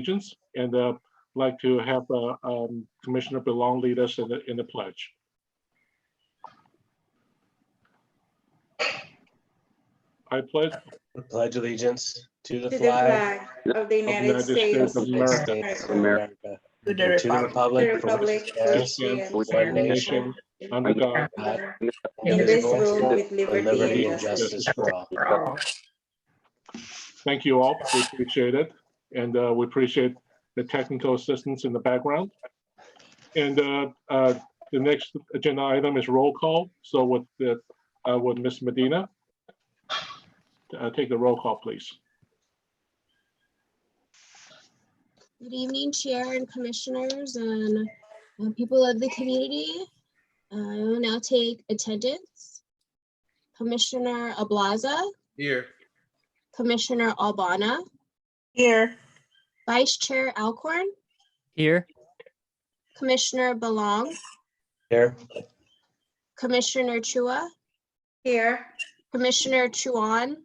Allegiance, and like to have Commissioner Belong lead us in the pledge. I pledge allegiance to the To flag of the United States of of the United America, States of America, To the and to the republic republic for which it stands, one nation, under God, indivisible, with with liberty and justice for all. for all. Thank you all. We appreciate it, and we appreciate the technical assistance in the background. And the next agenda item is roll call. So with Ms. Medina, take the roll call, please. Good evening, Chair and Commissioners and people of the community. I will now take attendance. Commissioner Ablaza, Here. Commissioner Albana, Here. Vice Chair Alcorn, Here. Commissioner Belong, Here, Commissioner Chua, Here. Commissioner Chuan,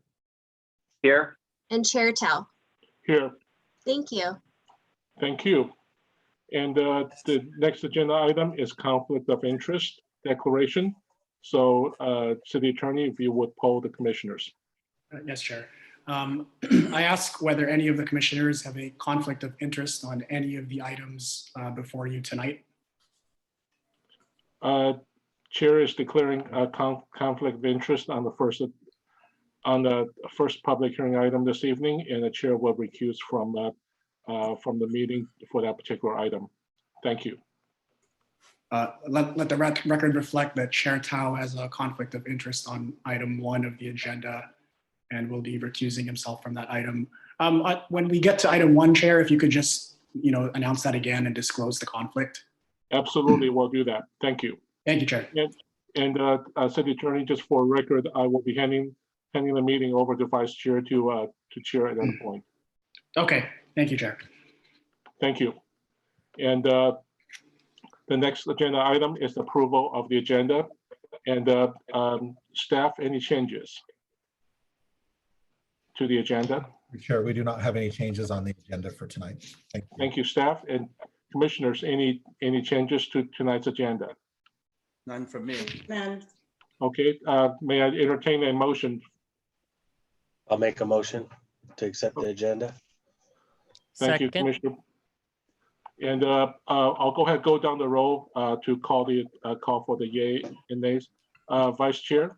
Here. and Chair Tao. Here, Thank you. thank you. And the next agenda item is conflict of interest declaration. So City Attorney, if you would poll the commissioners. Yes, Chair. I ask whether any of the commissioners have a conflict of interest on any of the items before you tonight. Chair is declaring a conflict of interest on the first public hearing item this evening, and the chair will recuse from the meeting for that particular item. Thank you. Let the record reflect that Chair Tao has a conflict of interest on item 1 of the agenda and will be recusing himself from that item. When we get to item 1, Chair, if you could just announce that again and disclose the conflict. Absolutely, we'll do that. Thank you. Thank you, Chair. And City Attorney, just for record, I will be handing the meeting over to Vice Chair to chair at that point. Okay, thank you, Chair. Thank you. And the next agenda item is approval of the agenda. And staff, any changes to the agenda? Chair, we do not have any changes on the agenda for tonight. Thank you. Thank you, staff. And commissioners, any changes to tonight's agenda? None from me. None. Okay, may I entertain a motion? I'll make a motion to accept the agenda. Thank you, Commissioner. And I'll go down the row to call for the yay and nays. Vice Chair,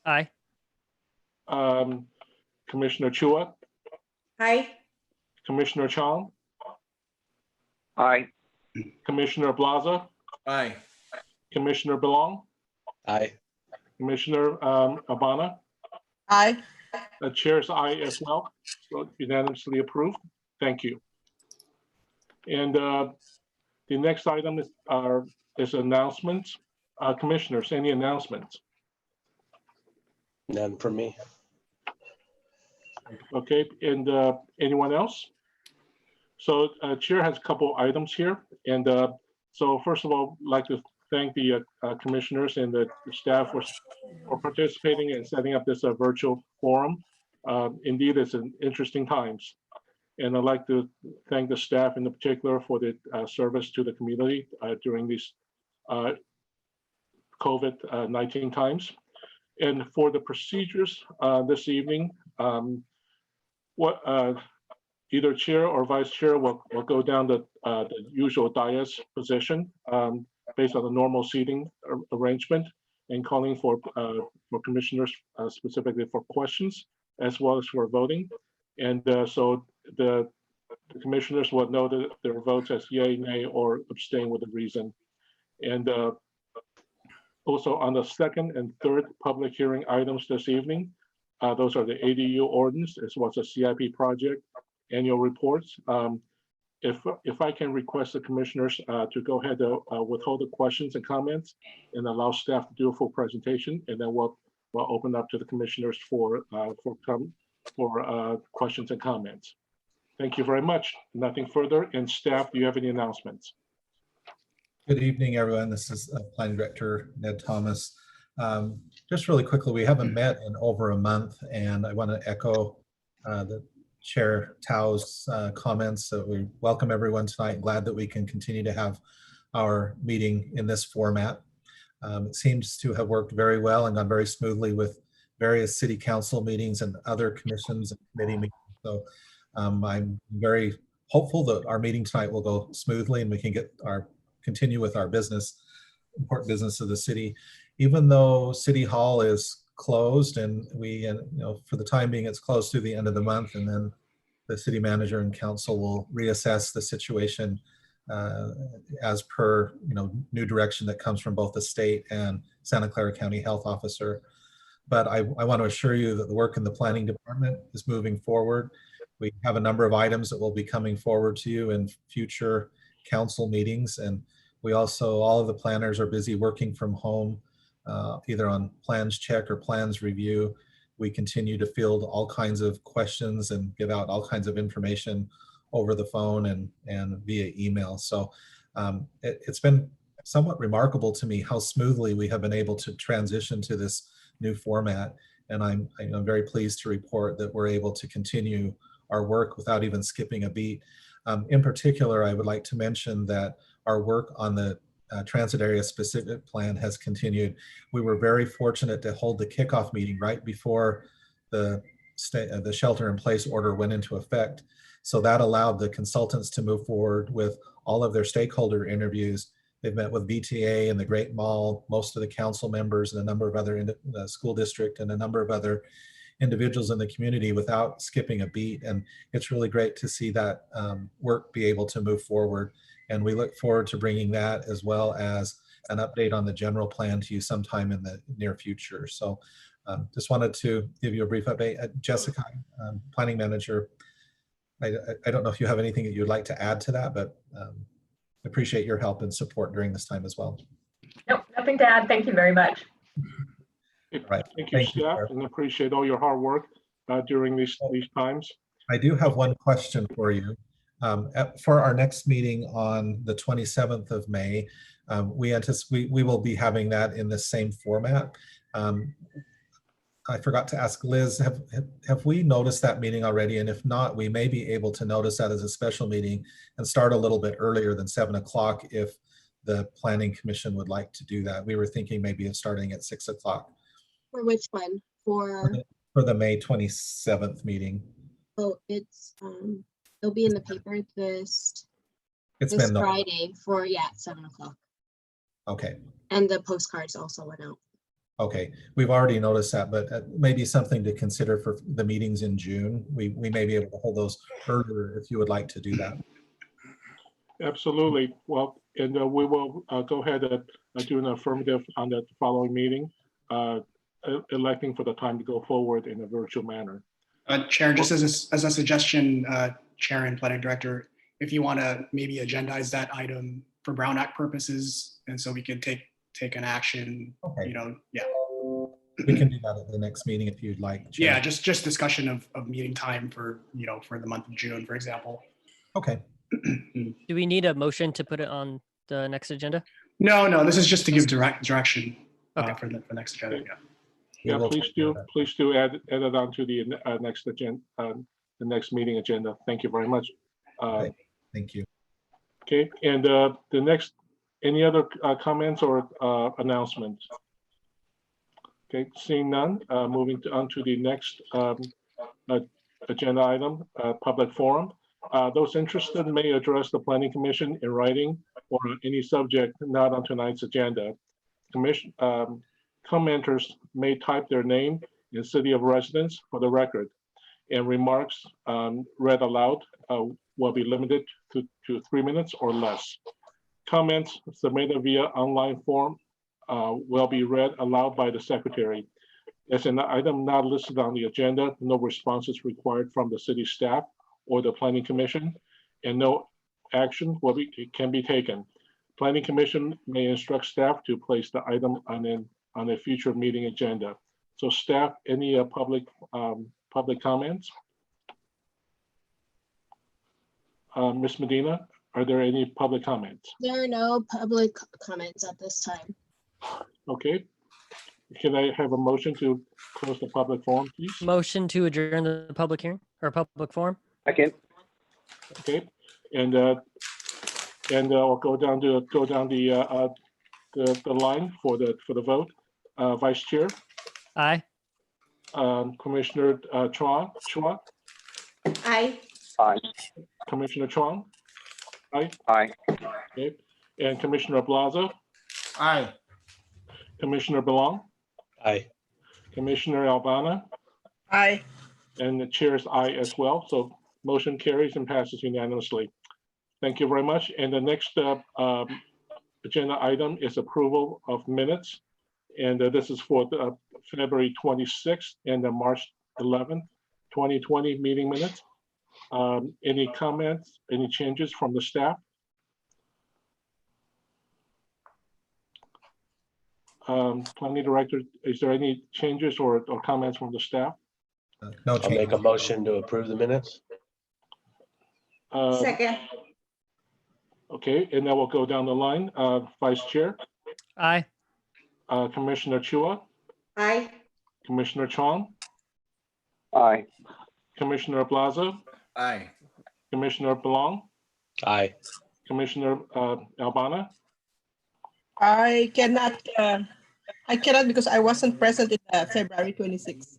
Aye. Commissioner Chua, Aye. Commissioner Chang, Aye. Commissioner Plaza, Aye. Commissioner Belong, Aye. Commissioner Abana. Aye. The chair's aye as well, so unanimously approved. Thank you. And the next item is announcements. Commissioners, any announcements? None from me. Okay, and anyone else? So Chair has a couple items here. And so first of all, I'd like to thank the commissioners and the staff for participating and setting up this virtual forum. Indeed, it's an interesting times. And I'd like to thank the staff in particular for the service to the community during these COVID-19 times. And for the procedures this evening, either chair or vice chair will go down the usual dais position based on the normal seating arrangement and calling for commissioners specifically for questions as well as for voting. And so the commissioners will know that their votes as yay, nay, or abstain with a reason. And also on the second and third public hearing items this evening, those are the ADU ordinance as well as the CIP project annual reports. If I can request the commissioners to go ahead to withhold the questions and comments and allow staff to do a full presentation, and then we'll open up to the commissioners for questions and comments. Thank you very much. Nothing further. And staff, do you have any announcements? Good evening, everyone. This is Planning Director Ned Thomas. Just really quickly, we haven't met in over a month, and I want to echo the Chair Chau's comments. So we welcome everyone tonight. Glad that we can continue to have our meeting in this format. It seems to have worked very well and gone very smoothly with various city council meetings and other commissions and committee meetings. So I'm very hopeful that our meeting tonight will go smoothly and we can continue with our important business of the city. Even though City Hall is closed and we, for the time being, it's closed through the end of the month, and then the city manager and council will reassess the situation as per new direction that comes from both the state and Santa Clara County Health Officer. But I want to assure you that the work in the planning department is moving forward. We have a number of items that will be coming forward to you in future council meetings, and we also, all of the planners are busy working from home, either on plans check or plans review. We continue to field all kinds of questions and give out all kinds of information over the phone and via email. So it's been somewhat remarkable to me how smoothly we have been able to transition to this new format. And I'm very pleased to report that we're able to continue our work without even skipping a beat. In particular, I would like to mention that our work on the transit area specific plan has continued. We were very fortunate to hold the kickoff meeting right before the shelter in place order went into effect. So that allowed the consultants to move forward with all of their stakeholder interviews. They've met with VTA and the Great Mall, most of the council members and a number of other school district and a number of other individuals in the community without skipping a beat. And it's really great to see that work be able to move forward. And we look forward to bringing that as well as an update on the general plan to you sometime in the near future. So just wanted to give you a brief update. Jessica, planning manager, I don't know if you have anything that you'd like to add to that, but appreciate your help and support during this time as well. Nope, nothing to add. Thank you very much. Right. Thank you, staff, and appreciate all your hard work during these times. I do have one question for you. For our next meeting on the 27th of May, we will be having that in the same format. I forgot to ask Liz, have we noticed that meeting already? And if not, we may be able to notice that as a special meeting and start a little bit earlier than 7 o'clock if the Planning Commission would like to do that. We were thinking maybe of starting at 6 o'clock. For which one? For the May 27th meeting. oh, it'll be in the paper this It's been Friday for 7 o'clock. Okay. And the postcards also went out. Okay, we've already noticed that, but maybe something to consider for the meetings in June. We may be able to hold those earlier if you would like to do that. Absolutely. Well, and we will go ahead and do an affirmative on the following meeting, electing for the time to go forward in a virtual manner. Chair, just as a suggestion, Chair and Planning Director, if you want to maybe agendize that item for Brown Act purposes, and so we could take an action, okay. Yeah. We can do that at the next meeting if you'd like. Chair. Yeah, just discussion of meeting time for, for the month of June, for example. Okay. Do we need a motion to put it on the next agenda? No, this is just to give direction Okay. for the next agenda. Yeah, please do add it onto the next agenda, the next meeting agenda. Thank you very much. Okay. Thank you. Okay, and the next, any other comments or announcements? Okay, seeing none, moving on to the next agenda item, public forum. Those interested may address the Planning Commission in writing or on any subject not on tonight's agenda. Commenters may type their name and city of residence for the record, and remarks read aloud will be limited to 3 minutes or less. Comments submitted via online form will be read aloud by the secretary. As an item not listed on the agenda, no responses required from the city staff or the Planning Commission, and no action can be taken. Planning Commission may instruct staff to place the item on a future meeting agenda. So staff, any public comments? Ms. Medina, are there any public comments? There are no public comments at this time. Okay. Can I have a motion to close the public forum, please? Motion to adjourn the public hearing or public forum? Second. Okay, and I'll go down the line for the vote. Vice Chair, Aye. Commissioner Chua, Aye. Aye. Commissioner Chuang, aye. Aye. Okay, and Commissioner Plaza, Aye. Commissioner Belong, Aye. Commissioner Albana, Aye. and the chair's aye as well. So motion carries and passes unanimously. Thank you very much. And the next agenda item is approval of minutes. And this is for the February 26th and the March 11th, 2020 meeting minutes. Any comments, any changes from the staff? Planning Director, is there any changes or comments from the staff? No I'll make change. a motion to approve the minutes. Second. Okay, and then we'll go down the line. Vice Chair, Aye. Commissioner Chua, Aye. Commissioner Chong, Aye. Commissioner Plaza, Aye. Commissioner Belong, Aye. Commissioner Albana. I cannot because I wasn't present in February 26th.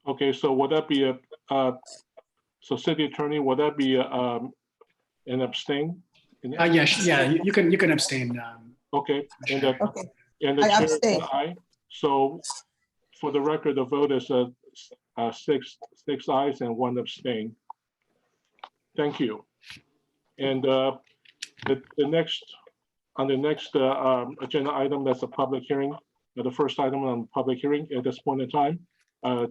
Okay, so would that be so City Attorney, would that be an abstain? Yes, yeah, you can abstain. Okay, and Okay. and the I chair is abstain. aye. So for the record, the vote is six ayes and 1 abstain. Thank you. And the next agenda item, that's a public hearing. The first item on public hearing at this point in time,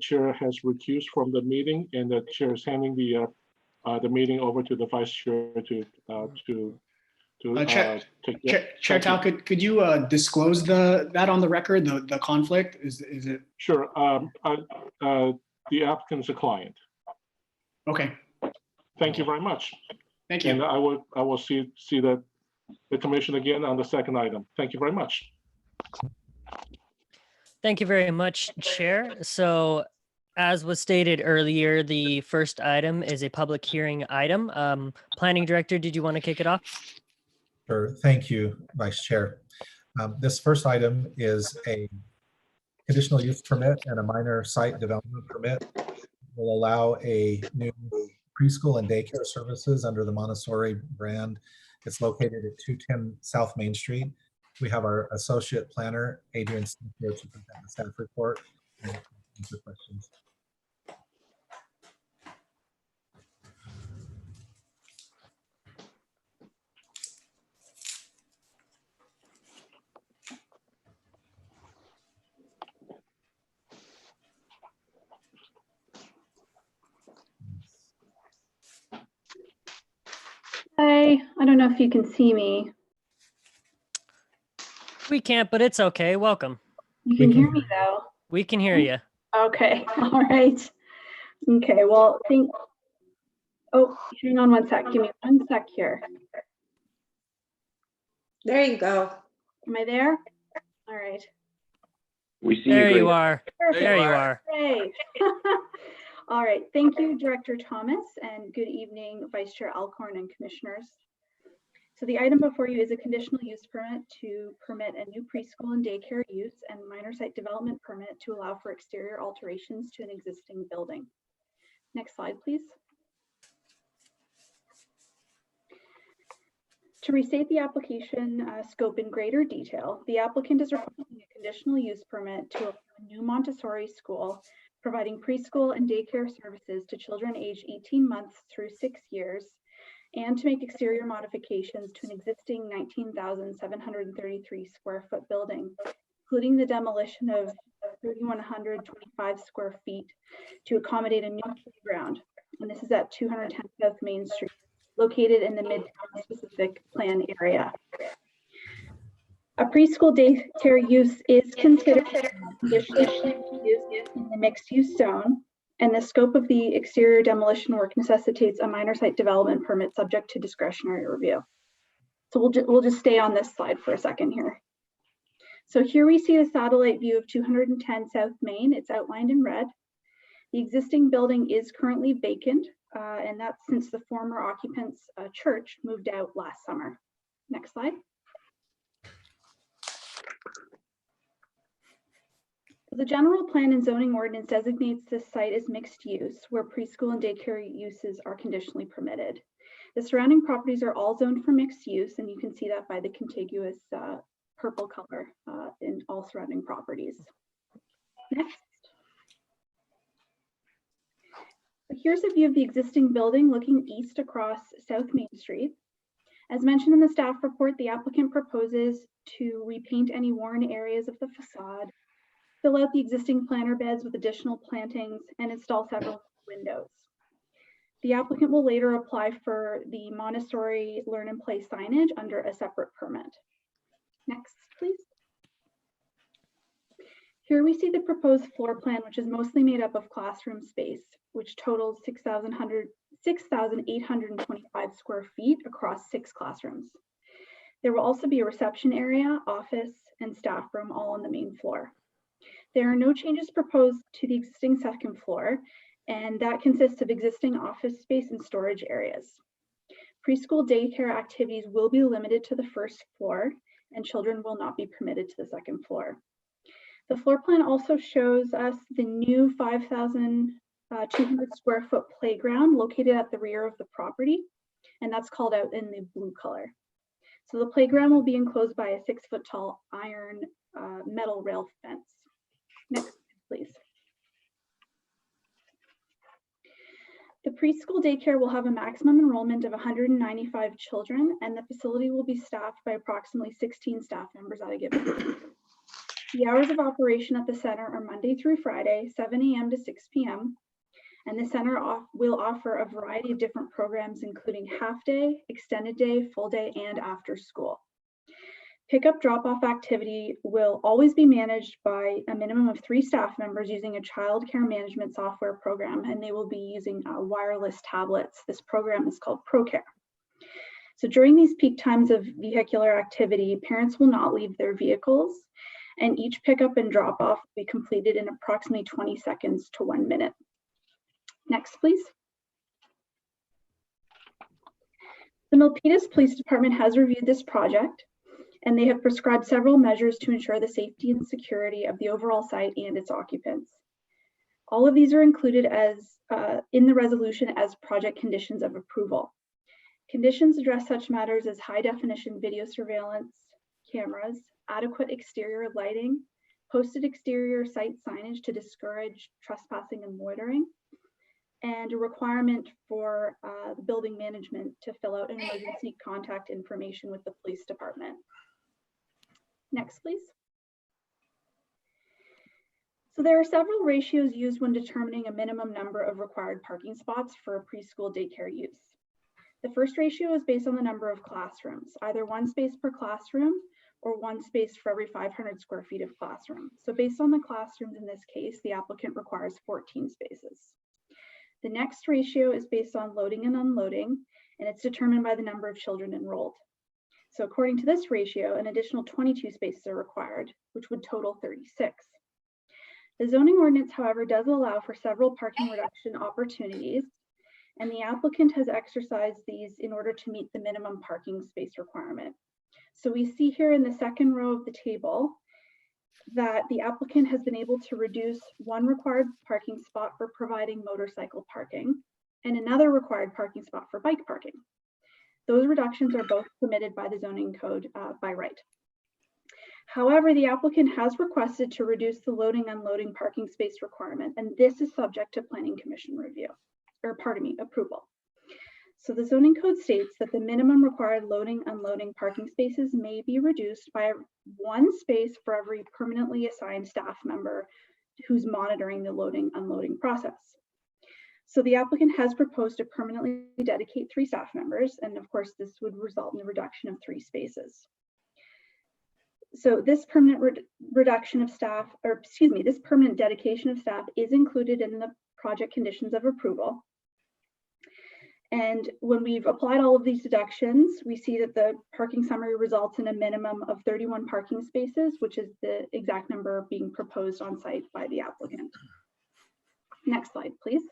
chair has recused from the meeting, and the chair is handing the meeting over to the vice chair to Chair Thank Tao, you. could you disclose that on the record, the conflict? Is it? Sure. The applicant is a client. Okay, Thank you very much. thank And you. I will see the commission again on the second item. Thank you very much. Thank you very much, Chair. So as was stated earlier, the first item is a public hearing item. Planning Director, did you want to kick it off? Sure. Thank you, Vice Chair. This first item is a conditional use permit and a minor site development permit. Will allow a new preschool and daycare services under the Montessori brand. It's located at 210 South Main Street. We have our associate planner, Adrian Smith, here to present the staff report and answer questions. Hi, I don't know if you can see me. We can't, but it's okay. Welcome. You can hear me though. We can hear you. Okay, all right. Okay, well, oh, hang on one sec. Give me 1 sec here. There you go. Am I there? All right. We see There you. you great. are. There you are. Great. All right, thank you, Director Thomas, and good evening, Vice Chair Alcorn and Commissioners. So the item before you is a conditional use permit to permit a new preschool and daycare use and minor site development permit to allow for exterior alterations to an existing building. Next slide, please. To restate the application scope in greater detail, the applicant is requesting a conditional use permit to allow a new Montessori school providing preschool and daycare services to children aged 18 months through 6 years, and to make exterior modifications to an existing 19,733 square foot building, including the demolition of 3,125 square feet to accommodate a new playground. And this is at 210 South Main Street, located in the Midtown specific plan area. A preschool daycare use is considered conditional use in the mixed use zone, and the scope of the exterior demolition work necessitates a minor site development permit subject to discretionary review. So we'll just stay on this slide for a second here. So here we see a satellite view of 210 South Main. It's outlined in red. The existing building is currently vacant, and that's since the former occupants' church moved out last summer. Next slide. The general plan and zoning ordinance designates this site as mixed use, where preschool and daycare uses are conditionally permitted. The surrounding properties are all zoned for mixed use, and you can see that by the contiguous purple color in all surrounding properties. Next. Here's a view of the existing building looking east across South Main Street. As mentioned in the staff report, the applicant proposes to repaint any worn areas of the facade, fill out the existing planter beds with additional plantings, and install several windows. The applicant will later apply for the Montessori Learn and Play signage under a separate permit. Next, please. Here we see the proposed floor plan, which is mostly made up of classroom space, which totals 6,825 square feet across 6 classrooms. There will also be a reception area, office, and staff room all on the main floor. There are no changes proposed to the existing second floor, and that consists of existing office space and storage areas. Preschool daycare activities will be limited to the first floor, and children will not be permitted to the second floor. The floor plan also shows us the new 5,200 square foot playground located at the rear of the property, and that's called out in the blue color. So the playground will be enclosed by a 6 foot tall iron metal rail fence. Next, please. The preschool daycare will have a maximum enrollment of 195 children, and the facility will be staffed by approximately 16 staff members at a given time. The hours of operation at the center are Monday through Friday, 7 a.m. to 6 p.m. And the center will offer a variety of different programs, including half day, extended day, full day, and after school. Pickup drop-off activity will always be managed by a minimum of 3 staff members using a child care management software program, and they will be using wireless tablets. This program is called ProCare. So during these peak times of vehicular activity, parents will not leave their vehicles, and each pickup and drop-off will be completed in approximately 20 seconds to 1 minute. Next, please. The Milpitas Police Department has reviewed this project, and they have prescribed several measures to ensure the safety and security of the overall site and its occupants. All of these are included as in the resolution as project conditions of approval. Conditions address such matters as high definition video surveillance cameras, adequate exterior lighting, posted exterior site signage to discourage trespassing and loitering, and a requirement for the building management to fill out an emergency contact information with the police department. Next, please. So there are several ratios used when determining a minimum number of required parking spots for a preschool daycare use. The first ratio is based on the number of classrooms, either 1 space per classroom or 1 space for every 500 square feet of classroom. So based on the classrooms in this case, the applicant requires 14 spaces. The next ratio is based on loading and unloading, and it's determined by the number of children enrolled. So according to this ratio, an additional 22 spaces are required, which would total 36. The zoning ordinance, however, does allow for several parking reduction opportunities, and the applicant has exercised these in order to meet the minimum parking space requirement. So we see here in the second row of the table that the applicant has been able to reduce 1 required parking spot for providing motorcycle parking and another required parking spot for bike parking. Those reductions are both permitted by the zoning code by right. However, the applicant has requested to reduce the loading unloading parking space requirement, and this is subject to Planning Commission review, or pardon me, approval. So the zoning code states that the minimum required loading unloading parking spaces may be reduced by 1 space for every permanently assigned staff member who's monitoring the loading unloading process. So the applicant has proposed to permanently dedicate 3 staff members, and of course this would result in the reduction of 3 spaces. So this permanent reduction of staff, or excuse me, this permanent dedication of staff is included in the project conditions of approval. And when we've applied all of these deductions, we see that the parking summary results in a minimum of 31 parking spaces, which is the exact number being proposed on site by the applicant. Next slide, please.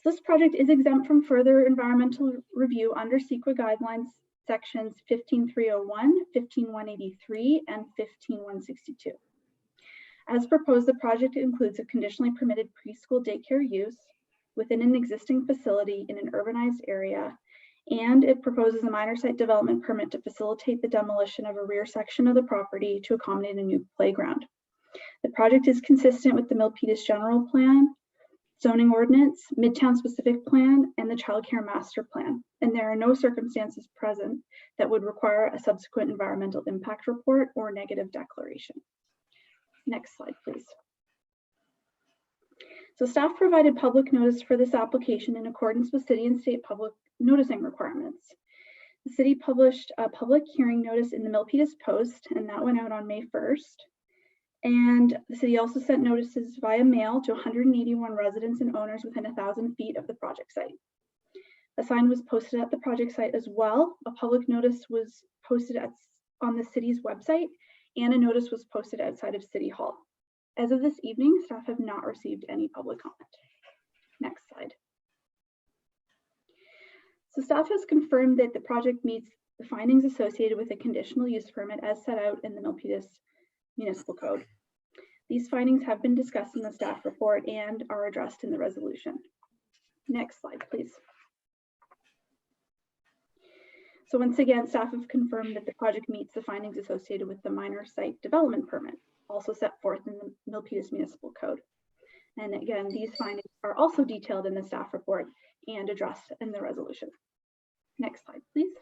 So this project is exempt from further environmental review under CEQA guidelines sections 15301, 15183, and 15162. As proposed, the project includes a conditionally permitted preschool daycare use within an existing facility in an urbanized area, and it proposes a minor site development permit to facilitate the demolition of a rear section of the property to accommodate a new playground. The project is consistent with the Milpitas General Plan, Zoning Ordinance, Midtown Specific Plan, and the Child Care Master Plan, and there are no circumstances present that would require a subsequent environmental impact report or negative declaration. Next slide, please. So staff provided public notice for this application in accordance with city and state public noticing requirements. The city published a public hearing notice in the Milpitas Post, and that went out on May 1st. And the city also sent notices via mail to 181 residents and owners within 1,000 feet of the project site. A sign was posted at the project site as well. A public notice was posted on the city's website, and a notice was posted outside of City Hall. As of this evening, staff have not received any public comment. Next slide. So staff has confirmed that the project meets the findings associated with a conditional use permit as set out in the Milpitas Municipal Code. These findings have been discussed in the staff report and are addressed in the resolution. Next slide, please. So once again, staff have confirmed that the project meets the findings associated with the minor site development permit, also set forth in the Milpitas Municipal Code. And again, these findings are also detailed in the staff report and addressed in the resolution. Next slide, please.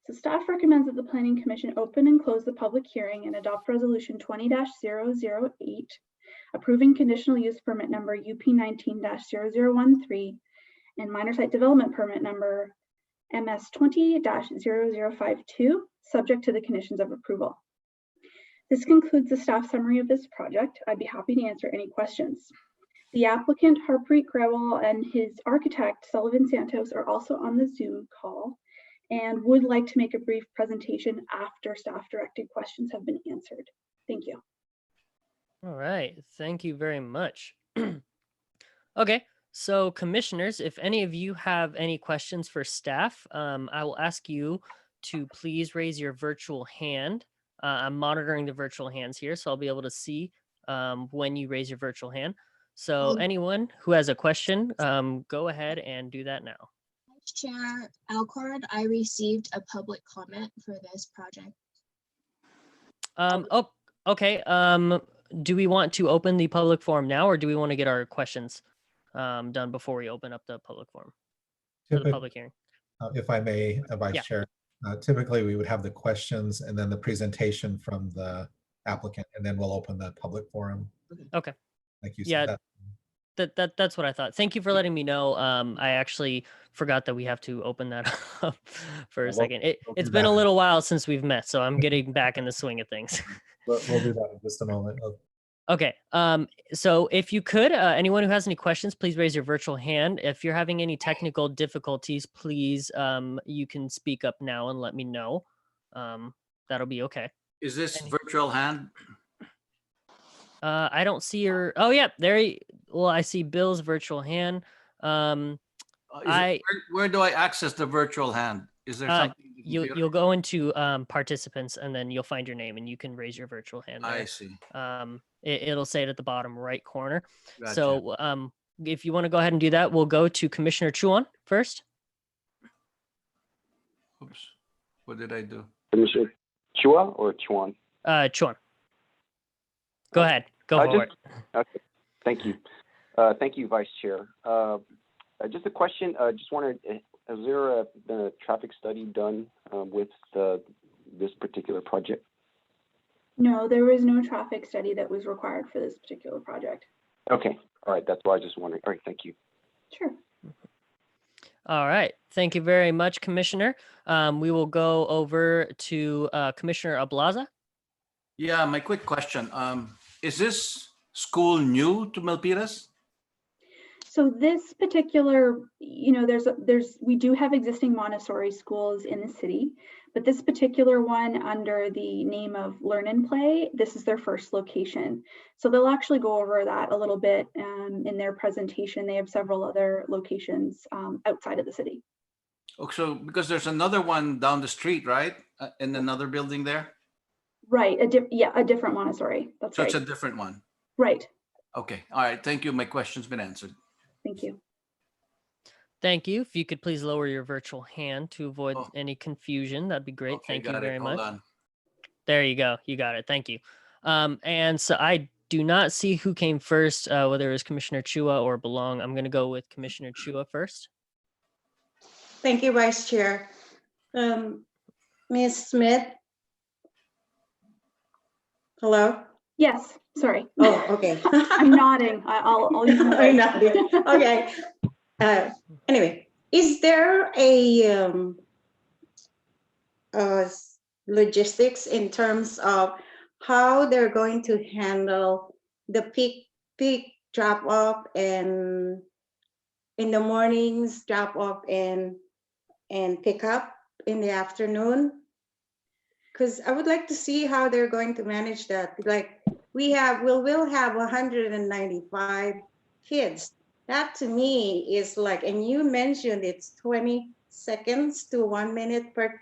So staff recommends that the Planning Commission open and close the public hearing and adopt Resolution 20-008, approving conditional use permit number UP 19-0013 and minor site development permit number MS 20-0052, subject to the conditions of approval. This concludes the staff summary of this project. I'd be happy to answer any questions. The applicant, Harpreet Grewal, and his architect, Sullivan Santos, are also on the Zoom call and would like to make a brief presentation after staff-directed questions have been answered. Thank you. All right, thank you very much. Okay, so commissioners, if any of you have any questions for staff, I will ask you to please raise your virtual hand. I'm monitoring the virtual hands here, so I'll be able to see when you raise your virtual hand. So anyone who has a question, go ahead and do that now. Chair Alcord, I received a public comment for this project. Oh, okay. Do we want to open the public forum now, or do we want to get our questions done before we open up the public forum for the public hearing? If I may, Vice Chair, typically we would have the questions and then the presentation from the applicant, and then we'll open the public forum. Okay. Like you said. That's what I thought. Thank you for letting me know. I actually forgot that we have to open that up for a second. It's been a little while since we've met, so I'm getting back in the swing of things. We'll do that in just a moment. Okay. So if you could, anyone who has any questions, please raise your virtual hand. If you're having any technical difficulties, please, you can speak up now and let me know. That'll be okay. Is this virtual hand? I don't see your. Oh yeah, well, I see Bill's virtual hand. Where do I access the virtual hand? Is there something? You'll go into participants, and then you'll find your name, and you can raise your virtual hand. There. I see. It'll say it at the bottom right corner. Gotcha. So if you want to go ahead and do that, we'll go to Commissioner Chau first. Oops, what did I do? Commissioner Chua or Chuan? Chau. Go ahead. Go for it. Okay. Thank you. Thank you, Vice Chair. Just a question. Just wondered, has there been a traffic study done with this particular project? No, there was no traffic study that was required for this particular project. Okay. All right. That's why I was just wondering. All right. Thank you. Sure. All right. Thank you very much, Commissioner. We will go over to Commissioner Ablaza. Yeah, my quick question. Is this school new to Milpitas? So this particular, we do have existing Montessori schools in the city, but this particular one under the name of Learn and Play, this is their first location. So they'll actually go over that a little bit in their presentation. They have several other locations outside of the city. Oh, so because there's another one down the street, right? In another building there? Right, a different Montessori, that's So right. it's a different one. Right, Okay, all right, thank you. My question's been answered. thank you. Thank you. If you could please lower your virtual hand to avoid any confusion, that'd be great. Okay, Thank you got it. very Hold much. on. There you go. You got it. Thank you. And so I do not see who came first, whether it was Commissioner Chua or Belong. I'm going to go with Commissioner Chua first. Thank you, Vice Chair. Ms. Smith? Hello? Yes, sorry. Oh, okay. I'm nodding. I'll use my I'm nodding. Okay. Anyway, is there a logistics in terms of how they're going to handle the peak drop off and in the mornings drop off and pick up in the afternoon? Because I would like to see how they're going to manage that. Like we'll have 195 kids. That to me is like, and you mentioned it's 20 seconds to 1 minute per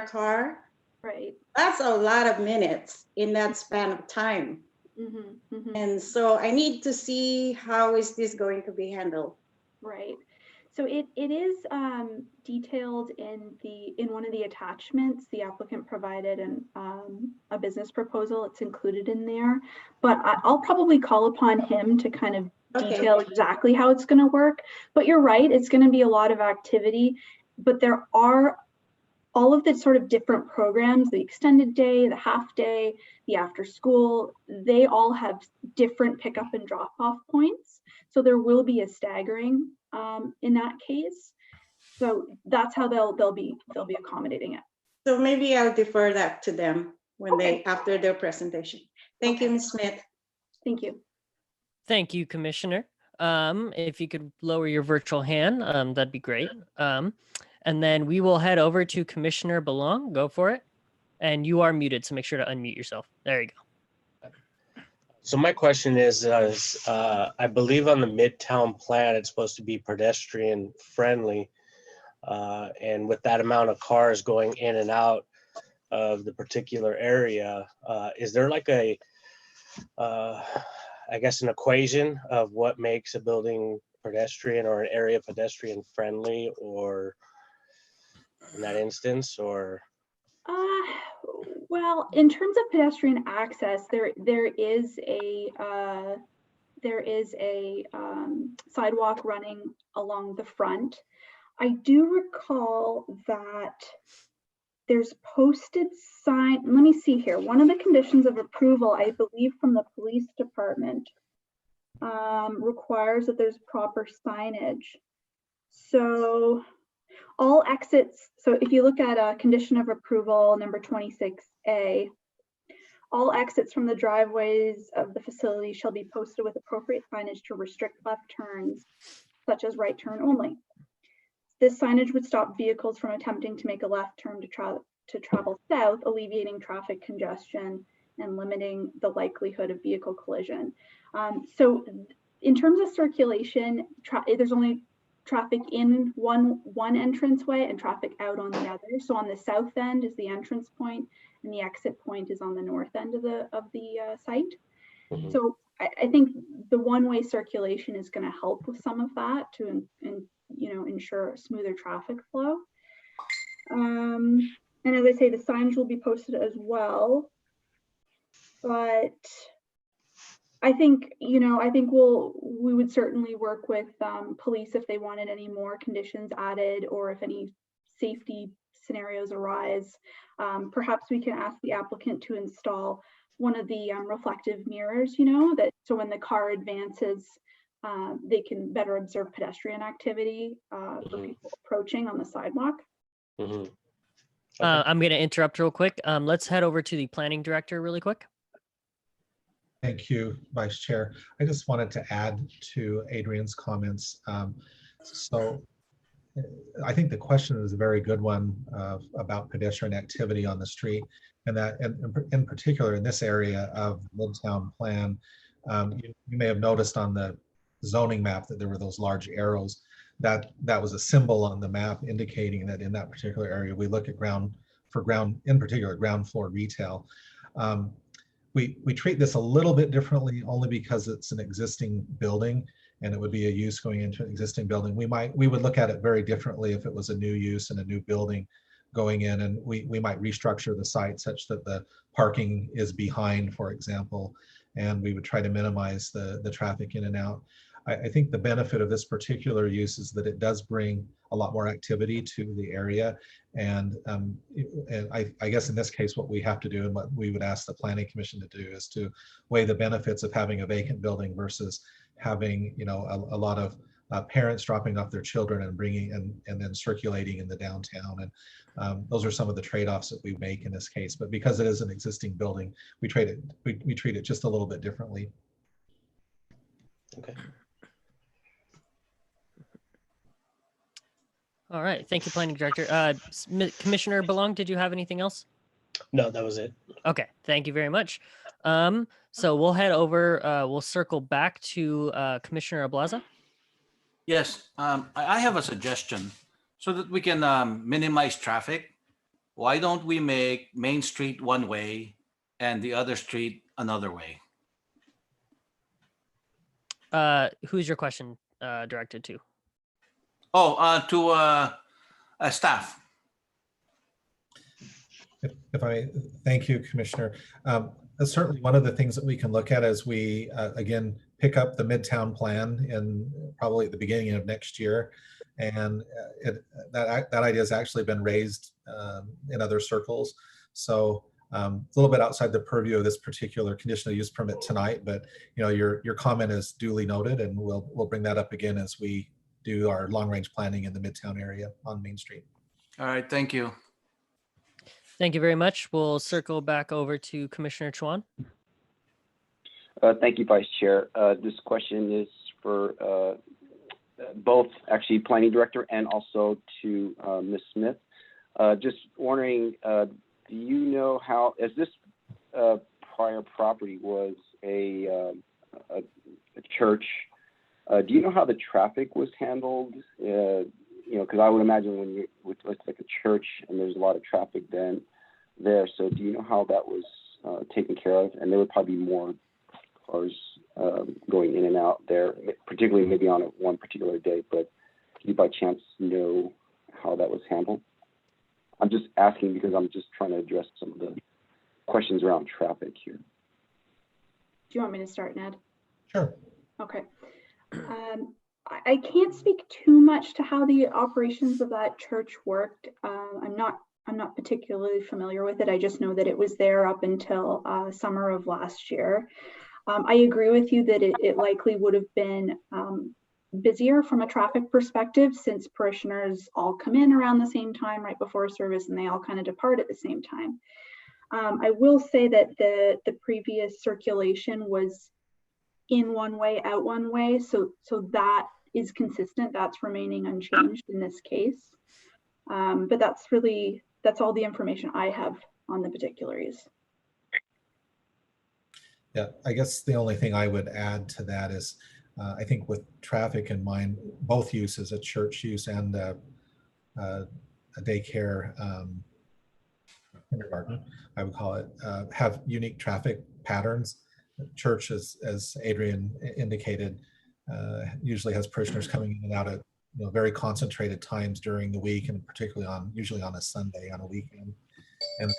car. Right. That's a lot of minutes in that span of time. Mm-hmm, mm-hmm. And so I need to see how is this going to be handled. Right. So it is detailed in one of the attachments. The applicant provided a business proposal. It's included in there, but I'll probably call upon him to kind of detail exactly how it's going to work. But you're right, it's going to be a lot of activity, but there are all of the sort of different programs, the extended day, the half day, the after school, they all have different pickup and drop off points. So there will be a staggering in that case. So that's how they'll be accommodating it. So maybe I'll defer that to them when after their presentation. Thank you, Ms. Smith. Thank you. Thank you, Commissioner. If you could lower your virtual hand, that'd be great. And then we will head over to Commissioner Belong. Go for it. And you are muted, so make sure to unmute yourself. There you go. So my question is I believe on the Midtown plan, it's supposed to be pedestrian friendly. And with that amount of cars going in and out of the particular area, is there like I guess an equation of what makes a building pedestrian or an area pedestrian friendly, or in that instance, or? Well, in terms of pedestrian access, there is a sidewalk running along the front. I do recall that there's posted sign. Let me see here. One of the conditions of approval, I believe, from the police department requires that there's proper signage. So all exits, so if you look at a condition of approval number 26A, all exits from the driveways of the facility shall be posted with appropriate signage to restrict left turns, such as right turn only. This signage would stop vehicles from attempting to make a left turn to travel south, alleviating traffic congestion and limiting the likelihood of vehicle collision. So in terms of circulation, there's only traffic in one entranceway and traffic out on the other. So on the south end is the entrance point, and the exit point is on the north end of the site. Mm-hmm. So I think the one-way circulation is going to help with some of that to ensure a smoother traffic flow. And as I say, the signage will be posted as well. But I think we would certainly work with police if they wanted any more conditions added, or if any safety scenarios arise. Perhaps we can ask the applicant to install one of the reflective mirrors, so when the car advances, they can better observe pedestrian activity for people approaching on the sidewalk. Mm-hmm. Okay. I'm going to interrupt real quick. Let's head over to the planning director really quick. Thank you, Vice Chair. I just wanted to add to Adrian's comments. So I think the question is a very good one about pedestrian activity on the street, and that in particular in this area of Midtown Plan, you may have noticed on the zoning map that there were those large arrows. That was a symbol on the map indicating that in that particular area we look at ground floor retail. We treat this a little bit differently only because it's an existing building and it would be a use going into an existing building. We would look at it very differently if it was a new use and a new building going in, and we might restructure the site such that the parking is behind, for example, and we would try to minimize the traffic in and out. I think the benefit of this particular use is that it does bring a lot more activity to the area. And I guess in this case, what we have to do and what we would ask the Planning Commission to do is to weigh the benefits of having a vacant building versus having, you know, a lot of parents dropping off their children and bringing and then circulating in the downtown. And those are some of the trade-offs that we make in this case. But because it is an existing building, we treat it just a little bit differently. Okay. All right, thank you, Planning Director. Commissioner Belong, did you have anything else? No, that was it. Okay, thank you very much. So we'll head over, we'll circle back to Commissioner Ablaza. Yes, I have a suggestion so that we can minimize traffic. Why don't we make Main Street one way and the other street another way? Who's your question directed to? Oh, to staff. If I thank you, Commissioner. That's certainly one of the things that we can look at as we again pick up the Midtown Plan in probably at the beginning of next year, and that idea has actually been raised in other circles. So it's a little bit outside the purview of this particular conditional use permit tonight, but you know your comment is duly noted, and we'll bring that up again as we do our long range planning in the Midtown area on Main Street. All right, thank you. Thank you very much. We'll circle back over to Commissioner Chuan. Thank you, Vice Chair. This question is for both actually Planning Director and also to Ms. Smith. Just wondering, do you know how, as this prior property was a church, do you know how the traffic was handled? You know, because I would imagine when you with like a church and there's a lot of traffic then there. So do you know how that was taken care of? And there would probably be more cars going in and out there, particularly maybe on one particular day. But do you by chance know how that was handled? I'm just asking because I'm just trying to address some of the questions around traffic here. Do you want me to start, Ned? Sure. Okay. I can't speak too much to how the operations of that church worked. I'm not particularly familiar with it. I just know that it was there up until summer of last year. I agree with you that it likely would have been busier from a traffic perspective since parishioners all come in around the same time right before service and they all kind of depart at the same time. I will say that the previous circulation was in one way, out one way. So that is consistent. That's remaining unchanged in this case. But that's all the information I have on the particulars. Yeah, I guess the only thing I would add to that is I think with traffic in mind, both uses, a church use and a daycare kindergarten, I would call it, have unique traffic patterns. Church, as Adrian indicated, usually has parishioners coming in and out at very concentrated times during the week, and particularly usually on a Sunday, on a weekend. And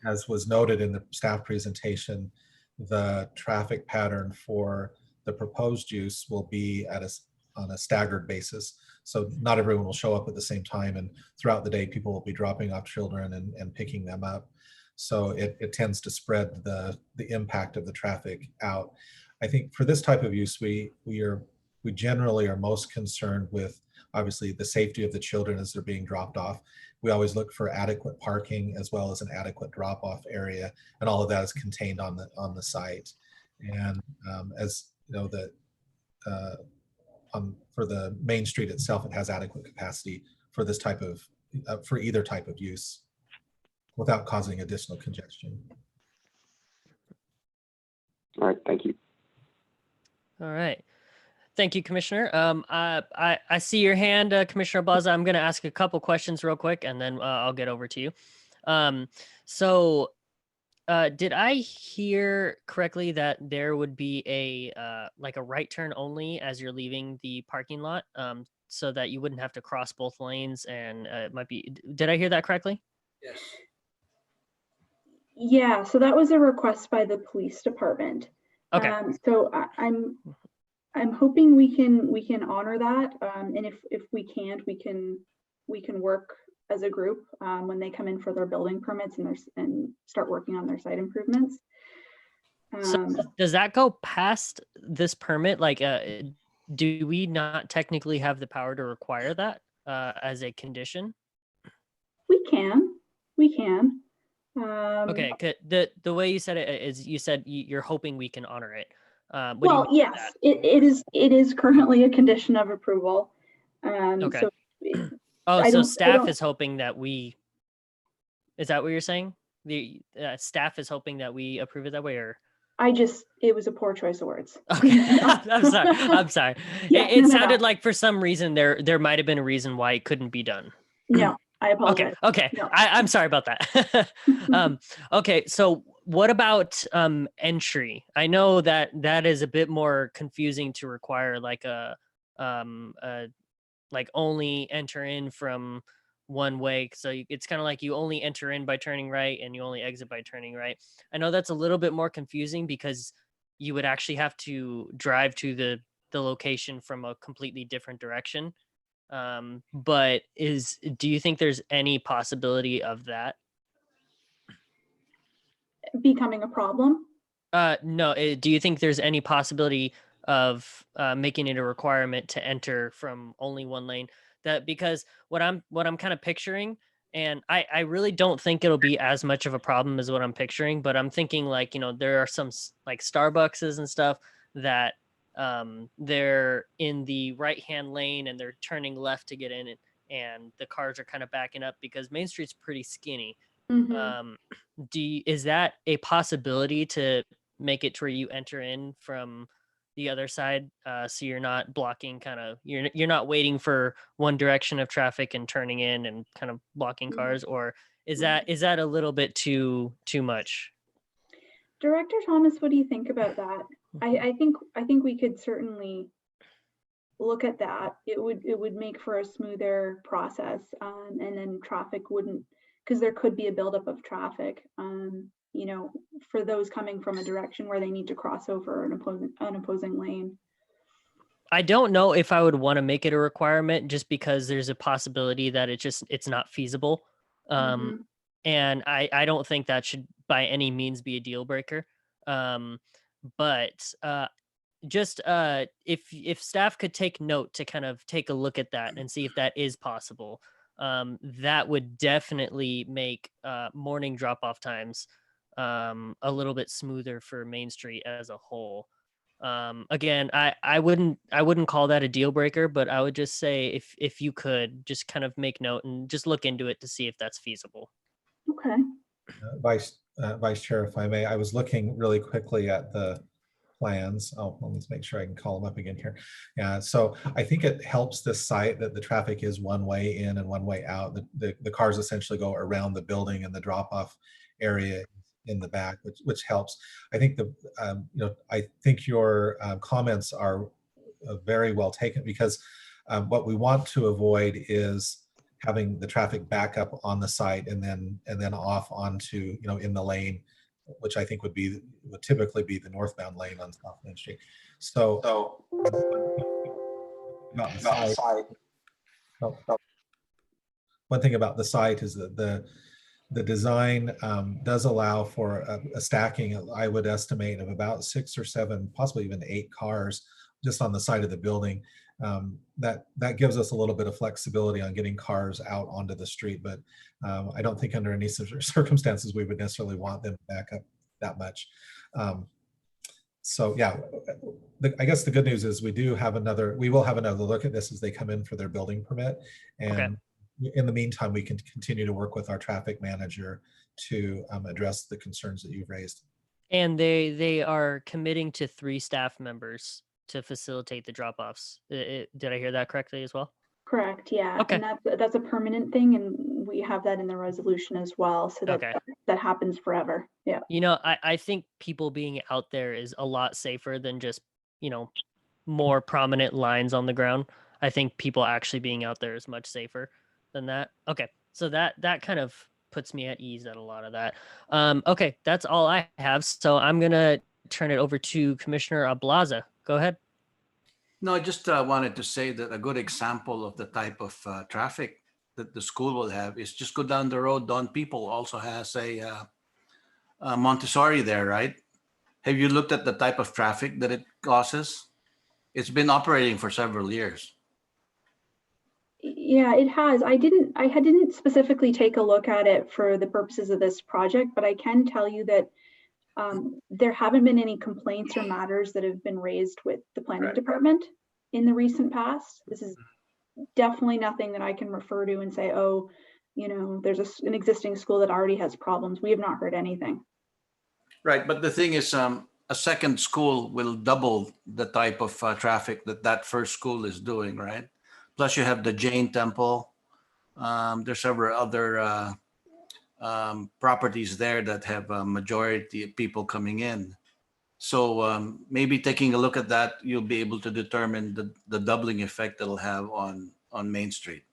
as was noted in the staff presentation, the traffic pattern for the proposed use will be on a staggered basis. So not everyone will show up at the same time, and throughout the day, people will be dropping off children and picking them up. So it tends to spread the impact of the traffic out. I think for this type of use, we generally are most concerned with obviously the safety of the children as they're being dropped off. We always look for adequate parking as well as an adequate drop-off area, and all of that is contained on the site. And as you know, for the main street itself, it has adequate capacity for this type of, for either type of use without causing additional congestion. All right, thank you. All right. Thank you, Commissioner. I see your hand, Commissioner Plaza. I'm going to ask a couple questions real quick, and then I'll get over to you. Did I hear correctly that there would be a like a right turn only as you're leaving the parking lot, so that you wouldn't have to cross both lanes? And it might be. Did I hear that correctly? Yes. Yeah, so that was a request by the police department. Okay. So I'm hoping we can honor that, and if we can't, we can work as a group when they come in for their building permits and start working on their site improvements. So does that go past this permit? Like, do we not technically have the power to require that as a condition? We can. Okay, the way you said it is, you said you're hoping we can honor it. What do you Well, mean by yes, that? it is currently a condition of approval. Okay. So So staff is hoping that we, is that what you're saying? The staff is hoping that we approve it that way, or? It was a poor choice of words. Okay, I'm sorry. Yeah, It no. sounded like for some reason there might have been a reason why it couldn't be done. No, I apologize. Okay. No. I'm sorry about that. Okay, so what about entry? I know that is a bit more confusing to require, like like only enter in from one way. So it's kind of like you only enter in by turning right and you only exit by turning right. I know that's a little bit more confusing because you would actually have to drive to the location from a completely different direction. But do you think there's any possibility of that Becoming a problem? No. Do you think there's any possibility of making it a requirement to enter from only one lane? That because what I'm kind of picturing, and I really don't think it'll be as much of a problem as what I'm picturing, but I'm thinking, like, there are some like Starbuckses and stuff that they're in the right hand lane and they're turning left to get in it, and the cars are kind of backing up because Main Street's pretty skinny. Mm-hmm. Is that a possibility to make it to where you enter in from the other side, so you're not blocking, you're not waiting for one direction of traffic and turning in and kind of blocking cars? Or is that a little bit too much? Director Thomas, what do you think about that? I think we could certainly look at that. It would make for a smoother process, and then traffic wouldn't, because there could be a buildup of traffic, for those coming from a direction where they need to cross over an opposing lane. I don't know if I would want to make it a requirement, just because there's a possibility that it's not feasible. And I don't think that should by any means be a deal breaker. But just if staff could take note to kind of take a look at that and see if that is possible, that would definitely make morning drop-off times a little bit smoother for Main Street as a whole. Again, I wouldn't call that a deal breaker, but I would just say if you could just kind of make note and just look into it to see if that's feasible. Okay. Vice Chair, if I may, I was looking really quickly at the plans. Oh, let me make sure I can call them up again here. Yeah, so I think it helps this site that the traffic is one way in and one way out. The cars essentially go around the building and the drop-off area in the back, which helps. I think I think your comments are very well taken, because what we want to avoid is having the traffic back up on the site and then off onto, in the lane, which I think would typically be the northbound lane on South Main Street. So one thing about the site is that the design does allow for a stacking, I would estimate, of about 6 or 7, possibly even 8 cars just on the side of the building. That gives us a little bit of flexibility on getting cars out onto the street, but I don't think under any circumstances we would necessarily want them back up that much. So yeah, I guess the good news is we will have another look at this as they come in for their building permit. And in the meantime, we can continue to work with our traffic manager to address the concerns that you've raised. And they are committing to 3 staff members to facilitate the drop-offs. Did I hear that correctly as well? Correct, yeah. Okay. And that's a permanent thing, and we have that in the resolution as well, so that that happens forever. Yeah. You know, I think people being out there is a lot safer than just, you know, more prominent lines on the ground. I think people actually being out there is much safer than that. Okay, so that kind of puts me at ease at a lot of that. Okay, that's all I have. So I'm gonna turn it over to Commissioner Ablaza. Go ahead. No, I just wanted to say that a good example of the type of traffic that the school will have is just go down the road. Don People also has a Montessori there, right? Have you looked at the type of traffic that it causes? It's been operating for several years. Yeah, it has. I didn't specifically take a look at it for the purposes of this project, but I can tell you that there haven't been any complaints or matters that have been raised with the planning department in the recent past. This is definitely nothing that I can refer to and say, oh, you know, there's an existing school that already has problems. We have not heard anything. Right, but the thing is, a second school will double the type of traffic that first school is doing, right? Plus you have the Jain Temple. There's several other properties there that have a majority of people coming in. So maybe taking a look at that, you'll be able to determine the doubling effect it'll have on Main Street.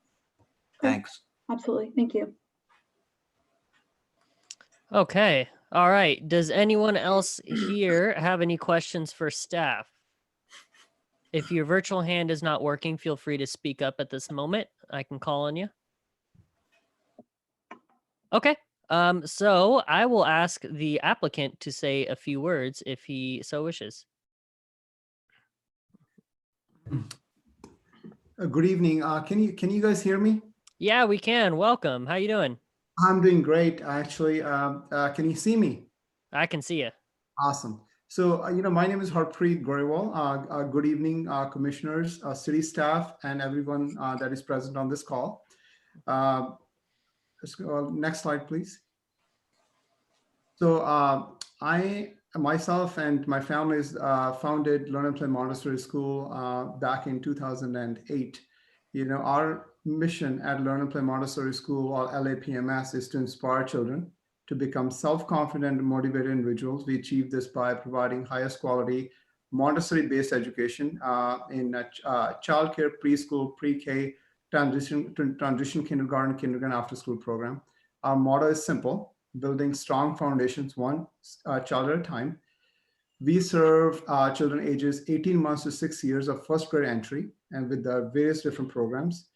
Thanks. Absolutely, thank you. Okay, all right. Does anyone else here have any questions for staff? If your virtual hand is not working, feel free to speak up at this moment. I can call on you. Okay. So I will ask the applicant to say a few words if he so wishes. Good evening. Can you guys hear me? Yeah, we can. Welcome. How you doing? I'm doing great, actually. Can you see me? I can see you. Awesome. So, my name is Harpreet Goriwal. Good evening, commissioners, city staff, and everyone that is present on this call. Let's go, next slide, please. So I myself and my family founded Learn and Play Montessori School back in 2008. Our mission at Learn and Play Montessori School, or LAPMS, is to inspire children to become self-confident and motivated individuals. We achieve this by providing highest quality Montessori-based education in childcare, preschool, pre-K, transition kindergarten after-school program. Our motto is simple: building strong foundations, one child at a time. We serve children ages 18 months to 6 years of first grade entry, and with the various different programs.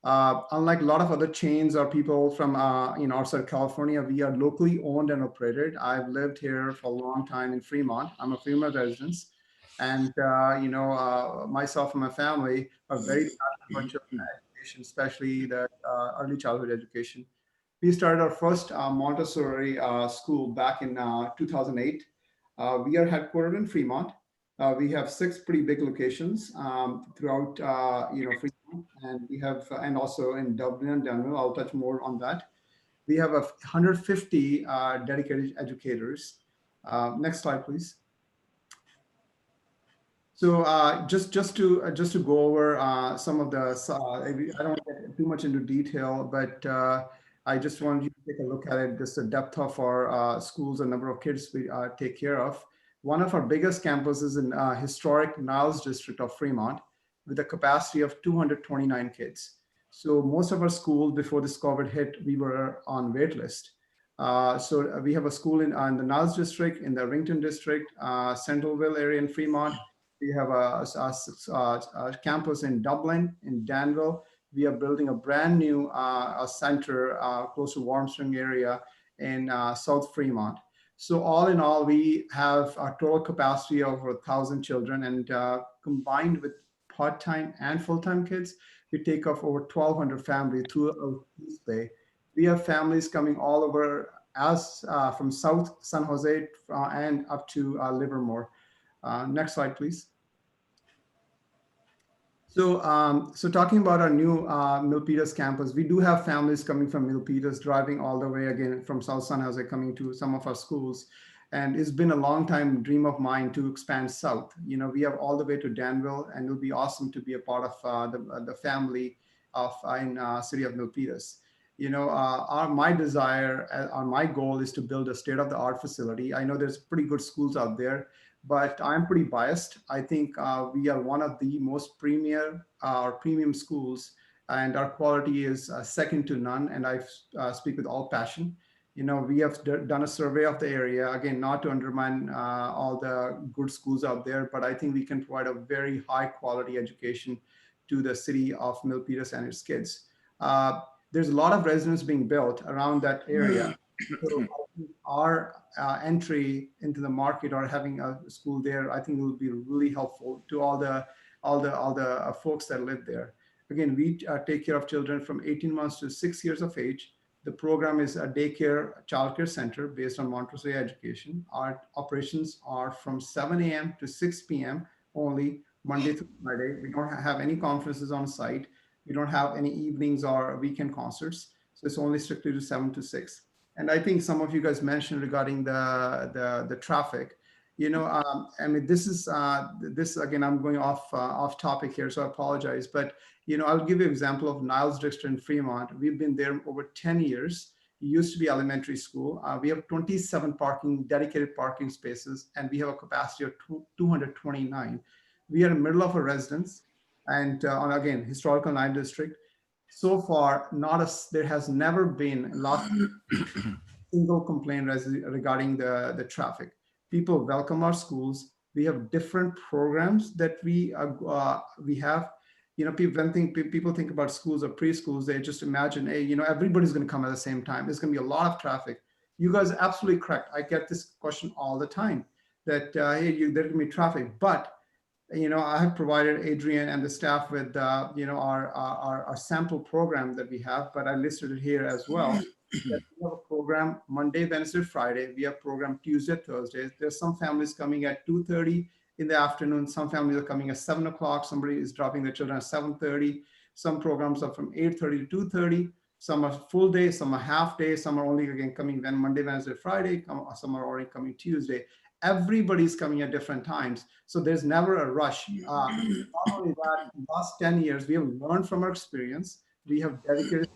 Unlike a lot of other chains or people from outside California, we are locally owned and operated. I've lived here for a long time in Fremont. I'm a Fremont resident, and myself and my family are very passionate about children's education, especially the early childhood education. We started our first Montessori school back in 2008. We are headquartered in Fremont. We have 6 pretty big locations throughout Fremont, and we have and also in Dublin and Denver. I'll touch more on that. We have 150 dedicated educators. Next slide, please. So just to go over some of the, I don't get too much into detail, but I just wanted you to take a look at it, just the depth of our schools, the number of kids we take care of. One of our biggest campuses in historic Niles district of Fremont, with a capacity of 229 kids. So most of our schools before this COVID hit, we were on wait list. So we have a school in the Niles district, in the Rington district, Centralville area in Fremont. We have a campus in Dublin, in Danville. We are building a brand new center close to Warm Spring area in South Fremont. So all in all, we have a total capacity of over 1,000 children, and combined with part-time and full-time kids, we take off over 1,200 families throughout East Bay. We have families coming all over from South San Jose and up to Livermore. Next slide, please. So talking about our new Milpitas campus, we do have families coming from Milpitas, driving all the way again from South San Jose, coming to some of our schools. And it's been a long time dream of mine to expand south. You know, we have all the way to Danville, and it'll be awesome to be a part of the family of in city of Milpitas. You know, my desire or my goal is to build a state-of-the-art facility. I know there's pretty good schools out there, but I'm pretty biased. I think we are one of the most premier or premium schools, and our quality is second to none. And I speak with all passion. You know, we have done a survey of the area, again, not to undermine all the good schools out there, but I think we can provide a very high quality education to the city of Milpitas and its kids. There's a lot of residents being built around that area. So our entry into the market or having a school there, I think will be really helpful to all the folks that live there. Again, we take care of children from 18 months to 6 years of age. The program is a daycare childcare center based on Montessori education. Our operations are from 7 a.m. to 6 p.m. only, Monday through Friday. We don't have any conferences on site. We don't have any evenings or weekend concerts. So it's only strictly to 7 to 6. And I think some of you guys mentioned regarding the traffic. You know, I mean, this is this again. I'm going off topic here, so I apologize. But you know, I'll give you an example of Niles Dexter in Fremont. We've been there over 10 years. It used to be elementary school. We have 27 dedicated parking spaces, and we have a capacity of 229. We are in the middle of a residence, and on again historical 9 district. So far, there has never been lost single complaint regarding the traffic. People welcome our schools. We have different programs that we have. You know, people think about schools or preschools, they just imagine, hey, you know, everybody's going to come at the same time. There's going to be a lot of traffic. You guys are absolutely correct. I get this question all the time that hey, there's going to be traffic, but you know, I have provided Adrian and the staff with you know, our sample program that we have, but I listed it here as well. That we have a program Monday, Wednesday, Friday. We have program Tuesday, Thursday. There's some families coming at 2:30 in the afternoon. Some families are coming at 7 o'clock. Somebody is dropping their children at 7:30. Some programs are from 8:30 to 2:30. Some are full day, some are half day. Some are only again coming then Monday, Wednesday, Friday. Some are already coming Tuesday. Everybody's coming at different times. So there's never a rush. Not only that, in the last 10 years, we have learned from our experience. We have dedicated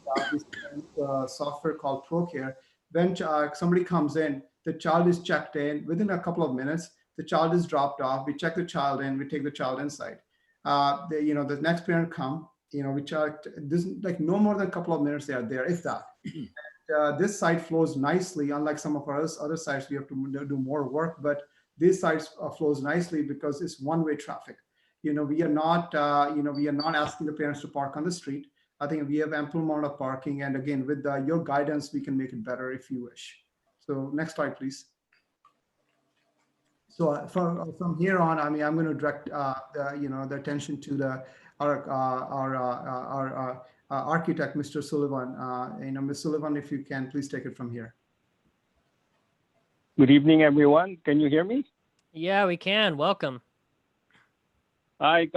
software called ProCare. When somebody comes in, the child is checked in. Within a couple of minutes, the child is dropped off. We check the child in. We take the child inside. You know, the next parent come. You know, we check. This like no more than a couple of minutes. They are there, if that. This site flows nicely. Unlike some of our other sites, we have to do more work. But this site flows nicely because it's one-way traffic. You know, we are not. You know, we are not asking the parents to park on the street. I think we have ample amount of parking, and again, with your guidance, we can make it better if you wish. So next slide, please. So from here on, I mean, I'm going to direct you know, the attention to our architect, Mr. Sullivan. You know, Ms. Sullivan, if you can, please take it from here. Good evening, everyone. Can you hear me? Yeah, we can. Welcome. Hi,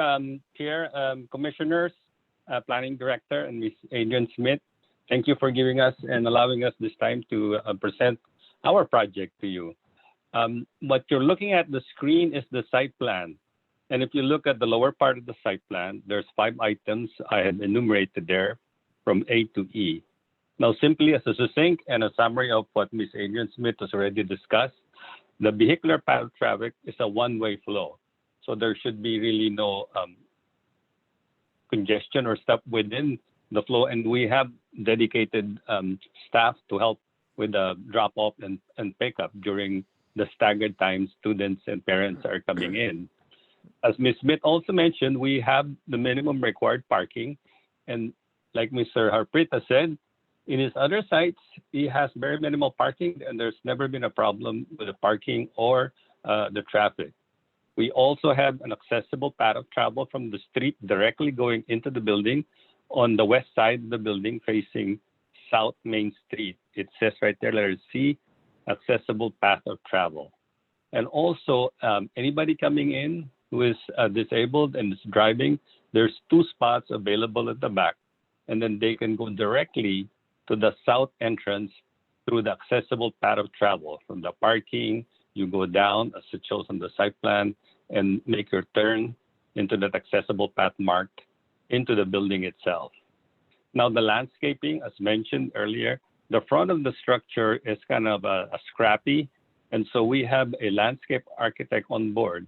Chair, Commissioners, Planning Director, and Ms. Adrian Smith. Thank you for giving us and allowing us this time to present our project to you. What you're looking at the screen is the site plan. And if you look at the lower part of the site plan, there's 5 items I have enumerated there from A to E. Now, simply as a succinct and a summary of what Ms. Adrian Smith has already discussed, the vehicular path of traffic is a one-way flow. So there should be really no congestion or stuff within the flow. And we have dedicated staff to help with the drop-off and pickup during the staggered times students and parents are coming in. As Ms. Smith also mentioned, we have the minimum required parking. And like Mr. Harpreet said, in his other sites, he has very minimal parking, and there's never been a problem with the parking or the traffic. We also have an accessible path of travel from the street directly going into the building on the west side of the building facing South Main Street. It says right there, letter C, accessible path of travel. And also, anybody coming in who is disabled and is driving, there's 2 spots available at the back. And then they can go directly to the south entrance through the accessible path of travel. From the parking, you go down as it shows on the site plan and make your turn into that accessible path marked into the building itself. Now, the landscaping, as mentioned earlier, the front of the structure is kind of a scrappy. And so we have a landscape architect on board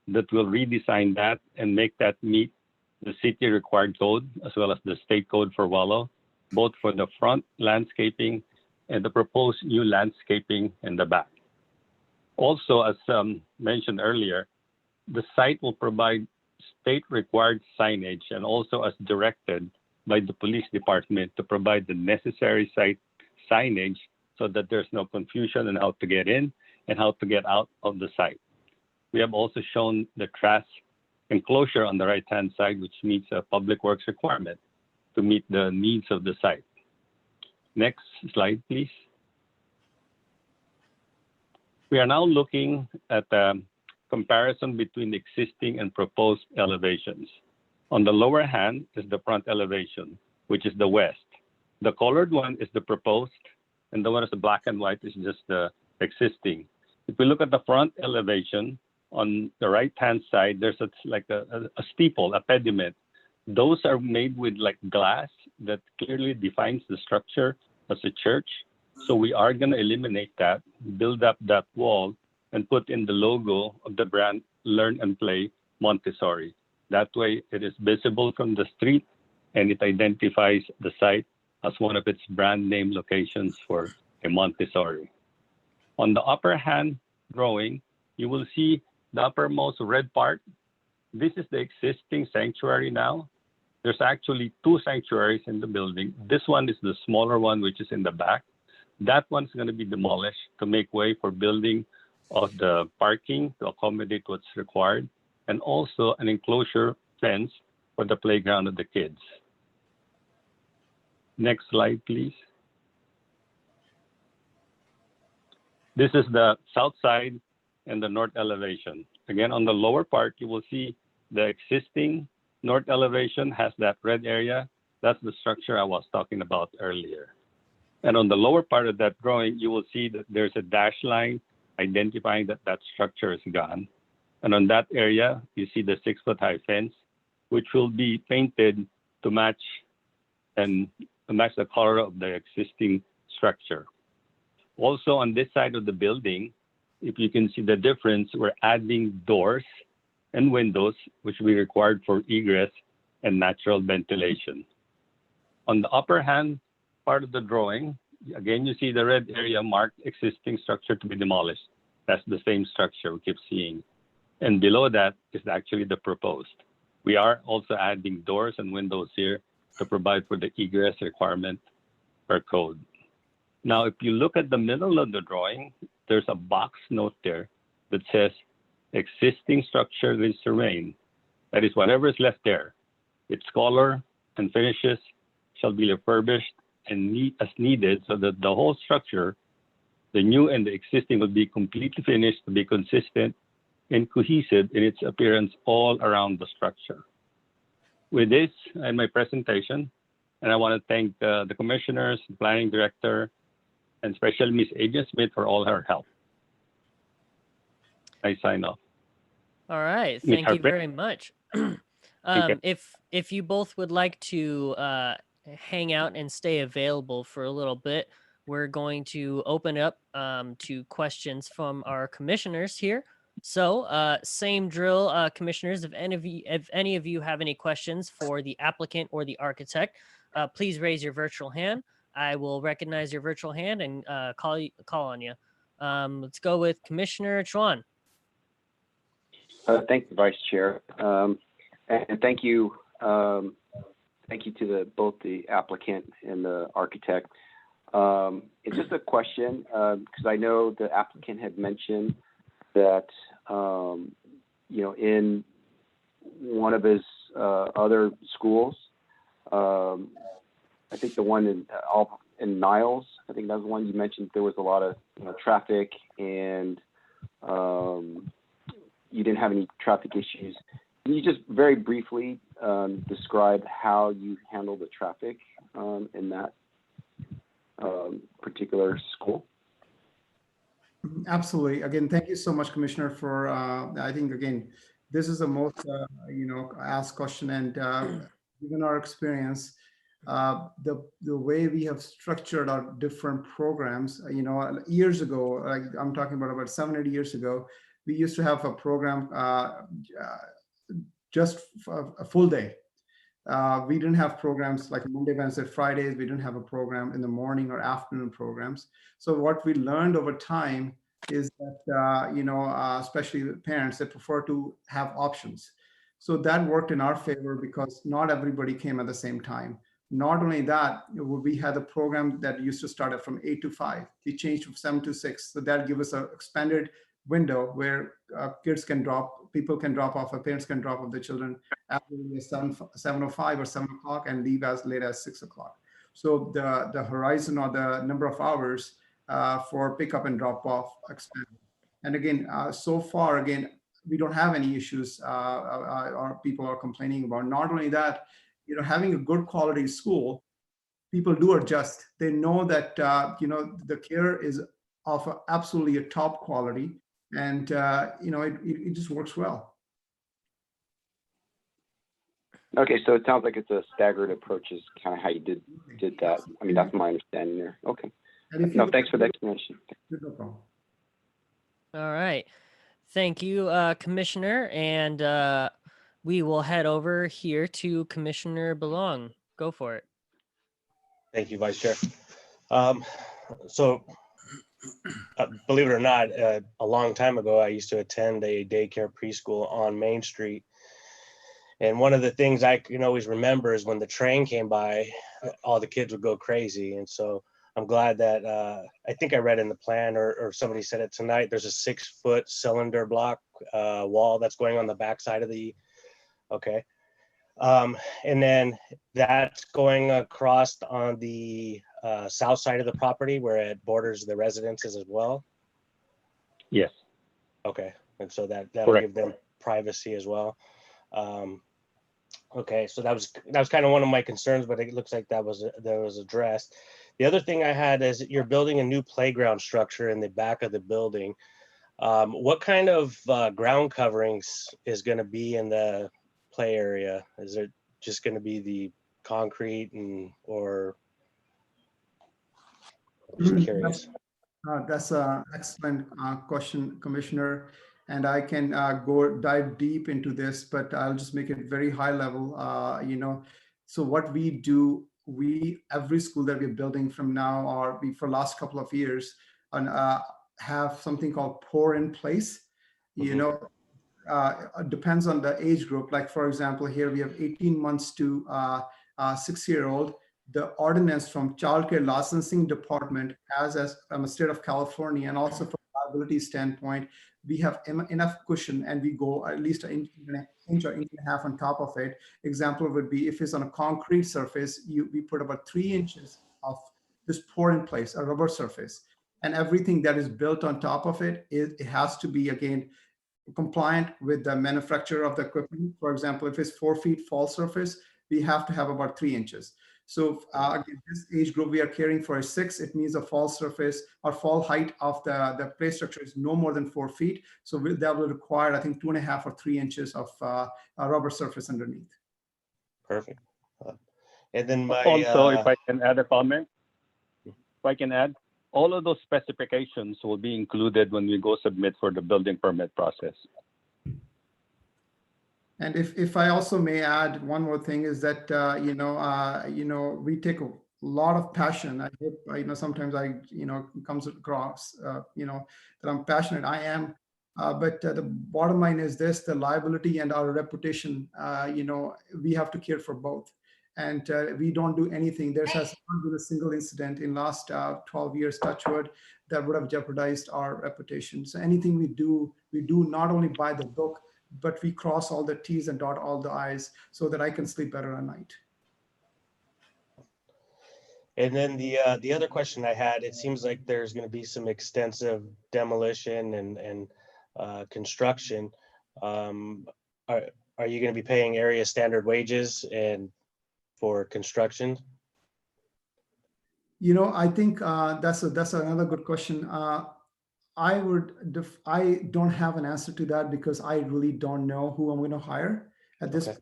that will redesign that and make that meet the city required code as well as the state code for Wallow, both for the front landscaping and the proposed new landscaping in the back. Also, as mentioned earlier, the site will provide state required signage and also as directed by the police department to provide the necessary site signage so that there's no confusion on how to get in and how to get out of the site. We have also shown the trash enclosure on the right-hand side, which meets a public works requirement to meet the needs of the site. Next slide, please. We are now looking at a comparison between the existing and proposed elevations. On the lower hand is the front elevation, which is the west. The colored one is the proposed, and the one that's the black and white is just the existing. If we look at the front elevation, on the right-hand side, there's a steeple, a pediment. Those are made with like glass that clearly defines the structure as a church. So we are going to eliminate that, build up that wall, and put in the logo of the brand Learn and Play Montessori. That way it is visible from the street and it identifies the site as one of its brand name locations for a Montessori. On the upper hand drawing, you will see the uppermost red part. This is the existing sanctuary now. There's actually 2 sanctuaries in the building. This one is the smaller one, which is in the back. That one's going to be demolished to make way for building of the parking to accommodate what's required, and also an enclosure fence for the playground of the kids. Next slide, please. This is the south side and the north elevation. Again, on the lower part, you will see the existing north elevation has that red area. That's the structure I was talking about earlier. And on the lower part of that drawing, you will see that there's a dash line identifying that that structure is gone. And on that area, you see the 6-foot-high fence, which will be painted to match the color of the existing structure. Also, on this side of the building, if you can see the difference, we're adding doors and windows, which will be required for egress and natural ventilation. On the upper hand part of the drawing, again, you see the red area marked existing structure to be demolished. That's the same structure we keep seeing. And below that is actually the proposed. We are also adding doors and windows here to provide for the egress requirement per code. Now, if you look at the middle of the drawing, there's a box note there that says existing structure is to remain. That is, whatever is left there, its color and finishes shall be refurbished and as needed so that the whole structure, the new and the existing, will be completely finished to be consistent and cohesive in its appearance all around the structure. With this, I end my presentation, and I want to thank the commissioners, the planning director, and especially Ms. Adrian Smith for all her help. I sign off. All right, thank you very much. If you both would like to hang out and stay available for a little bit, we're going to open up to questions from our commissioners here. So same drill, commissioners, if any of you have any questions for the applicant or the architect, please raise your virtual hand. I will recognize your virtual hand and call on you. Let's go with Commissioner Chuan. Thank you, Vice Chair, and thank you to both the applicant and the architect. It's just a question because I know the applicant had mentioned that in one of his other schools, I think the one in Niles, I think that was the one you mentioned. There was a lot of traffic and you didn't have any traffic issues. Can you just very briefly describe how you handle the traffic in that particular school? Absolutely. Again, thank you so much, Commissioner, for, I think, again, this is the most, asked question, and given our experience, the way we have structured our different programs, years ago, like I'm talking about 7 or 8 years ago, we used to have a program just a full day. We didn't have programs like Monday, Wednesday, Fridays. We didn't have a program in the morning or afternoon programs. So what we learned over time is that, especially the parents, they prefer to have options. So that worked in our favor because not everybody came at the same time. Not only that, we had a program that used to start from 8 to 5. We changed from 7 to 6. So that gives us an expanded window where people can drop off, or parents can drop off the children at 7:05 or 7 o'clock and leave as late as 6 o'clock. So the horizon or the number of hours for pickup and drop off expanded. And again, so far, again, we don't have any issues or people are complaining about. Not only that, having a good quality school, people do adjust. They know that, the care is of absolutely a top quality, and, it just works well. Okay, so it sounds like it's a staggered approach is kind of how you did that. I mean, that's my understanding there. Okay. No, thanks for the explanation. No problem. All right. Thank you, Commissioner. And we will head over here to Commissioner Belong. Go for it. Thank you, Vice Chair. Believe it or not, a long time ago, I used to attend a daycare preschool on Main Street. And one of the things I can always remember is when the train came by, all the kids would go crazy. And so I'm glad that I think I read in the plan or somebody said it tonight, there's a 6-foot cylinder block wall that's going on the backside of the, okay. And then that's going across on the south side of the property where it borders the residences as well. Yes. Okay, and so that'll give them privacy as well. Okay, so that was kind of one of my concerns, but it looks like that was addressed. The other thing I had is you're building a new playground structure in the back of the building. What kind of ground coverings is going to be in the play area? Is it just going to be the concrete or? I'm just curious. That's an excellent question, Commissioner. And I can dive deep into this, but I'll just make it very high level. So what we do, every school that we're building from now or for last couple of years, and have something called pour in place. It depends on the age group. Like for example, here we have 18 months to 6-year-old. The ordinance from Child Care Licensing Department, as from a state of California, and also from a liability standpoint, we have enough cushion, and we go at least an inch or inch and a half on top of it. Example would be if it's on a concrete surface, we put about 3 inches of this pour in place, a rubber surface, and everything that is built on top of it, it has to be again compliant with the manufacturer of the equipment. For example, if it's 4 feet fall surface, we have to have about 3 inches. So again, this age group we are caring for is 6. It means the fall surface or fall height of the play structure is no more than 4 feet. So that will require, I think, 2.5 or 3 inches of a rubber surface underneath. Perfect. And then also, if I can add a comment, all of those specifications will be included when we go submit for the building permit process. And if I also may add one more thing is that, we take a lot of passion. I hope, sometimes it comes across, that I'm passionate. I am, but the bottom line is this, the liability and our reputation, we have to care for both. And we don't do anything. There has not been a single incident in last 12 years, touch wood, that would have jeopardized our reputation. So anything we do not only by the book, but we cross all the T's and dot all the I's so that I can sleep better at night. And then the other question I had, it seems like there's going to be some extensive demolition and construction, are you going to be paying area standard wages and for construction? I think that's another good question. I don't have an answer to that because I really don't know who I'm going to hire at this point.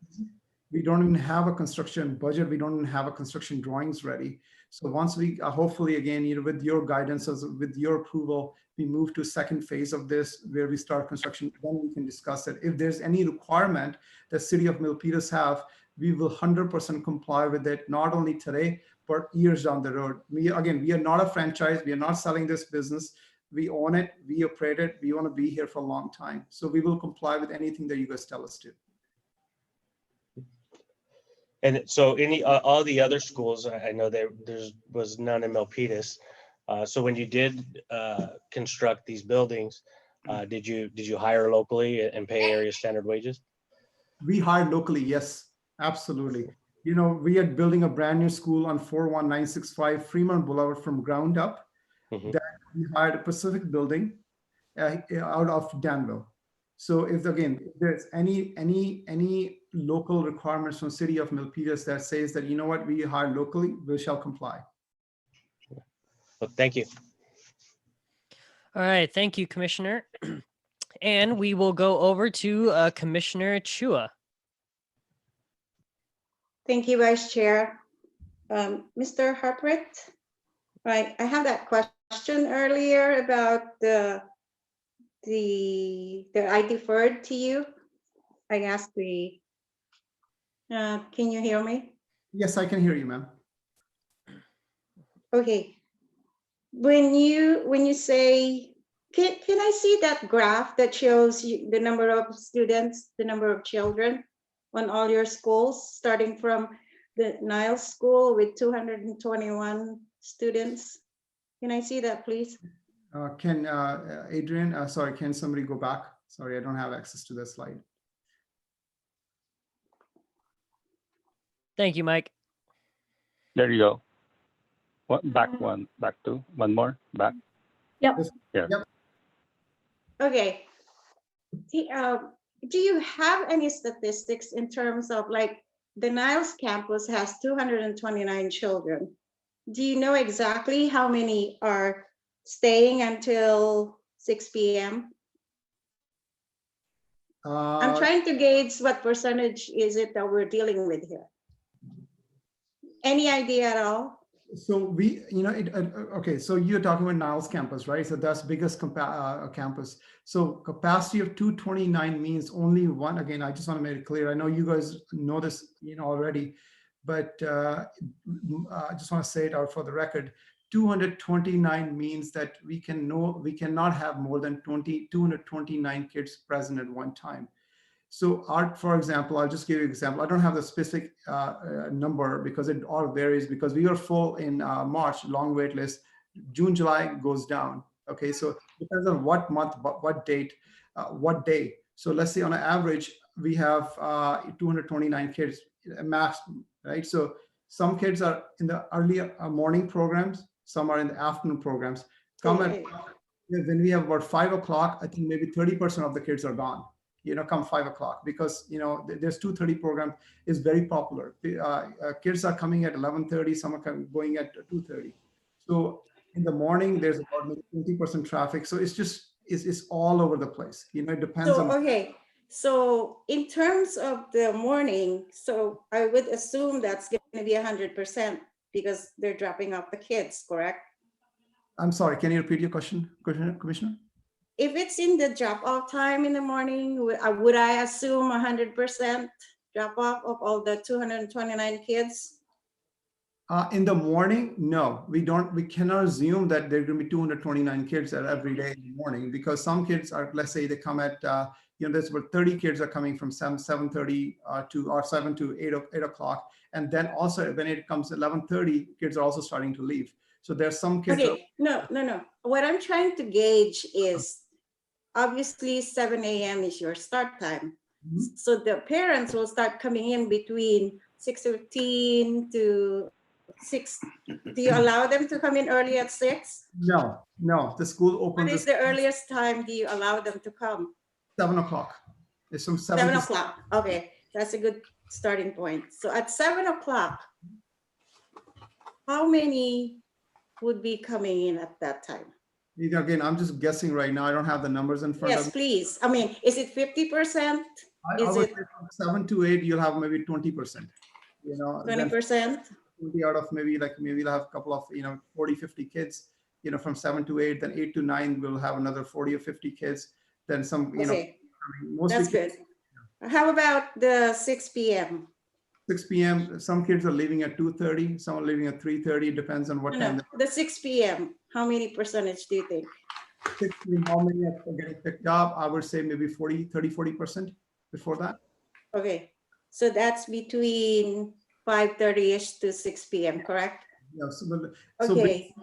We don't even have a construction budget. We don't even have a construction drawings ready. So once we hopefully again, with your guidance, with your approval, we move to second phase of this where we start construction. Then we can discuss it. If there's any requirement that City of Milpitas have, we will 100% comply with it. Not only today, but years down the road. We are not a franchise. We are not selling this business. We own it. We operate it. We want to be here for a long time. So we will comply with anything that you guys tell us to. And so all the other schools, I know there was none in Milpitas. So when you did construct these buildings, did you hire locally and pay area standard wages? We hired locally, yes, absolutely. We are building a brand new school on 41965 Fremont Boulevard from ground up. That we hired a Pacific building out of Danville. So if there's any local requirements from City of Milpitas that says that, we hire locally, we shall comply. Well, thank you. All right, thank you, Commissioner. And we will go over to Commissioner Chua. Thank you, Vice Chair. Mr. Harprecht, right, I have that question earlier about the I deferred to you. I asked can you hear me? Yes, I can hear you, ma'am. Okay. When you say, can I see that graph that shows you the number of students, the number of children on all your schools, starting from the Niles School with 221 students? Can I see that, please? Can Adrian, sorry, can somebody go back? Sorry, I don't have access to the slide. Thank you, Mike. There you go. Back two, one more, back. Yep. Yeah. Yep. Okay. Do you have any statistics in terms of the Niles campus has 229 children? Do you know exactly how many are staying until 6 p.m.? I'm trying to gauge what percentage is it that we're dealing with here. Any idea at all? So we, okay, so you're talking about Niles campus, right? So that's biggest campus. So capacity of 229 means only one. Again, I just want to make it clear. I know you guys know this, already, but I just want to say it out for the record. 229 means that we cannot have more than 229 kids present at one time. So for example, I'll just give you an example. I don't have the specific number because it all varies because we are full in March, long wait list. June, July goes down. Okay, so it depends on what month, what date, what day. So let's say on an average, we have 229 kids max, right? So some kids are in the early morning programs, some are in the afternoon programs. When we have about 5 o'clock, I think maybe 30% of the kids are gone. Come 5 o'clock because, there's 2:30 program is very popular. Kids are coming at 11:30, some are going at 2:30. So in the morning, there's about 20% traffic. So it's all over the place. It depends on. Okay. So in terms of the morning, so I would assume that's going to be 100% because they're dropping off the kids, correct? I'm sorry, can you repeat your question, Commissioner? If it's in the drop-off time in the morning, would I assume 100% drop-off of all the 229 kids? In the morning, no, we cannot assume that there are going to be 229 kids every day in the morning because some kids are, let's say they come at, there's about 30 kids are coming from 7:30 or 7 to 8 o'clock. And then also when it comes 11:30, kids are also starting to leave. So there's some kids. Okay, no. What I'm trying to gauge is obviously 7 a.m. is your start time. So the parents will start coming in between 6:15 to 6, do you allow them to come in early at 6? No, the school What opens is at the earliest time do you allow them to come? 7 o'clock. It's from 7 7 to o'clock. Okay, that's a good starting point. So at 7 o'clock, how many would be coming in at that time? Again, I'm just guessing right now. I don't have the numbers in front of Yes, me. please. I mean, is it 50%? I Is would it say from 7 to 8, you'll have maybe 20%. 20%? 20 out of maybe we'll have a couple of 40, 50 kids. From 7 to 8, then 8 to 9 we'll have another 40 or 50 kids. Then some. Okay, Mostly that's good. How about the 6 p.m.? 6 p.m. Some kids are leaving at 2:30. Some are leaving at 3:30. Depends on what time. The 6 p.m. How many percentage do you think? 6 p.m. How many are getting picked up? I would say maybe 40% before that. Okay, so that's between 5:30ish to 6 p.m. Correct? Yeah. Okay.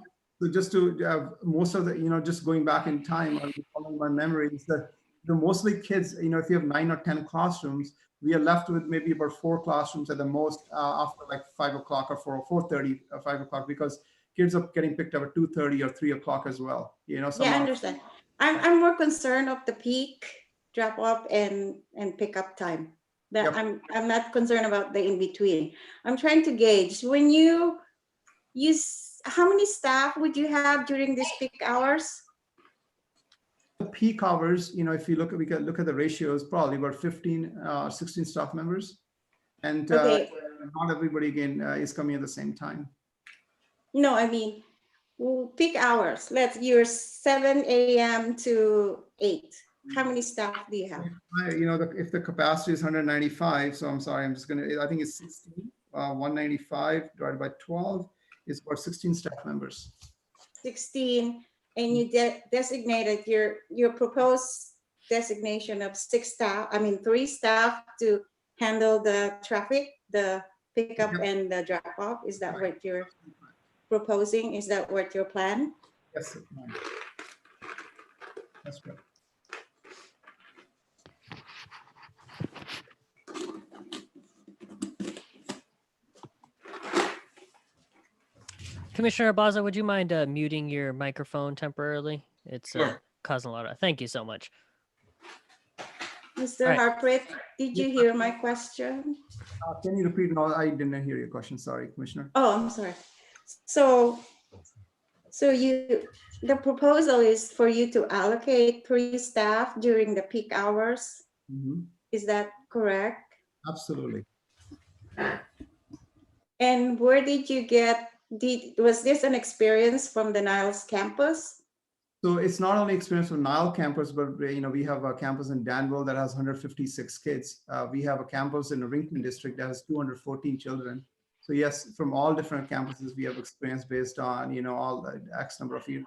So just to most of the just going back in time, I'm following my memory is that mostly kids. If you have 9 or 10 classrooms, we are left with maybe about 4 classrooms at the most after like 5 o'clock or 4:30 or 5 o'clock, because kids are getting picked up at 2:30 or 3 o'clock as well. Yeah, I understand. I'm more concerned of the peak drop off and pick up time. That Yep. I'm not concerned about the in between. I'm trying to gauge when you how many staff would you have during these peak hours? Peak hours, if you look at the ratios, probably about 15, 16 staff members, and not everybody again is coming at the same time. No, I mean peak hours. You're 7 a.m. to 8. How many staff do you have? If the capacity is 195, so I'm sorry, I think it's 16. 195 divided by 12 is about 16 staff members. 16, and you designated your proposed designation of 3 staff to handle the traffic, the pickup and the drop off. Is that what you're proposing? Is that what your plan? Yes, that's good. Commissioner Abaza, would you mind muting your microphone temporarily? It's causing a lot of. Thank you so much. Mr. Harpreet, did you hear my question? Can you repeat? No, I didn't hear your question. Sorry, Commissioner. Oh, I'm sorry. So the proposal is for you to allocate 3 staff during the peak hours. Mm-hmm. Is that correct? Absolutely. And where did you was this an experience from the Niles campus? So it's not only experience from Nile campus, but we have a campus in Danville that has 156 kids. We have a campus in the Rington district that has 214 children. So yes, from all different campuses, we have experience based on all the X number of years.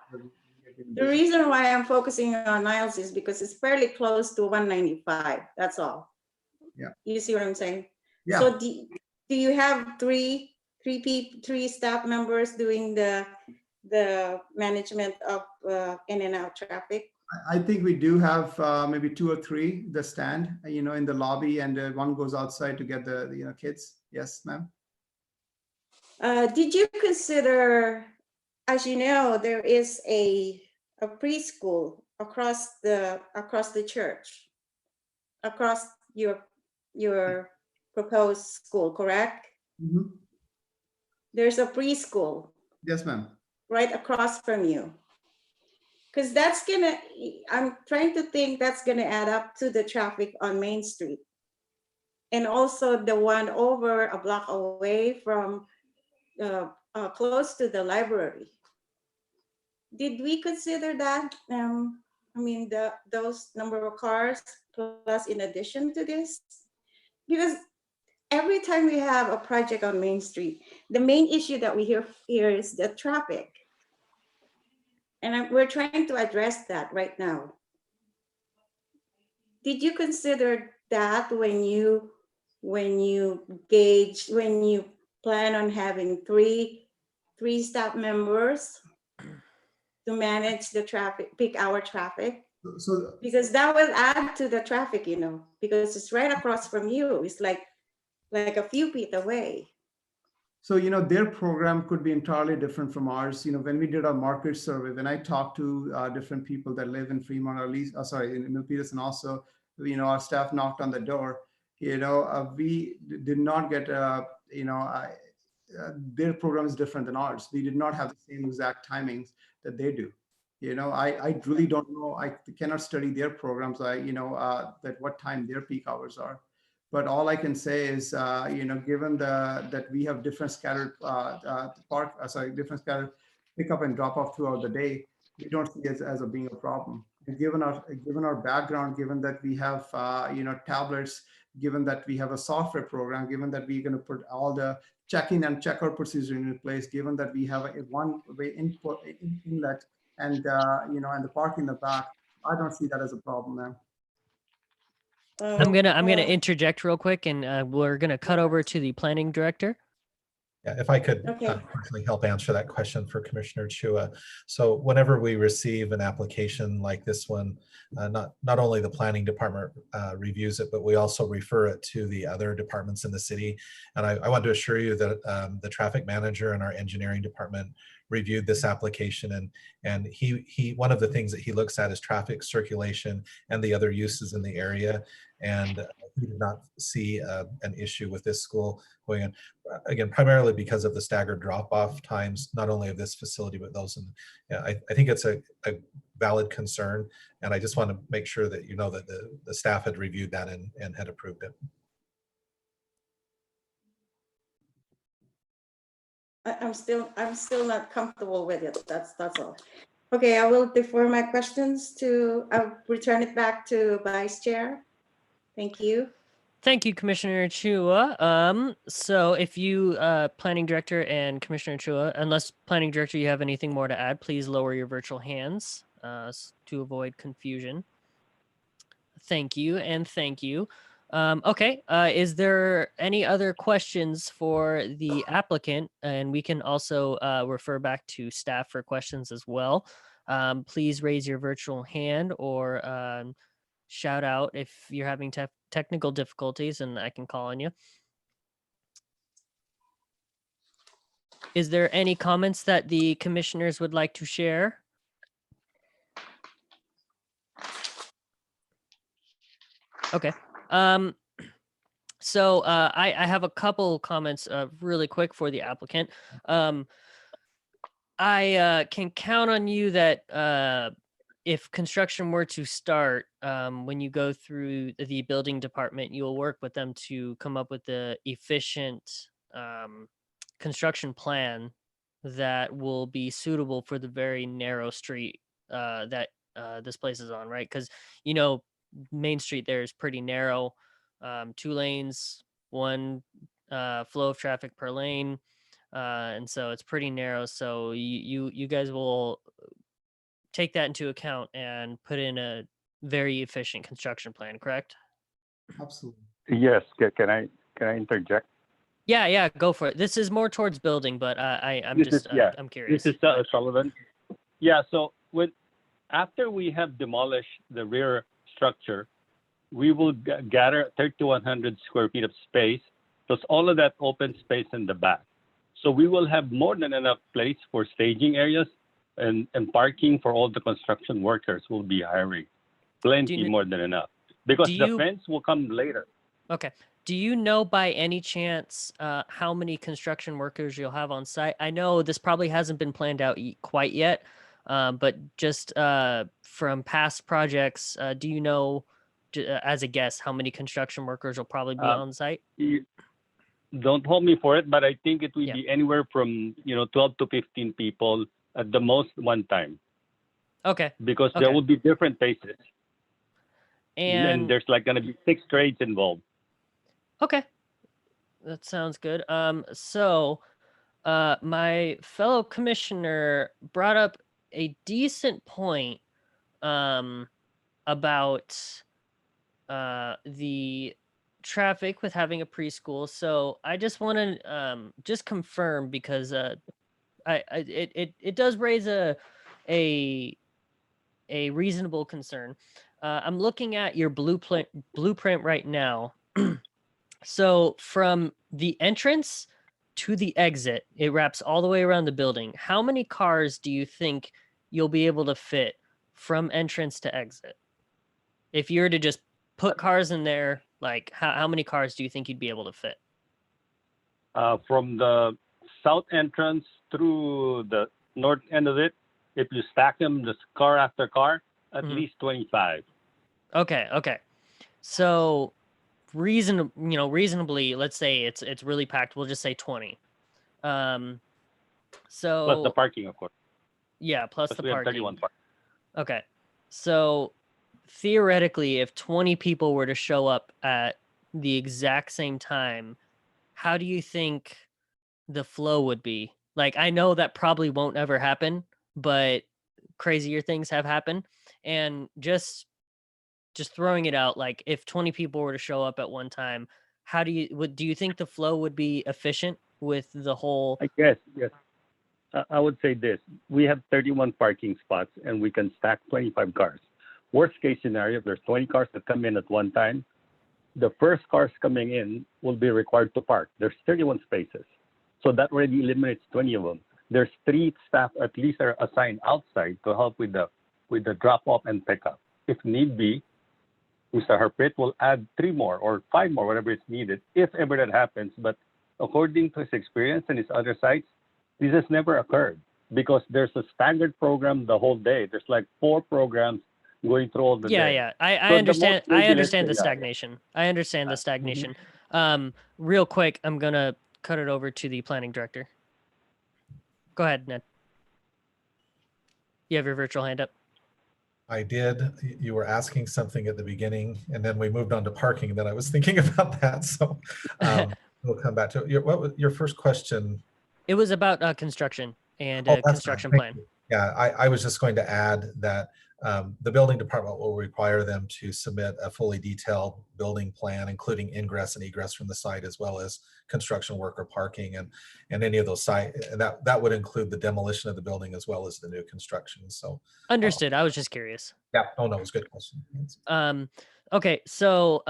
The reason why I'm focusing on Niles is because it's fairly close to 195. That's all. Yeah. You see what I'm saying? Yeah. So do you have three staff members doing the management of in and out traffic? I think we do have maybe 2 or 3 that stand, in the lobby, and one goes outside to get the kids. Yes, ma'am. Did you consider, as you know, there is a preschool across the church, across your proposed school, correct? Mm-hmm. There's a preschool. Yes, ma'am. Right across from you. Because I'm trying to think that's gonna add up to the traffic on Main Street. And also the one over a block away from close to the library. Did we consider that? Those number of cars plus in addition to this? Because every time we have a project on Main Street, the main issue that we hear here is the traffic. And we're trying to address that right now. Did you consider that when you plan on having three staff members to manage the traffic, peak hour traffic? So because that will add to the traffic, because it's right across from you. It's like a few feet away. So, their program could be entirely different from ours. When we did our market survey, when I talked to different people that live in Fremont, or at least, in Milpitas, and also, our staff knocked on the door, we did not get, their program is different than ours. We did not have the same exact timings that they do. I really don't know. I cannot study their programs. That what time their peak hours are. But all I can say is, given that we have different scattered different scattered pickup and drop off throughout the day, we don't see it as being a problem. And given our background, given that we have tablets, given that we have a software program, given that we're going to put all the check-in and check-out procedure in place, given that we have a one-way inlet and and the park in the back, I don't see that as a problem, ma'am. I'm gonna interject real quick, and we're gonna cut over to the planning director. Yeah, if I could quickly help answer that question for Commissioner Chua. So whenever we receive an application like this one, not only the planning department reviews it, but we also refer it to the other departments in the city. And I want to assure you that the traffic manager and our engineering department reviewed this application, and he one of the things that he looks at is traffic circulation and the other uses in the area. And we did not see an issue with this school going on, again, primarily because of the staggered drop-off times, not only of this facility, but those. And I think it's a valid concern. And I just want to make sure that you know that the staff had reviewed that and had approved it. I'm still not comfortable with it. That's all. Okay, I will defer my questions I'll return it back to Vice Chair. Thank you. Thank you, Commissioner Chua. So if you, Planning Director and Commissioner Chua, unless Planning Director, you have anything more to add, please lower your virtual hands to avoid confusion. Thank you, and thank you. Okay, is there any other questions for the applicant? And we can also refer back to staff for questions as well. Please raise your virtual hand or shout out if you're having technical difficulties, and I can call on you. Is there any comments that the commissioners would like to share? Okay. So I have a couple comments really quick for the applicant. I can count on you that if construction were to start, when you go through the building department, you'll work with them to come up with the efficient construction plan that will be suitable for the very narrow street that this place is on, right? Because, Main Street there is pretty narrow, 2 lanes, 1 flow of traffic per lane. And so it's pretty narrow. So you guys will take that into account and put in a very efficient construction plan, correct? Absolutely. Yes. Can I interject? Yeah, go for it. This is more towards building, but I'm curious. This is Sullivan. Yeah. So after we have demolished the rear structure, we will gather 3,100 square feet of space, plus all of that open space in the back. So we will have more than enough place for staging areas and parking for all the construction workers we'll be hiring. Plenty more than enough, because the fence will come later. Okay. Do you know by any chance how many construction workers you'll have on site? I know this probably hasn't been planned out quite yet, but just from past projects, do you know, as a guess, how many construction workers will probably be on site? Don't hold me for it, but I think it will be anywhere from 12 to 15 people at the most one time. Okay. Because there will be different phases. And there's going to be 6 trades involved. Okay. That sounds good. So my fellow commissioner brought up a decent point about the traffic with having a preschool. So I just want to just confirm, because it does raise a reasonable concern. I'm looking at your blueprint right now. So from the entrance to the exit, it wraps all the way around the building. How many cars do you think you'll be able to fit from entrance to exit? If you were to just put cars in there, like how many cars do you think you'd be able to fit? From the south entrance through the north end of it, if you stack them just car after car, at least 25. Okay. So reasonably, let's say it's really packed. We'll just say 20. So Plus the parking, of course. Yeah, plus the we have parking. 31 parking. Okay. So theoretically, if 20 people were to show up at the exact same time, how do you think the flow would be? Like, I know that probably won't ever happen, but crazier things have happened. And just throwing it out, like if 20 people were to show up at one time, do you think the flow would be efficient with the whole? I guess, yes. I would say this. We have 31 parking spots and we can stack 25 cars. Worst case scenario, if there's 20 cars that come in at one time, the first cars coming in will be required to park. There's 31 spaces. So that already eliminates 20 of them. There's 3 staff at least are assigned outside to help with the drop off and pickup. If need be, Mr. Harprit will add 3 more or 5 more, whatever is needed, if ever that happens. But according to his experience and his other sites, this has never occurred because there's a staggered program the whole day. There's like 4 programs going through all the day. Yeah. I understand. I understand the stagnation. I understand the stagnation. Real quick, I'm gonna cut it over to the planning director. Go ahead, Ned. You have your virtual hand up. I did. You were asking something at the beginning, and then we moved on to parking, and then I was thinking about that. So we'll come back to it. What was your first question? It was about construction and construction fine. plan. Yeah, I was just going to add that the building department will require them to submit a fully detailed building plan, including ingress and egress from the site, as well as construction work or parking and any of those sites. That would include the demolition of the building as well as the new construction. So understood. I was just curious. Yeah. Oh no, it was a good question. Okay. So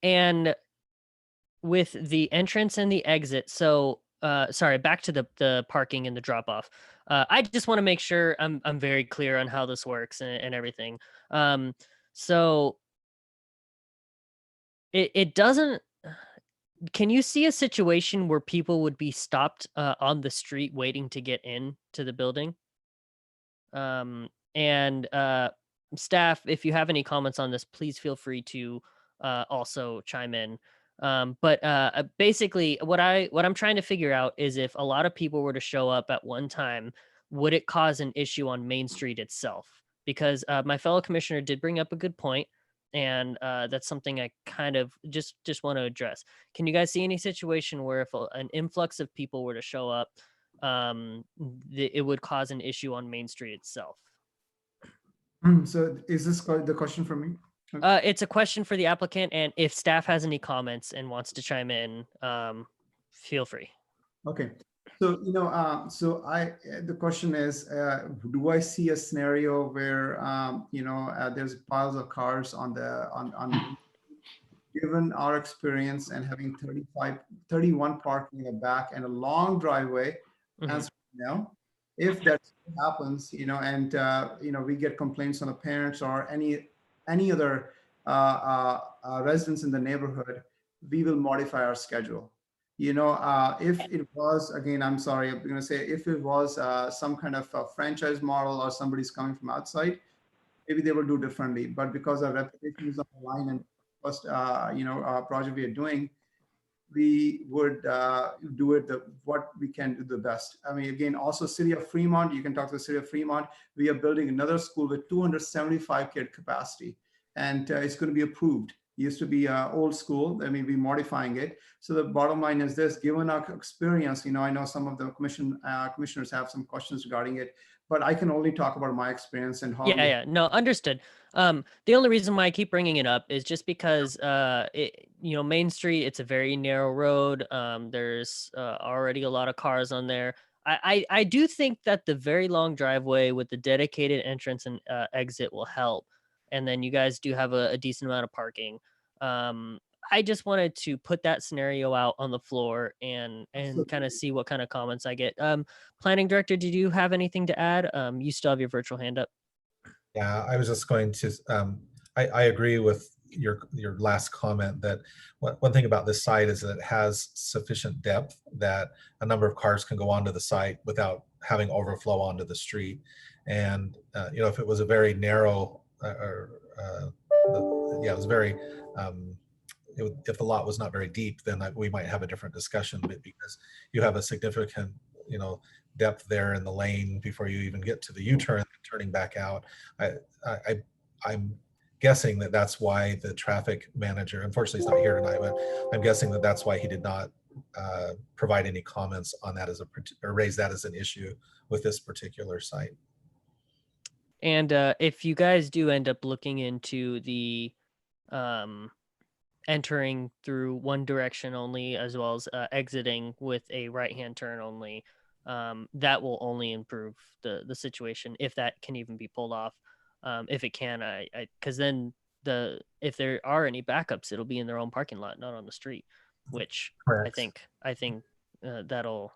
and with the entrance and the exit. So sorry, back to the parking and the drop off. I just want to make sure I'm very clear on how this works and everything. So it doesn't. Can you see a situation where people would be stopped on the street waiting to get in to the building? And staff, if you have any comments on this, please feel free to also chime in. But basically what I'm trying to figure out is if a lot of people were to show up at one time, would it cause an issue on Main Street itself? Because my fellow commissioner did bring up a good point, and that's something I kind of just want to address. Can you guys see any situation where if an influx of people were to show up, it would cause an issue on Main Street itself? So is this the question for me? It's a question for the applicant, and if staff has any comments and wants to chime in, feel free. Okay, so the question is, do I see a scenario where there's piles of cars on given our experience and having 31 parking in the back and a long driveway? Answer no. If that happens, and we get complaints on the parents or any other residents in the neighborhood, we will modify our schedule. If it was, again, I'm sorry, I'm going to say, if it was some kind of a franchise model or somebody's coming from outside, maybe they will do differently. But because our reputation is on the line and first, project we are doing, we would do it what we can do the best. I mean, again, also City of Fremont, you can talk to the City of Fremont. We are building another school with 275 kid capacity, and it's going to be approved. It used to be an old school. I mean, we're modifying it. So the bottom line is this: given our experience, I know some of the commissioners have some questions regarding it, but I can only talk about my experience and how. Yeah, no, understood. The only reason why I keep bringing it up is just because, Main Street, it's a very narrow road. There's already a lot of cars on there. I do think that the very long driveway with the dedicated entrance and exit will help. And then you guys do have a decent amount of parking. I just wanted to put that scenario out on the floor and kind of see what kind of comments I get. Planning director, did you have anything to add? You still have your virtual hand up. Yeah, I was just going to, I agree with your last comment that one thing about this site is that it has sufficient depth that a number of cars can go onto the site without having overflow onto the street. And, you know, if it was a very narrow, yeah, it was very, if the lot was not very deep, then we might have a different discussion, but because you have a significant, you know, depth there in the lane before you even get to the U-turn, turning back out. I'm guessing that that's why the traffic manager, unfortunately he's not here tonight, but I'm guessing that that's why he did not provide any comments on that or raise that as an issue with this particular site. And if you guys do end up looking into the entering through one direction only, as well as exiting with a right-hand turn only, that will only improve the situation, if that can even be pulled off. If it can, because then if there are any backups, it'll be in their own parking lot, not on the street, which Correct. I think that'll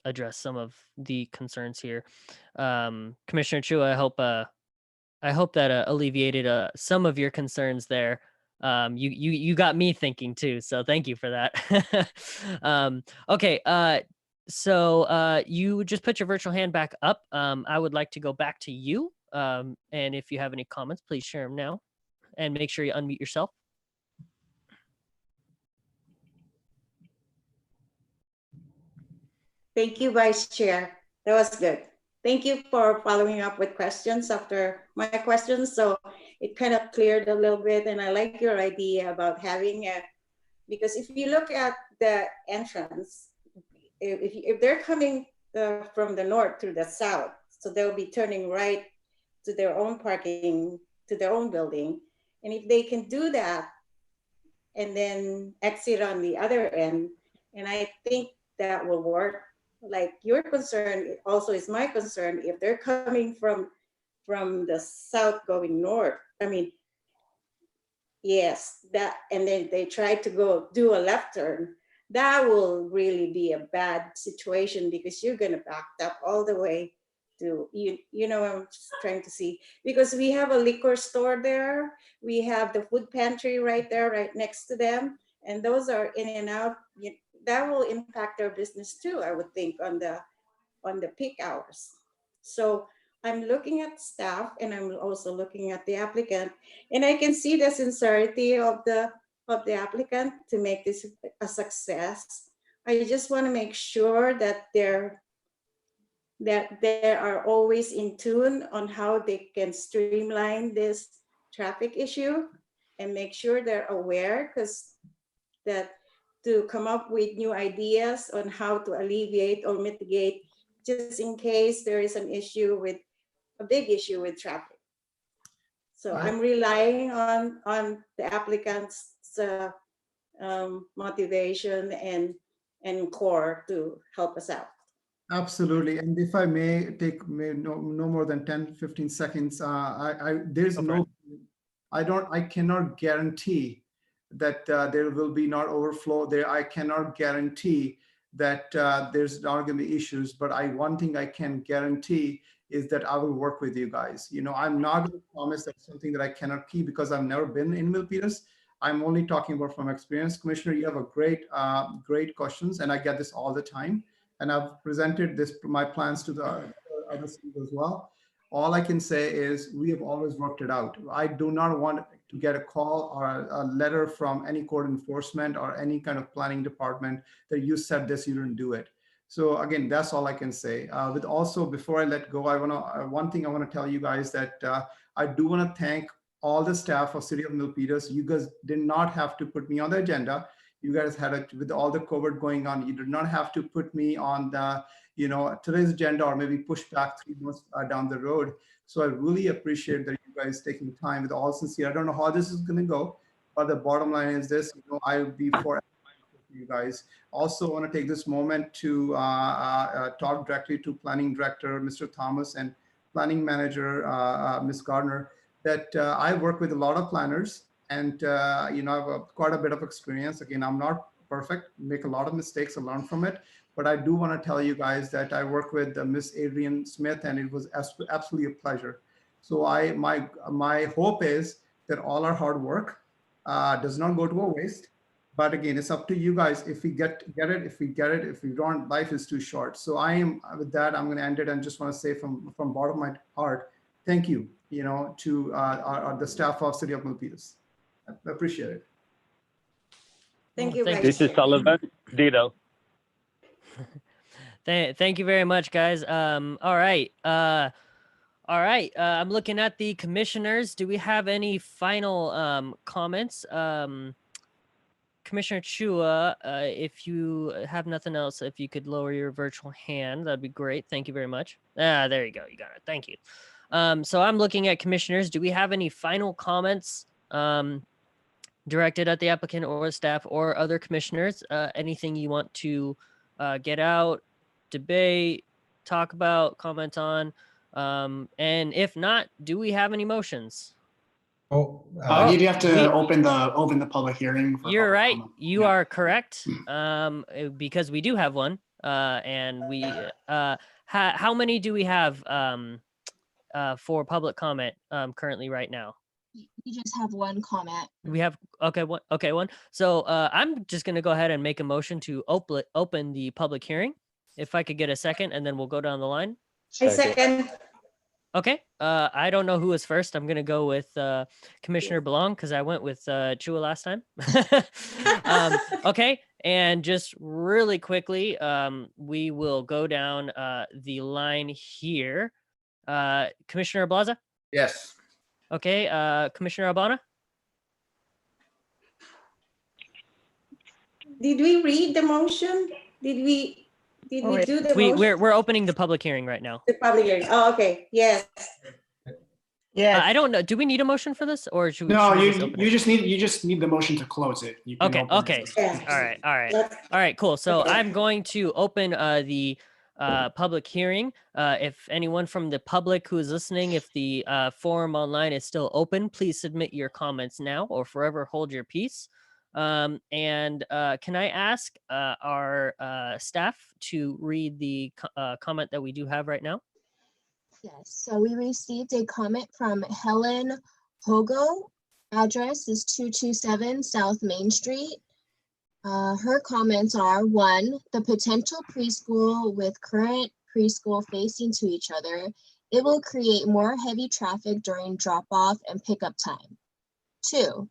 address some of the concerns here. Commissioner Chua, I hope that alleviated some of your concerns there. You got me thinking too, so thank you for that. Okay, so you just put your virtual hand back up. I would like to go back to you, and if you have any comments, please share them now, and make sure you unmute yourself. Thank you, Vice Chair. That was good. Thank you for following up with questions after my questions. So it kind of cleared a little bit, and I like your idea about having because if you look at the entrance, if they're coming from the north to the south, so they'll be turning right to their own parking, to their own building. And if they can do that and then exit on the other end, and I think that will work. Like your concern also is my concern. If they're coming from the south going north, I mean, yes, that, and then they try to do a left turn, that will really be a bad situation because you're gonna back up all the way to, you know, I'm just trying to see, because we have a liquor store there, we have the food pantry right there, right next to them, and those are in and out. That will impact our business too, I would think, on the peak hours. So I'm looking at staff and I'm also looking at the applicant, and I can see the sincerity of the applicant to make this a success. I just want to make sure that they are always in tune on how they can streamline this traffic issue and make sure they're aware, because to come up with new ideas on how to alleviate or mitigate, just in case there is a big issue with traffic. So I'm relying on the applicant's motivation and core to help us out. Absolutely. And if I may take no more than 10-15 seconds, I cannot guarantee that there will be not overflow there. I cannot guarantee that there's not going to be issues, but one thing I can guarantee is that I will work with you guys. You know, I'm not going to promise that something that I cannot keep because I've never been in Milpitas. I'm only talking about from experience. Commissioner, you have a great questions, and I get this all the time. And I've presented my plans to the other cities as well. All I can say is we have always worked it out. I do not want to get a call or a letter from any court enforcement or any kind of planning department that you said this, you didn't do it. So again, that's all I can say. With also, before I let go, one thing I want to tell you guys that I do want to thank all the staff of City of Milpitas. You guys did not have to put me on the agenda. You guys had with all the COVID going on, you did not have to put me on the, today's agenda or maybe push back 3 months down the road. So I really appreciate that you guys taking time with all sincere. I don't know how this is going to go, but the bottom line is this, I will be for you guys. Also want to take this moment to talk directly to Planning Director, Mr. Thomas, and Planning Manager, Ms. Gardner, that I work with a lot of planners. and I have quite a bit of experience. Again, I'm not perfect, make a lot of mistakes and learn from it. But I do want to tell you guys that I work with Miss Adrienne Smith, and it was absolutely a pleasure. So my hope is that all our hard work does not go to a waste. But again, it's up to you guys. If we get it, if we get it, if we don't, life is too short. So with that, I'm going to end it and just want to say from bottom of my heart, thank you, to the staff of City of Milpitas. I appreciate it. Thank you. This is Sullivan. Ditto. Thank you very much, guys. All right. I'm looking at the commissioners. Do we have any final comments? Commissioner Chua, if you have nothing else, if you could lower your virtual hand, that'd be great. Thank you very much. There you go. You got it. Thank you. So I'm looking at commissioners. Do we have any final comments directed at the applicant or staff or other commissioners? Anything you want to get out, debate, talk about, comment on? And if not, do we have any motions? You'd have to open the public hearing. You're right. You are correct. Because we do have one. And we how many do we have for public comment currently right now? You just have one comment. We have one. So I'm just gonna go ahead and make a motion to open the public hearing. If I could get a second, and then we'll go down the line. I second. Okay. I don't know who was first. I'm gonna go with Commissioner Belong because I went with Chua last time. Okay. And just really quickly, we will go down the line here. Commissioner Plaza? Yes. Okay. Commissioner Albana? Did we read the motion? Did we do the motion? We're opening the public hearing right now. The public hearing. Oh, okay. Yes. Yeah. I don't know. Do we need a motion for this, or should we? No, should we you just need the motion to close it. You can open Okay. it. Yeah. All right. Cool. So I'm going to open the public hearing. If anyone from the public who is listening, if the forum online is still open, please submit your comments now or forever hold your peace. And can I ask our staff to read the comment that we do have right now? Yes, so we received a comment from Helen Hogo. Address is 227 South Main Street. Her comments are: 1, the potential preschool with current preschool facing to each other, it will create more heavy traffic during drop-off and pickup time. 2,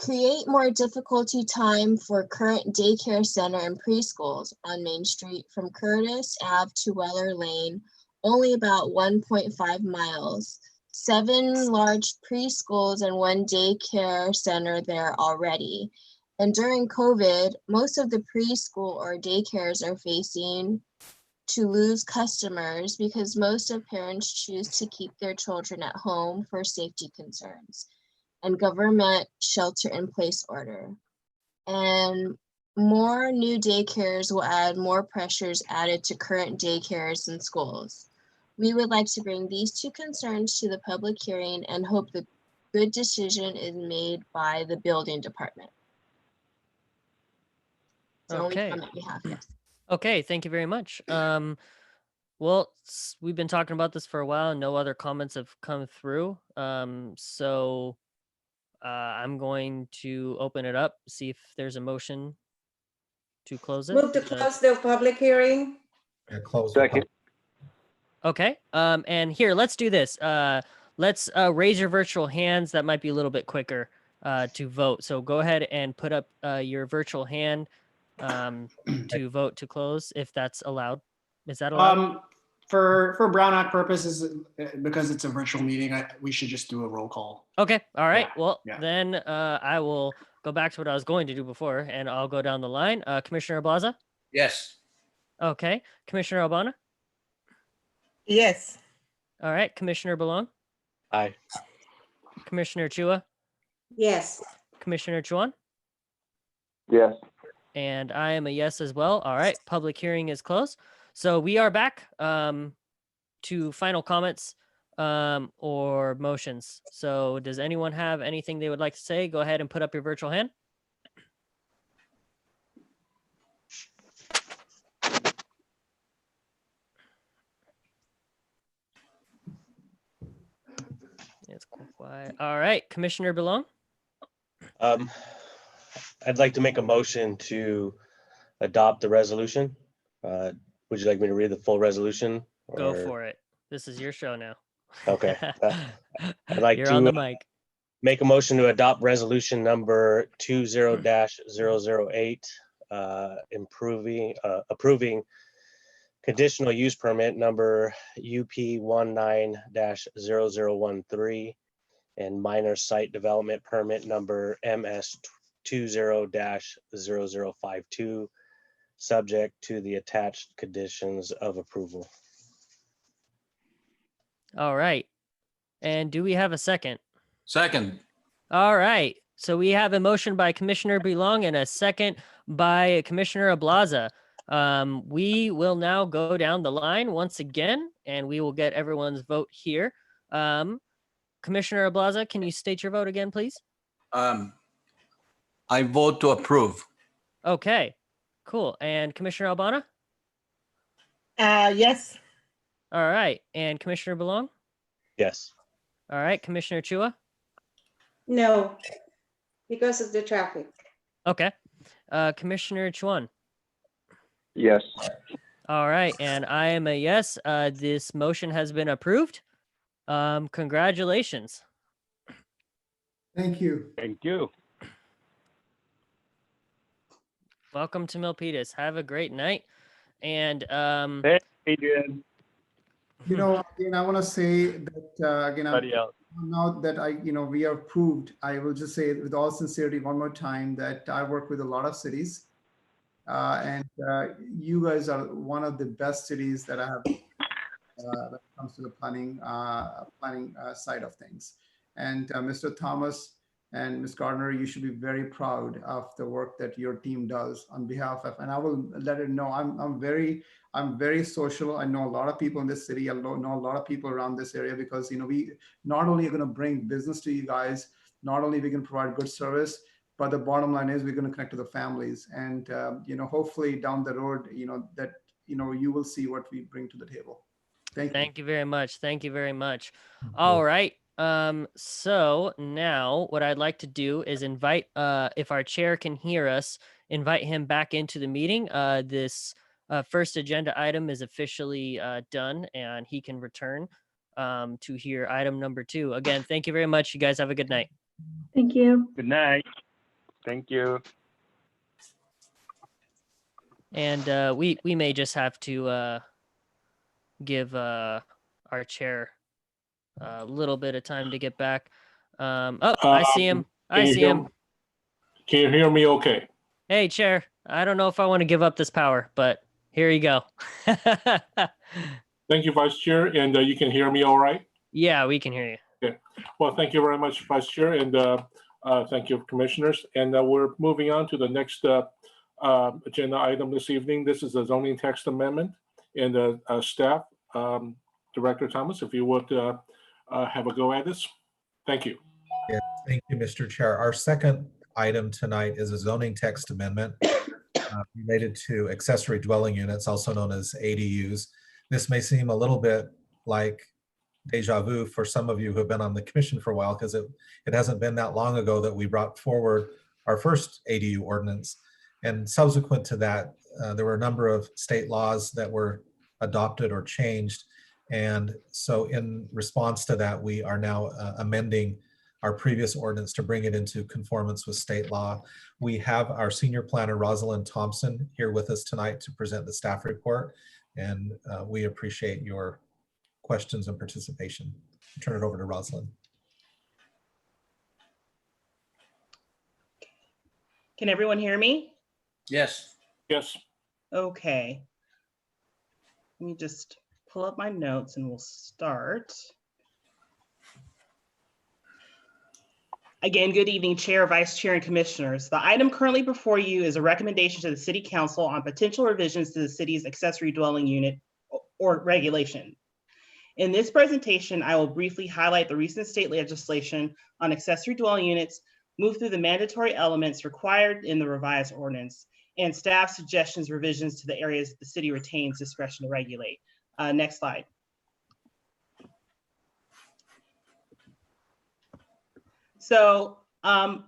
create more difficulty time for current daycare center and preschools on Main Street from Curtis Ave to Weller Lane, only about 1.5 miles. 7 large preschools and 1 daycare center there already. And during COVID, most of the preschool or daycares are facing to lose customers because most of parents choose to keep their children at home for safety concerns and government shelter-in-place order. And more new daycares will add more pressures added to current daycares and schools. We would like to bring these 2 concerns to the public hearing and hope the good decision is made by the building department. It's the only comment we have, yes. Okay, thank you very much. Well, we've been talking about this for a while and no other comments have come through. So I'm going to open it up, see if there's a motion to close it. Move to close the public hearing. Close. Second. Okay. And here, let's do this. Let's raise your virtual hands. That might be a little bit quicker to vote. So go ahead and put up your virtual hand to vote to close, if that's allowed. Is that allowed? For Brown Act purposes, because it's a virtual meeting, we should just do a roll call. Okay. All right. Well, Yeah. then I will go back to what I was going to do before, and I'll go down the line. Commissioner Plaza? Yes. Okay. Commissioner Albana? Yes. All right. Commissioner Belong? Aye. Commissioner Chua? Yes. Commissioner Chuan? Yes. And I am a yes as well. All right. Public hearing is closed. So we are back to final comments. or motions. So does anyone have anything they would like to say? Go ahead and put up your virtual hand. It's quiet. All right, Commissioner Belong. I'd like to make a motion to adopt the resolution. Would you like me to read the full resolution? Go for it. This is your show now. Okay. I'd like You're to on the mic. make a motion to adopt resolution number 20-008, approving conditional use permit number UP 19-0013 and minor site development permit number MS 20-0052, subject to the attached conditions of approval. All right. And do we have a second? Second. All right. So we have a motion by Commissioner Belong and a second by Commissioner Ablaza. We will now go down the line once again, and we will get everyone's vote here. Commissioner Ablaza, can you state your vote again, please? I vote to approve. Okay, cool. And Commissioner Albana? Yes. All right. And Commissioner Belong? Yes. All right. Commissioner Chua? No, because of the traffic. Okay. Commissioner Chuan? Yes. All right. And I am a yes. This motion has been approved. Congratulations. Thank you. Thank you. Welcome to Milpitas. Have a great night. And Hey, Adrian. You know, again, I want to say that again, Everybody else. now that we are approved, I will just say with all sincerity one more time that I work with a lot of cities, and you guys are one of the best cities that I have when it comes to the planning side of things. And Mr. Thomas and Ms. Gardner, you should be very proud of the work that your team does on behalf of. And I will let it know I'm very social. I know a lot of people in this city. I know a lot of people around this area because we not only are going to bring business to you guys, not only we can provide good service, but the bottom line is we're going to connect to the families. And hopefully down the road, that you will see what we bring to the table. Thank you very much. Thank you very much. All right. So now what I'd like to do is invite, if our chair can hear us, invite him back into the meeting. This first agenda item is officially done and he can return to hear item number 2. Again, thank you very much. You guys have a good night. Thank you. Good night. Thank you. And we may just have to give our chair a little bit of time to get back. I see him. I see him. Can you hear me okay? Hey, chair. I don't know if I want to give up this power, but here you go. Thank you, Vice Chair. And you can hear me all right? Yeah, we can hear you. Okay. Well, thank you very much, Vice Chair. And thank you, Commissioners. And we're moving on to the next agenda item this evening. This is the zoning text amendment. And staff, Director Thomas, if you would have a go at this. Thank you. Yes, thank you, Mr. Chair. Our second item tonight is a zoning text amendment related to accessory dwelling units, also known as ADUs. This may seem a little bit like deja vu for some of you who have been on the commission for a while, because it hasn't been that long ago that we brought forward our first ADU ordinance. And subsequent to that, there were a number of state laws that were adopted or changed. And so in response to that, we are now amending our previous ordinance to bring it into conformance with state law. We have our senior planner, Rosalind Thompson, here with us tonight to present the staff report. And we appreciate your questions and participation. I'll turn it over to Rosalind. Can everyone hear me? Yes. Yes. Okay. Let me just pull up my notes and we'll start. Again, good evening, Chair, Vice Chair, and Commissioners. The item currently before you is a recommendation to the City Council on potential revisions to the city's accessory dwelling unit or regulation. In this presentation, I will briefly highlight the recent state legislation on accessory dwelling units, move through the mandatory elements required in the revised ordinance, and staff suggestions, revisions to the areas the city retains discretion to regulate. Next slide. So on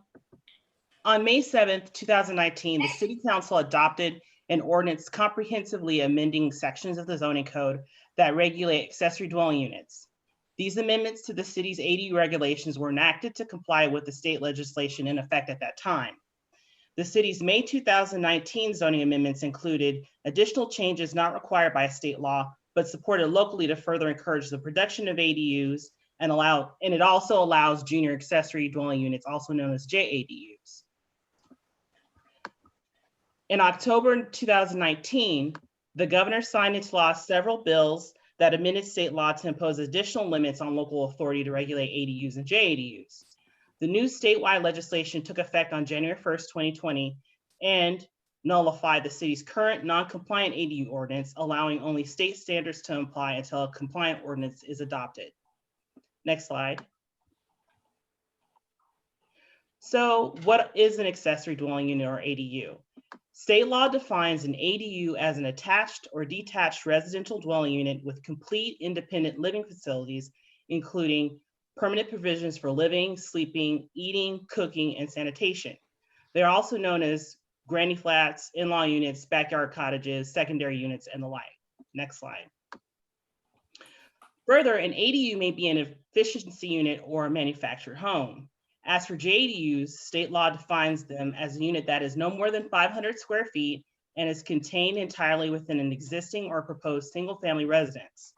May 7th, 2019, the City Council adopted an ordinance comprehensively amending sections of the zoning code that regulate accessory dwelling units. These amendments to the city's ADU regulations were enacted to comply with the state legislation in effect at that time. The city's May 2019 zoning amendments included additional changes not required by state law, but supported locally to further encourage the production of ADUs and it also allows junior accessory dwelling units, also known as JADUs. In October 2019, the governor signed into law several bills that amended state law to impose additional limits on local authority to regulate ADUs and JADUs. The new statewide legislation took effect on January 1st, 2020, and nullified the city's current non-compliant ADU ordinance, allowing only state standards to apply until a compliant ordinance is adopted. Next slide. So what is an accessory dwelling unit or ADU? State law defines an ADU as an attached or detached residential dwelling unit with complete independent living facilities, including permanent provisions for living, sleeping, eating, cooking, and sanitation. They're also known as granny flats, in-law units, backyard cottages, secondary units, and the like. Next slide. Further, an ADU may be an efficiency unit or a manufactured home. As for JADUs, state law defines them as a unit that is no more than 500 square feet and is contained entirely within an existing or proposed single-family residence.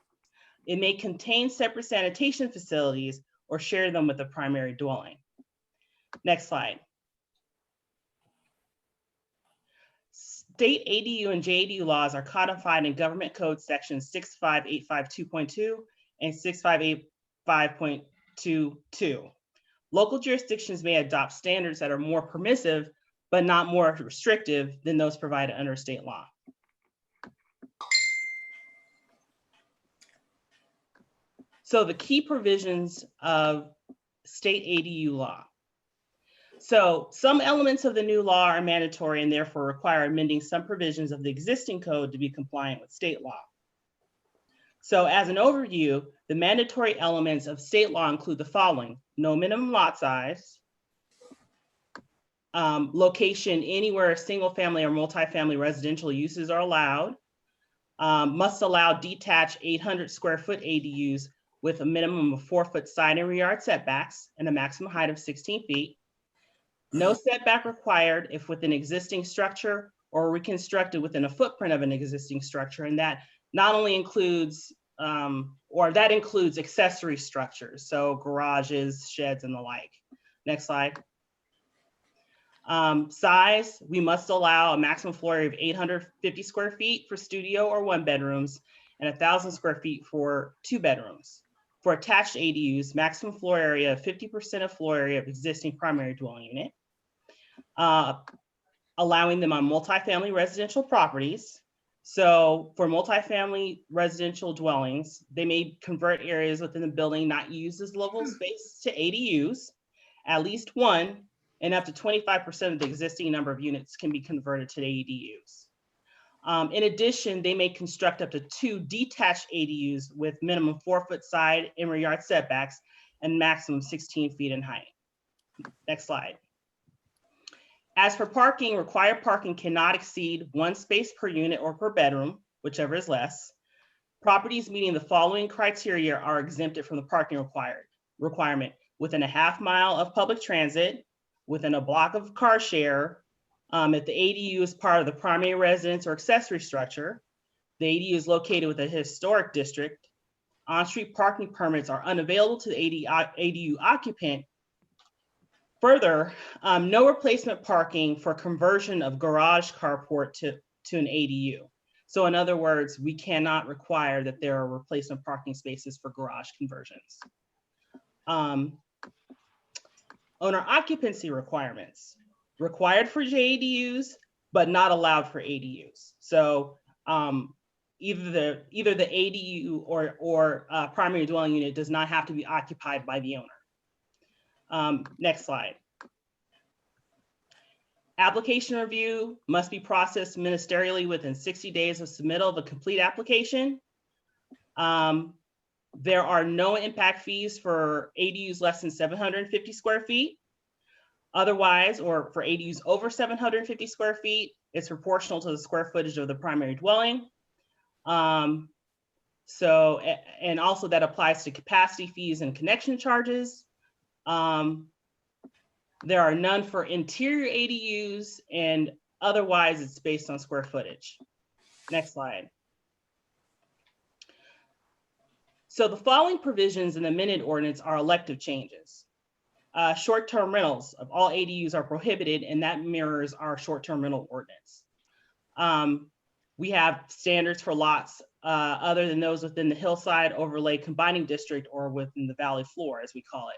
It may contain separate sanitation facilities or share them with a primary dwelling. Next slide. State ADU and JADU laws are codified in Government Code Sections 65852.2 and 6585.22. Local jurisdictions may adopt standards that are more permissive, but not more restrictive than those provided under state law. So the key provisions of state ADU law. So some elements of the new law are mandatory and therefore require amending some provisions of the existing code to be compliant with state law. So as an overview, the mandatory elements of state law include the following: no minimum lot size, location anywhere single family or multifamily residential uses are allowed, must allow detached 800 square foot ADUs with a minimum of 4-foot side and rear yard setbacks and a maximum height of 16 feet. No setback required if within existing structure or reconstructed within a footprint of an existing structure, and that not only includes, that includes accessory structures, so garages, sheds, and the like. Next slide. Size, we must allow a maximum floor area of 850 square feet for studio or 1 bedrooms and 1,000 square feet for 2 bedrooms. For attached ADUs, maximum floor area of 50% of floor area of existing primary dwelling unit, allowing them on multifamily residential properties. So for multifamily residential dwellings, they may convert areas within the building not used as livable space to ADUs, at least 1, and up to 25% of the existing number of units can be converted to ADUs. In addition, they may construct up to 2 detached ADUs with minimum 4-foot side and rear yard setbacks and maximum 16 feet in height. Next slide. As for parking, required parking cannot exceed 1 space per unit or per bedroom, whichever is less. Properties meeting the following criteria are exempted from the parking requirement: within a half mile of public transit, within a block of car share, if the ADU is part of the primary residence or accessory structure, the ADU is located within a historic district, on-street parking permits are unavailable to the ADU occupant. Further, no replacement parking for conversion of garage carport to an ADU. So in other words, we cannot require that there are replacement parking spaces for garage conversions. Owner occupancy requirements, required for JADUs, but not allowed for ADUs. So either the ADU or primary dwelling unit does not have to be occupied by the owner. Next slide. Application review must be processed ministerially within 60 days of submittal of a complete application. There are no impact fees for ADUs less than 750 square feet. Otherwise, or for ADUs over 750 square feet, it's proportional to the square footage of the primary dwelling. And also that applies to capacity fees and connection charges. There are none for interior ADUs, and otherwise it's based on square footage. Next slide. So the following provisions in the amended ordinance are elective changes. Short-term rentals of all ADUs are prohibited, and that mirrors our short-term rental ordinance. We have standards for lots other than those within the hillside overlay combining district or within the valley floor, as we call it.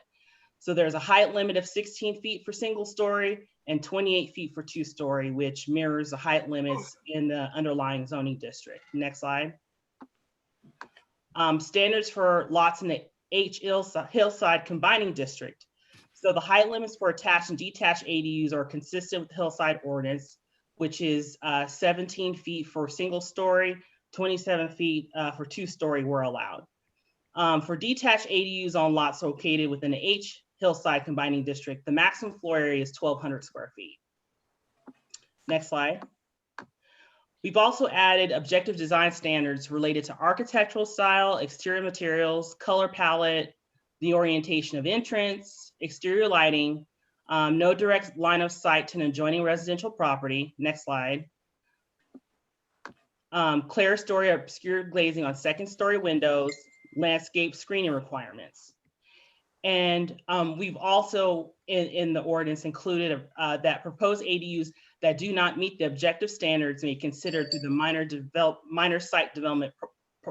So there's a height limit of 16 feet for single story and 28 feet for two-story, which mirrors the height limits in the underlying zoning district. Next slide. Standards for lots in the H hillside combining district. So the height limits for attached and detached ADUs are consistent with the hillside ordinance, which is 17 feet for single story, 27 feet for two-story were allowed. For detached ADUs on lots located within the H hillside combining district, the maximum floor area is 1,200 square feet. Next slide. We've also added objective design standards related to architectural style, exterior materials, color palette, the orientation of entrance, exterior lighting, no direct line of sight to an adjoining residential property. Next slide. Clear story or obscured glazing on second story windows, landscape screening requirements. And we've also in the ordinance included that proposed ADUs that do not meet the objective standards may be considered through the minor site development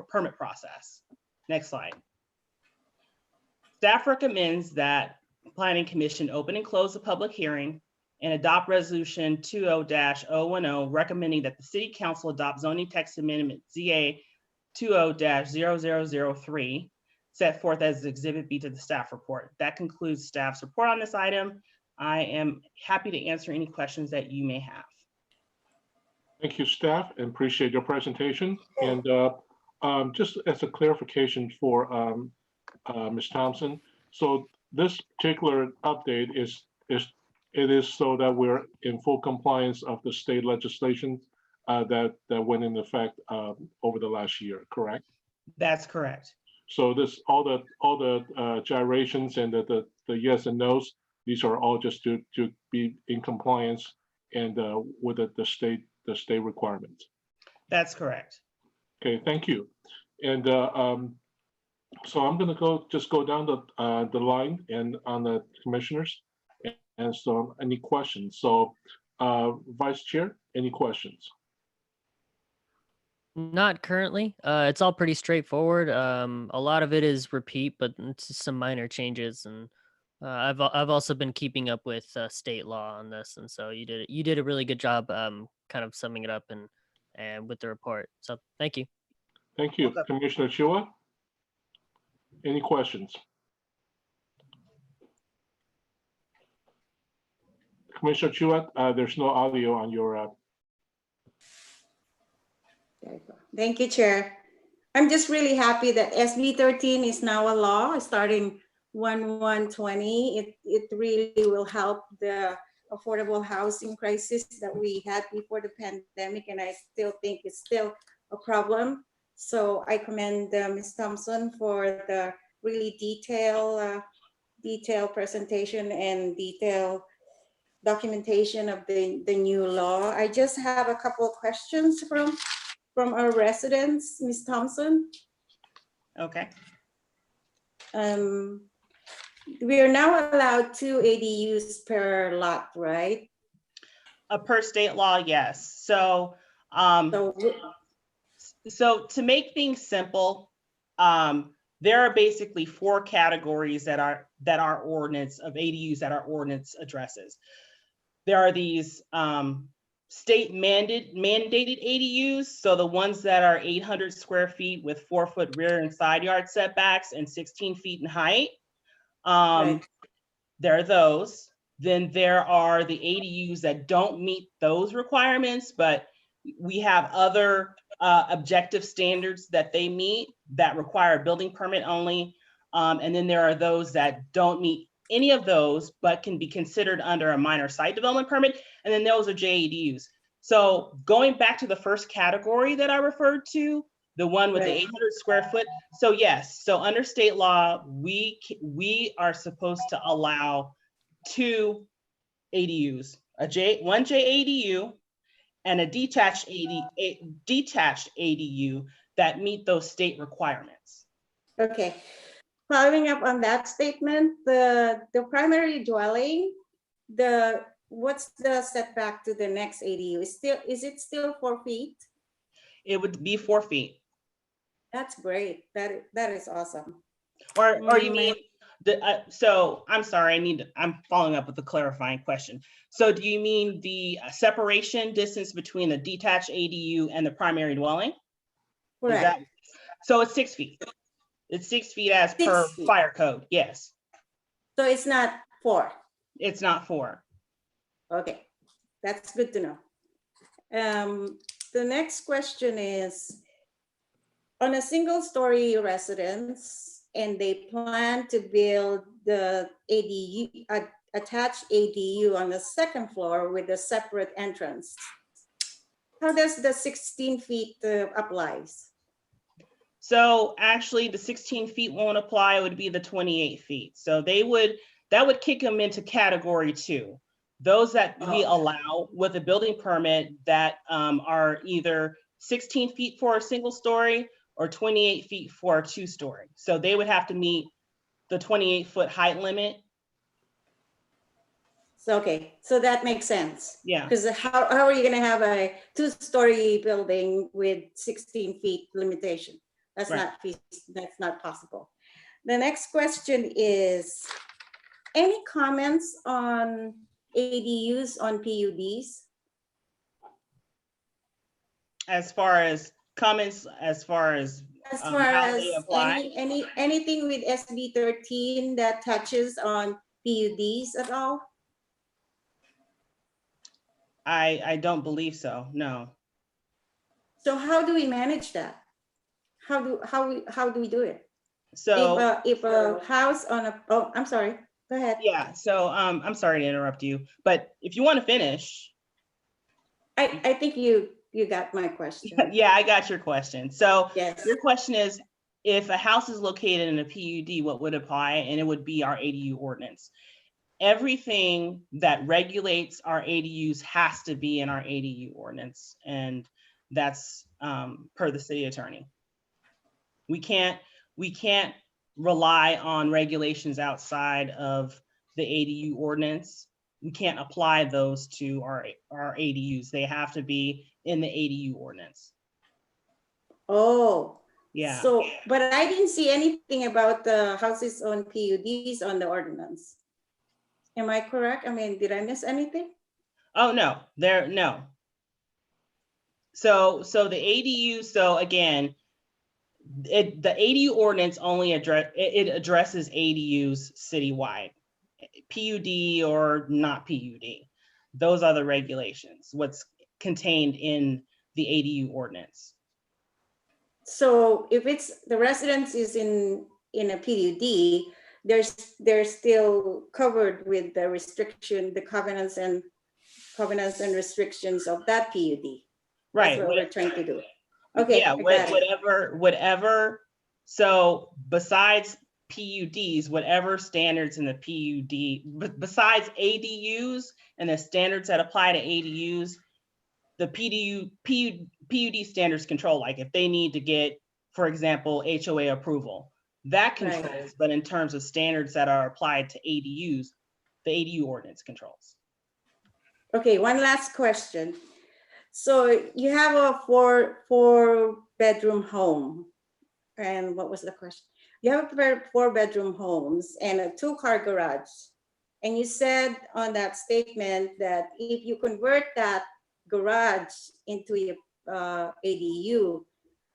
permit process. Next slide. Staff recommends that Planning Commission open and close the public hearing and adopt resolution 20-010 recommending that the City Council adopt zoning text amendment ZA 20-0003 set forth as Exhibit B to the staff report. That concludes staff's report on this item. I am happy to answer any questions that you may have. Thank you, staff, and appreciate your presentation. And just as a clarification for Ms. Thompson, so this particular update is so that we're in full compliance of the state legislation that went into effect over the last year, correct? That's correct. So this all the gyrations and the yes and no's, these are all just to be in compliance and with the state requirements. That's correct. Okay, thank you. And so I'm going to just go down the line and on the commissioners. And so any questions? So Vice Chair, any questions? Not currently. It's all pretty straightforward. A lot of it is repeat, but it's just some minor changes. And I've also been keeping up with state law on this, and so you did a really good job, kind of summing it up and with the report. So thank you. Thank you, Commissioner Chua. Any questions? Commissioner Chua, there's no audio on your. There you go. Thank you, Chair. I'm just really happy that SB 13 is now a law starting 1/1/20. It really will help the affordable housing crisis that we had before the pandemic, and I still think it's still a problem. So I commend Ms. Thompson for the really detailed presentation and detailed documentation of the new law. I just have a couple of questions from our residents, Ms. Thompson. Okay. We are now allowed 2 ADUs per lot, right? Per state law, yes. So, so to make things simple, there are basically 4 categories that our ordinance of ADUs that our ordinance addresses. There are these state mandated ADUs. So the ones that are 800 square feet with 4-foot rear and side yard setbacks and 16 feet in height. There are those. Then there are the ADUs that don't meet those requirements, but we have other objective standards that they meet that require a building permit only. And then there are those that don't meet any of those, but can be considered under a minor site development permit. And then those are JADUs. So going back to the first category that I referred to, the one with the 800 square foot. So yes, so under state law, we are supposed to allow 2 ADUs, one JADU and a detached ADU that meet those state requirements. Okay. Following up on that statement, the primary dwelling, what's the setback to the next ADU? Is it still 4 feet? It would be 4 feet. That's great. That is awesome. Or you mean so I'm sorry, I'm following up with a clarifying question. So do you mean the separation distance between the detached ADU and the primary dwelling? Correct. So it's 6 feet. It's 6 feet as per fire code, yes. So it's not 4? It's not 4. Okay, that's good to know. The next question is, on a single-story residence, and they plan to build the ADU, attached ADU on the second floor with a separate entrance, how does the 16 feet applies? So actually the 16 feet won't apply, it would be the 28 feet. So that would kick them into category 2. Those that we allow with a building permit that are either 16 feet for a single story or 28 feet for a 2-story. So they would have to meet the 28-foot height limit. So, okay, so that makes sense. Yeah. Because how are you gonna have a 2-story building with 16 feet limitation? That's not possible. The next question is, any comments on ADUs on PUDs? As far as comments, how they apply? Anything with SB 13 that touches on PUDs at all? I don't believe so, no. So how do we manage that? How do we do it? So if a house on a, I'm sorry, go ahead. Yeah, so I'm sorry to interrupt you, but if you want to finish. I think you got my question. Yeah, I got your question. So yes. Your question is, if a house is located in a PUD, what would apply? And it would be our ADU ordinance. Everything that regulates our ADUs has to be in our ADU ordinance. And that's per the city attorney. We can't rely on regulations outside of the ADU ordinance. We can't apply those to our ADUs. They have to be in the ADU ordinance. Oh, yeah. So, but I didn't see anything about the houses on PUDs on the ordinance. Am I correct? I mean, did I miss anything? Oh, no, no. So the ADU, so again, the ADU ordinance only addresses ADUs citywide, PUD or not PUD. Those are the regulations, what's contained in the ADU ordinance. So if it's the residence is in a PUD, they're still covered with the restriction, the covenants and restrictions of that PUD. Right. That's what we're trying to do. Okay. Yeah, whatever. So besides PUDs, whatever standards in the PUD, besides ADUs and the standards that apply to ADUs, the PUD standards control, like if they need to get, for example, HOA approval, that controls, right. But in terms of standards that are applied to ADUs, the ADU ordinance controls. Okay, one last question. So you have a four bedroom home. And what was the question? You have a 4-bedroom homes and a 2-car garage. And you said on that statement that if you convert that garage into a ADU,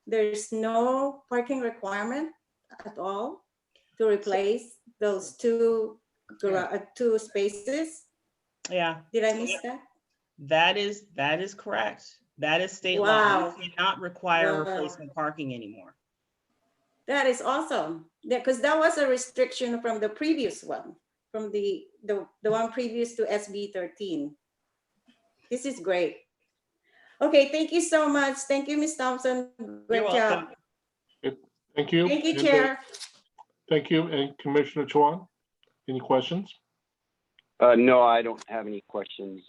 there's no parking requirement at all to replace those two spaces? Yeah. Did I miss that? That is correct. That is state law. Wow. You cannot require Wow. replacement parking anymore. That is awesome. Because that was a restriction from the previous one, from the one previous to SB 13. This is great. Okay, thank you so much. Thank you, Ms. Thompson. Great You're job. welcome. Thank you. Thank you, And, Chair. thank you. And Commissioner Chuan, any questions? No, I don't have any questions.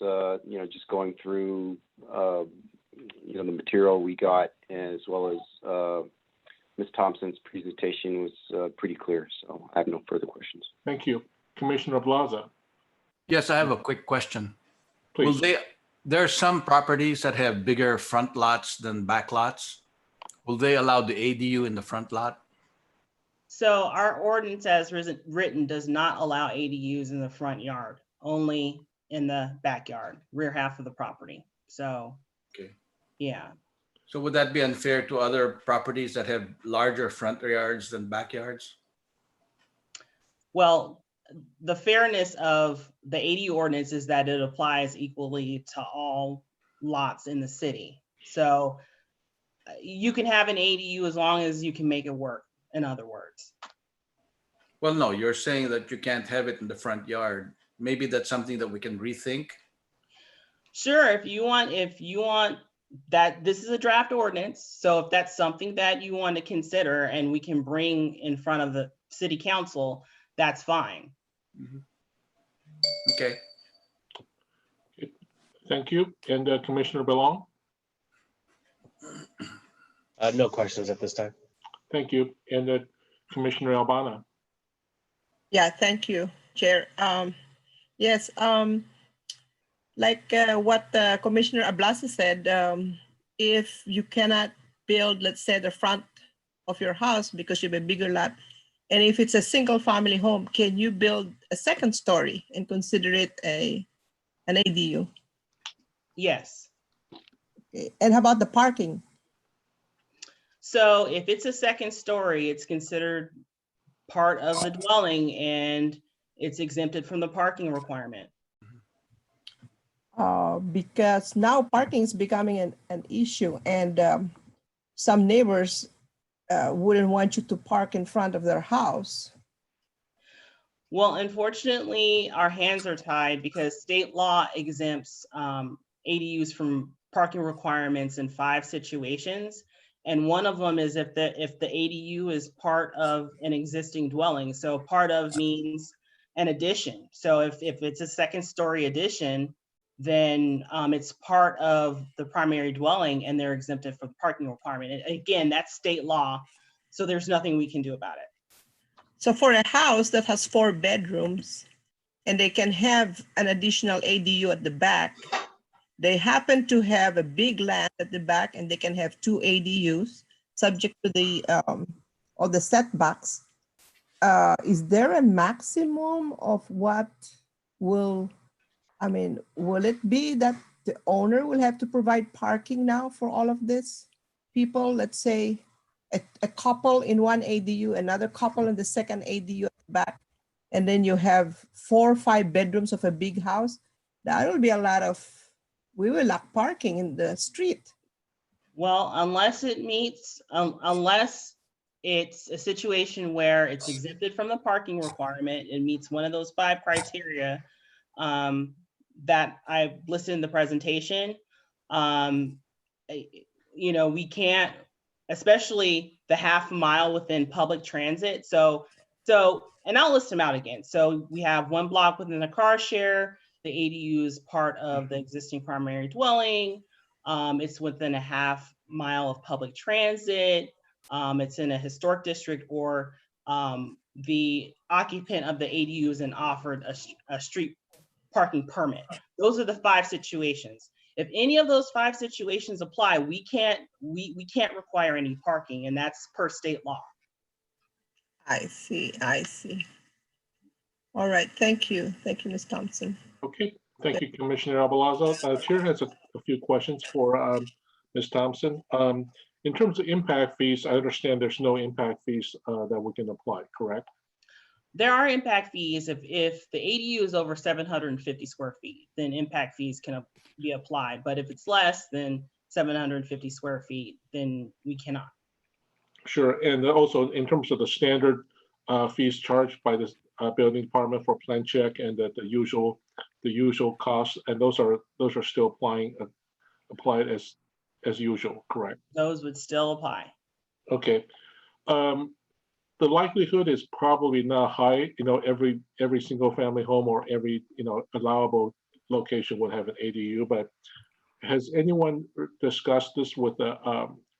Just going through, the material we got, as well as Ms. Thompson's presentation was pretty clear. So I have no further questions. Thank you. Commissioner Plaza, Yes, I have a quick question. please. There are some properties that have bigger front lots than back lots. Will they allow the ADU in the front lot? So our ordinance as written does not allow ADUs in the front yard, only in the backyard, rear half of the property. So, Okay. yeah. So would that be unfair to other properties that have larger front yards than backyards? Well, the fairness of the ADU ordinance is that it applies equally to all lots in the city. So you can have an ADU as long as you can make it work, in other words. Well, no, you're saying that you can't have it in the front yard. Maybe that's something that we can rethink. Sure, if you want that, this is a draft ordinance. So if that's something that you want to consider and we can bring in front of the city council, that's fine. Okay. Thank you. And Commissioner Belong, No questions at this time. thank you. And Commissioner Albana. Yeah, thank you, Chair. Yes, like what Commissioner Ablasi said, if you cannot build, let's say, the front of your house because you have a bigger lot, and if it's a single family home, can you build a second story and consider it an ADU? Yes. Okay. And how about the parking? So if it's a second story, it's considered part of the dwelling and it's exempted from the parking requirement. Because now parking is becoming an issue, and some neighbors wouldn't want you to park in front of their house. Well, unfortunately, our hands are tied because state law exempts ADUs from parking requirements in 5 situations. And one of them is if the ADU is part of an existing dwelling. So part of means an addition. So if it's a second story addition, then it's part of the primary dwelling and they're exempted from the parking requirement. And again, that's state law. So there's nothing we can do about it. So for a house that has 4 bedrooms and they can have an additional ADU at the back, they happen to have a big land at the back and they can have 2 ADUs subject to the all the setbacks. Is there a maximum of what will it be that the owner will have to provide parking now for all of this people? Let's say a couple in one ADU, another couple in the second ADU at the back, and then you have 4 or 5 bedrooms of a big house. That will be a lot of, we will lack parking in the street. Well, unless it meets, unless it's a situation where it's exempted from the parking requirement, it meets one of those 5 criteria that I listed in the presentation. We can't, especially the half mile within public transit. So, and I'll list them out again. So we have 1 block within a car share. The ADU is part of the existing primary dwelling. It's within a half mile of public transit. It's in a historic district, or the occupant of the ADU is offered a street parking permit. Those are the 5 situations. If any of those 5 situations apply, we can't require any parking, and that's per state law. I see. All right, thank you. Thank you, Ms. Thompson. Okay, Thank you, Commissioner Albalazzo. Chair has a few questions for Ms. Thompson. In terms of impact fees, I understand there's no impact fees that we can apply, correct? There are impact fees if the ADU is over 750 square feet, then impact fees can be applied. But if it's less than 750 square feet, then we cannot. Sure, and also in terms of the standard fees charged by the building department for plan check and the usual costs, and those are still applied as usual, correct? Those would still apply. Okay. The likelihood is probably not high. Every single family home or every allowable location would have an ADU. But has anyone discussed this with the?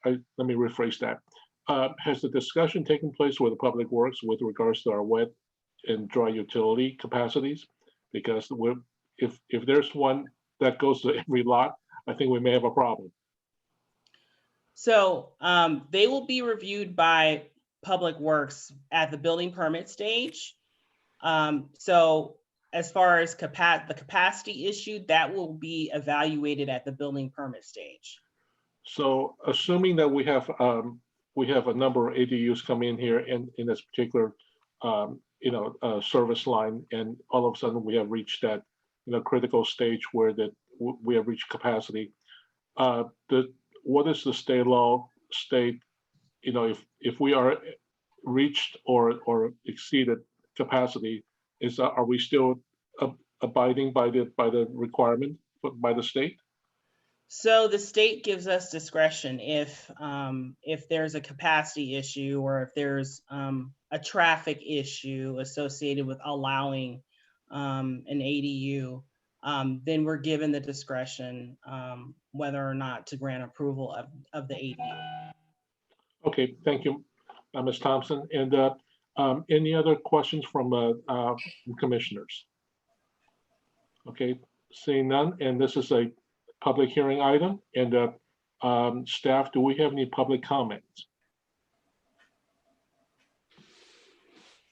Let me rephrase that. Has the discussion taken place with the Public Works with regards to our wet and dry utility capacities? Because if there's one that goes to every lot, I think we may have a problem. So they will be reviewed by Public Works at the building permit stage. So as far as the capacity issue, that will be evaluated at the building permit stage. So assuming that we have a number of ADUs come in here in this particular service line, and all of a sudden we have reached that critical stage where we have reached capacity. What is the state law state? If we are reached or exceeded capacity, are we still abiding by the requirement by the state? So the state gives us discretion if there's a capacity issue or if there's a traffic issue associated with allowing an ADU, then we're given the discretion whether or not to grant approval of the ADU. Okay, thank you, Ms. Thompson. And any other questions from commissioners? Okay, seeing none, and this is a public hearing item. And staff, do we have any public comments?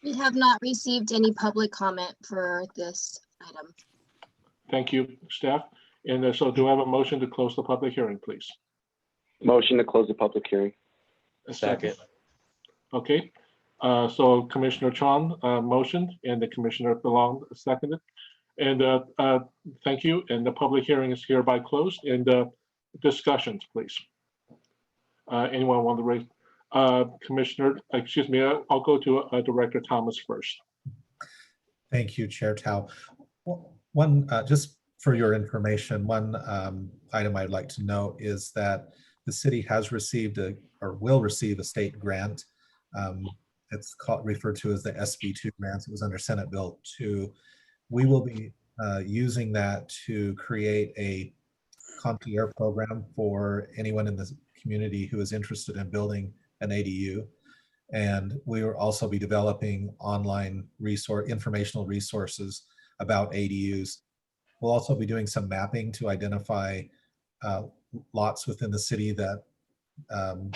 We have not received any public comment for this item. Thank you, staff. And so do I have a motion to close the public hearing, please? Motion to close the public hearing. A second. Okay, so Commissioner Chong motioned and the Commissioner Belong seconded. And thank you. And the public hearing is hereby closed. And discussions, please. Anyone want to raise? I'll go to Director Thomas first. Thank you, Chair Chau. One, just for your information, one item I'd like to note is that the city has received or will receive a state grant. It's referred to as the SB2 grant. It was under Senate Bill 2. We will be using that to create a concierge program for anyone in the community who is interested in building an ADU. And we will also be developing online informational resources about ADUs. We'll also be doing some mapping to identify lots within the city that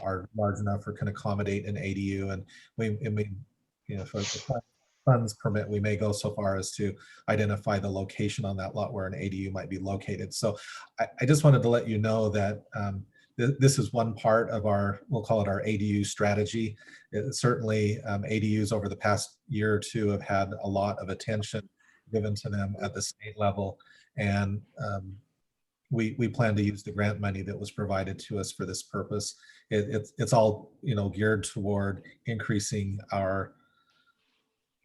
are large enough or can accommodate an ADU. And if the funds permit, we may go so far as to identify the location on that lot where an ADU might be located. So I just wanted to let you know that this is one part of we'll call it our ADU strategy. Certainly ADUs over the past year or two have had a lot of attention given to them at the state level. And we plan to use the grant money that was provided to us for this purpose. It's all geared toward increasing our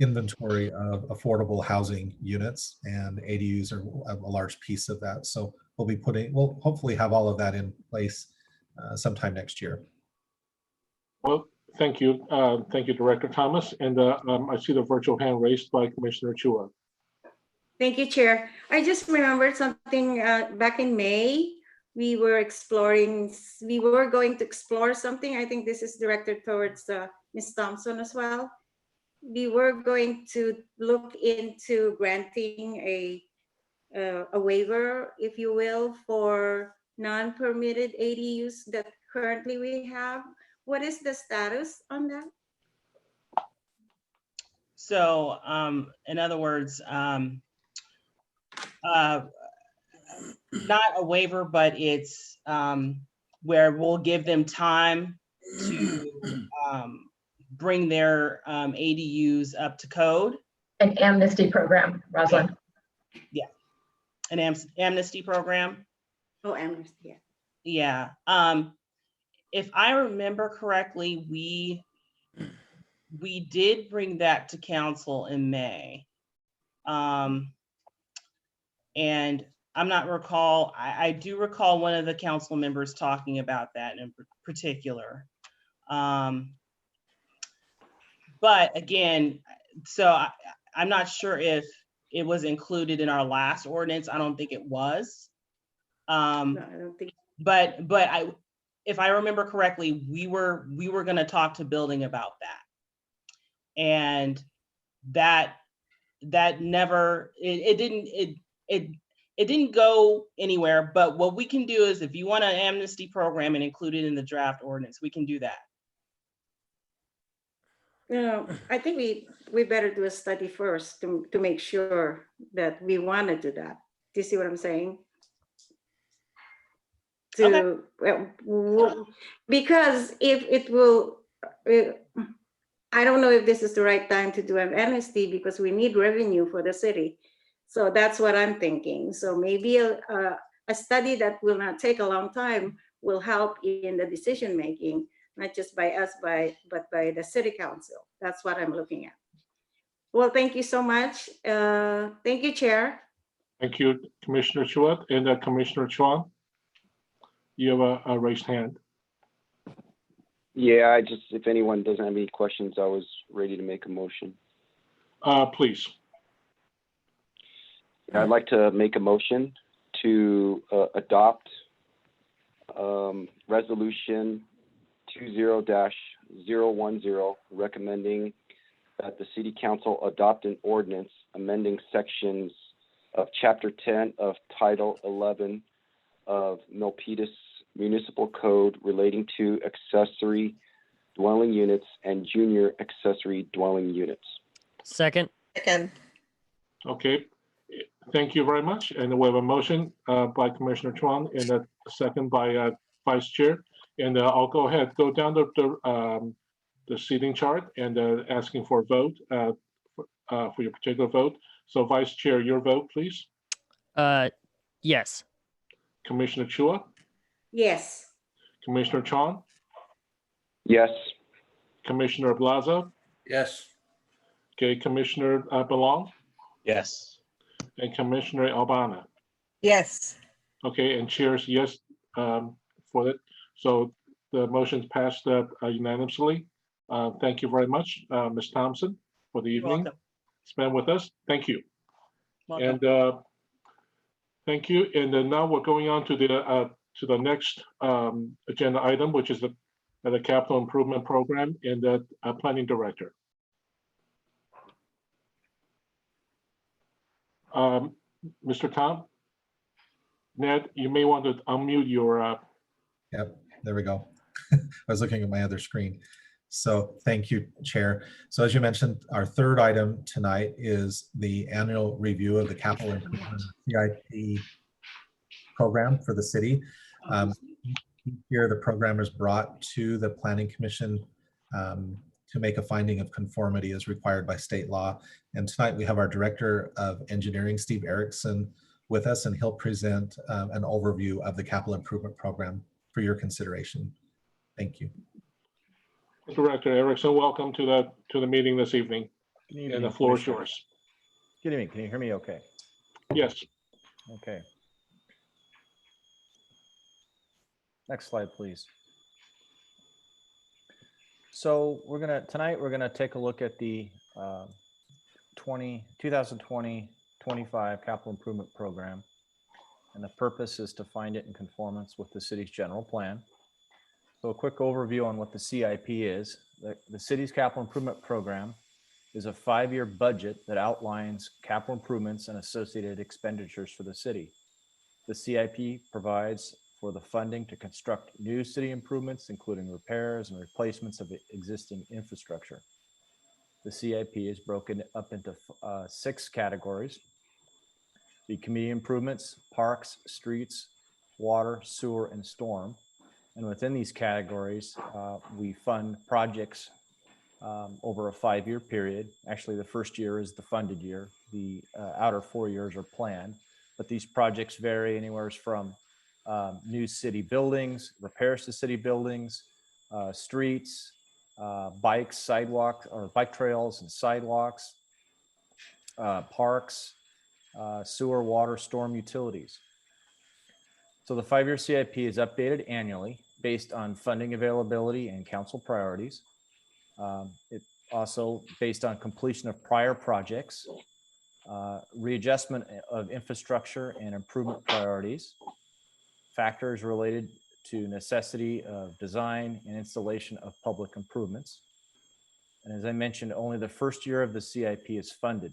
inventory of affordable housing units, and ADUs are a large piece of that. So we'll hopefully have all of that in place sometime next year. Well, thank you. Thank you, Director Thomas. And I see the virtual hand raised by Commissioner Chua. Thank you, Chair. I just remembered something back in May. We were going to explore something. I think this is directed towards Ms. Thompson as well. We were going to look into granting a waiver, if you will, for non-permitted ADUs that currently we have. What is the status on that? So in other words, not a waiver, but it's where we'll give them time to bring their ADUs up to code. An amnesty program, Rosalind. Yeah, an amnesty program. Oh, amnesty, yeah. Yeah. If I remember correctly, we did bring that to council in May. And I'm not recall, I do recall one of the council members talking about that in particular. But again, so I'm not sure if it was included in our last ordinance. I don't think it was. No, I don't think. But if I remember correctly, we were going to talk to building about that, and that never it didn't go anywhere. But what we can do is, if you want an amnesty program and include it in the draft ordinance, we can do that. No, I think we better do a study first to make sure that we want to do that. Do you see what I'm saying? Because if it will, I don't know if this is the right time to do an amnesty because we need revenue for the city. So that's what I'm thinking. So maybe a study that will not take a long time will help in the decision making, not just by us, but by the city council. That's what I'm looking at. Well, thank you so much. Thank you, Chair. Thank you, Commissioner Chua. And Commissioner Chuan, you have a raised hand. Yeah, if anyone doesn't have any questions, I was ready to make a motion. Please. I'd like to make a motion to adopt resolution 20-010, recommending that the City Council adopt an ordinance amending sections of Chapter 10 of Title 11 of Milpitas Municipal Code relating to accessory dwelling units and junior accessory dwelling units. Second. Okay, thank you very much. And we have a motion by Commissioner Chuan and a second by Vice Chair. And I'll go down the seating chart and asking for a vote for your particular vote. So Vice Chair, your vote, please. Yes. Commissioner Chua? Yes. Commissioner Chuan? Yes. Commissioner Plaza? Yes. Okay, Commissioner Belong? Yes. And Commissioner Albana? Yes. Okay, and chairs yes for it. So the motion's passed unanimously. Thank you very much, Ms. Thompson, for the evening spent with us. Thank you. Welcome. And thank you. And then now we're going on to the next agenda item, which is the Capital Improvement Program and the Planning Director. Mr. Tom, Ned, you may want to unmute your. Yep, there we go. I was looking at my other screen. So thank you, Chair. So as you mentioned, our third item tonight is the annual review of the Capital Improvement CIP program for the city. Here, the program is brought to the Planning Commission to make a finding of conformity as required by state law. And tonight we have our Director of Engineering, Steve Erickson, with us, and he'll present an overview of the Capital Improvement Program for your consideration. Thank you. Director Erickson, welcome to the meeting this evening. And the floor is yours. Good evening. Can you hear me okay? Yes. Okay. Next slide, please. So tonight we're gonna take a look at the 2020-25 Capital Improvement Program. And the purpose is to find it in conformance with the city's general plan. So a quick overview on what the CIP is. The city's capital improvement program is a 5-year budget that outlines capital improvements and associated expenditures for the city. The CIP provides for the funding to construct new city improvements, including repairs and replacements of existing infrastructure. The CIP is broken up into 6 categories. The community improvements, parks, streets, water, sewer, and storm. And within these categories, we fund projects over a 5-year period. Actually, the first year is the funded year. The outer 4 years are planned, but these projects vary anywhere from new city buildings, repairs to city buildings, streets, bikes, sidewalks, or bike trails and sidewalks, parks, sewer, water, storm, utilities. So the 5-year CIP is updated annually based on funding availability and council priorities. It also based on completion of prior projects, readjustment of infrastructure and improvement priorities, factors related to necessity of design and installation of public improvements. And as I mentioned, only the first year of the CIP is funded.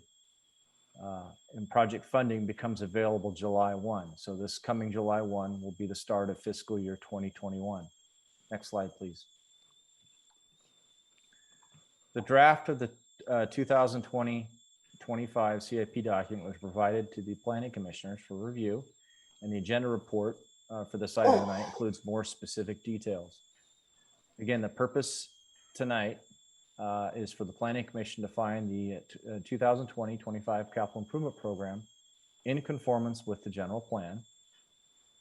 And project funding becomes available July 1. So this coming July 1 will be the start of fiscal year 2021. Next slide, please. The draft of the 2020-25 CIP document was provided to the planning commissioners for review, and the agenda report for this item tonight includes more specific details. Again, the purpose tonight is for the Planning Commission to find the 2020-25 Capital Improvement Program in conformance with the general plan.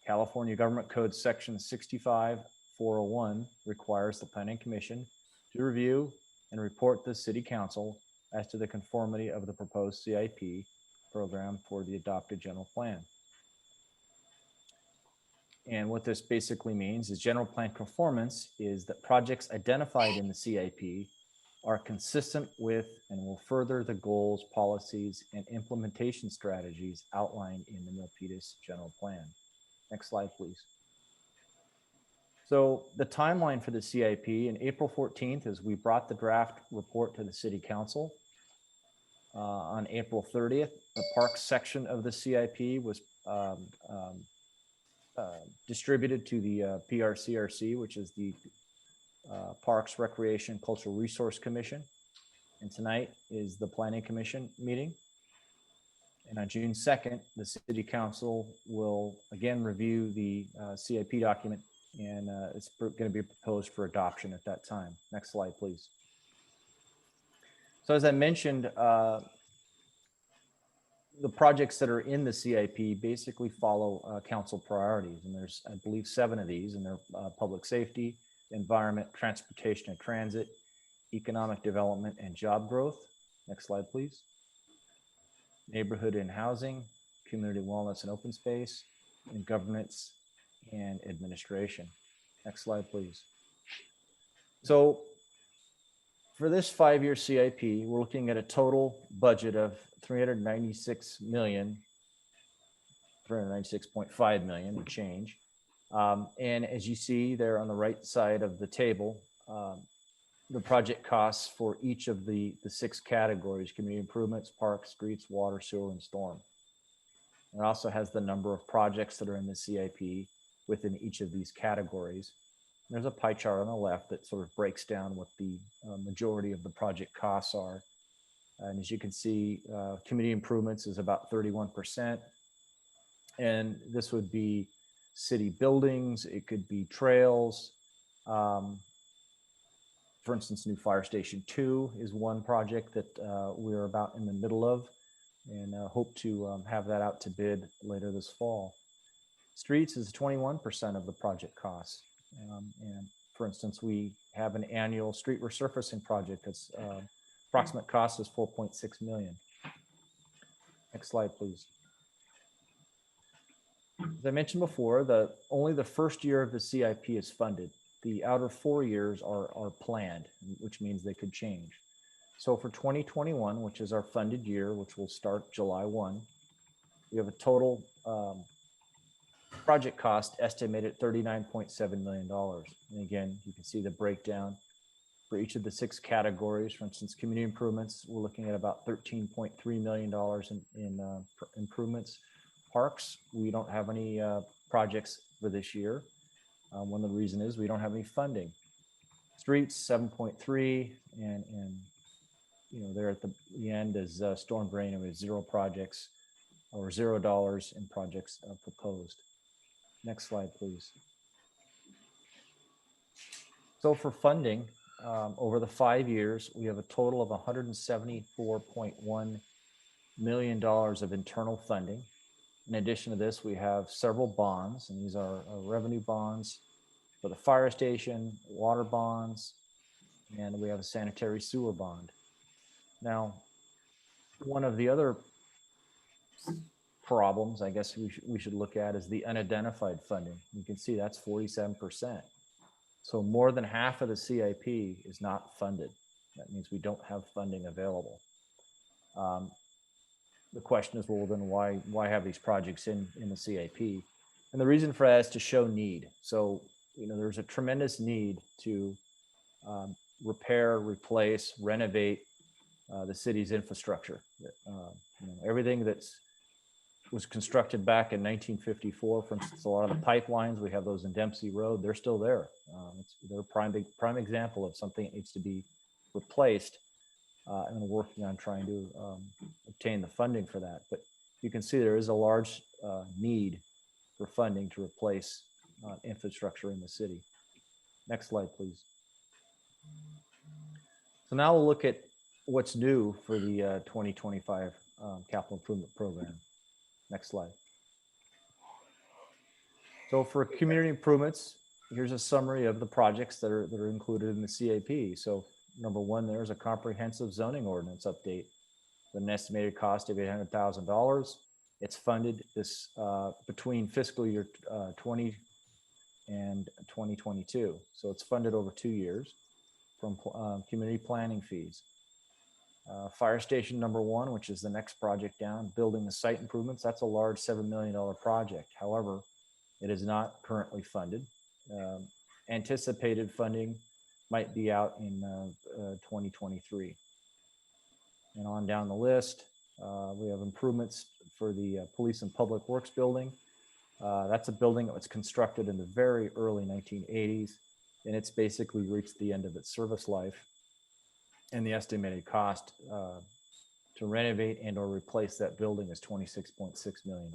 California Government Code Section 65401 requires the Planning Commission to review and report to the City Council as to the conformity of the proposed CIP program for the adopted general plan. And what this basically means is general plan conformance is that projects identified in the CIP are consistent with and will further the goals, policies, and implementation strategies outlined in the Milpitas general plan. Next slide, please. So the timeline for the CIP, in April 14th, is we brought the draft report to the City Council. On April 30th, the parks section of the CIP was distributed to the PRCRC, which is the Parks, Recreation, Cultural Resource Commission. And tonight is the Planning Commission meeting. And on June 2nd, the City Council will again review the CIP document, and it's going to be proposed for adoption at that time. Next slide, please. So as I mentioned, the projects that are in the CIP basically follow council priorities. And there's, I believe, 7 of these, and they're public safety, environment, transportation and transit, economic development and job growth. Next slide, please. Neighborhood and housing, community wellness and open space, and governance and administration. Next slide, please. So for this 5-year CIP, we're looking at a total budget of $396.5 million and change. And as you see there on the right side of the table, the project costs for each of the 6 categories: community improvements, parks, streets, water, sewer, and storm. It also has the number of projects that are in the CIP within each of these categories. There's a pie chart on the left that sort of breaks down what the majority of the project costs are. And as you can see, community improvements is about 31%. And this would be city buildings, it could be trails. For instance, new Fire Station 2 is one project that we're about in the middle of, and hope to have that out to bid later this fall. Streets is 21% of the project costs. And for instance, we have an annual street resurfacing project that's approximate cost is $4.6 million. Next slide, please. As I mentioned before, only the first year of the CIP is funded. The outer 4 years are planned, which means they could change. So for 2021, which is our funded year, which will start July 1, we have a total project cost estimated at $39.7 million. And again, you can see the breakdown for each of the 6 categories. For instance, community improvements, we're looking at about $13.3 million in improvements. Parks, we don't have any projects for this year. One of the reasons is we don't have any funding. Streets, 7.3, and you know, there at the end is storm drain, and we have 0 projects. or $0 in projects proposed. Next slide, please. So for funding, over the 5 years, we have a total of $174.1 million of internal funding. In addition to this, we have several bonds, and these are revenue bonds for the fire station, water bonds, and we have a sanitary sewer bond. Now, one of the other problems, I guess we should look at is the unidentified funding. You can see that's 47%. So more than half of the CIP is not funded. That means we don't have funding available. The question is, well, then why have these projects in the CIP? And the reason for that is to show need. So, there's a tremendous need to repair, replace, renovate the city's infrastructure. Everything was constructed back in 1954. For instance, a lot of the pipelines, we have those in Dempsey Road, they're still there. They're a prime example of something that needs to be replaced, and we're working on trying to obtain the funding for that. But you can see there is a large need for funding to replace infrastructure in the city. Next slide, please. So now we'll look at what's new for the 2025 capital improvement program. Next slide. So for community improvements, here's a summary of the projects that are included in the CIP. So number one, there's a comprehensive zoning ordinance update with an estimated cost of $800,000. It's funded this between fiscal year 20 and 2022. So it's funded over 2 years from community planning fees. Fire station number one, which is the next project down, building the site improvements. That's a large $7 million project. However, it is not currently funded. Anticipated funding might be out in 2023. And on down the list, we have improvements for the Police and Public Works building. That's a building that was constructed in the very early 1980s, and it's basically reached the end of its service life. And the estimated cost to renovate and or replace that building is $26.6 million.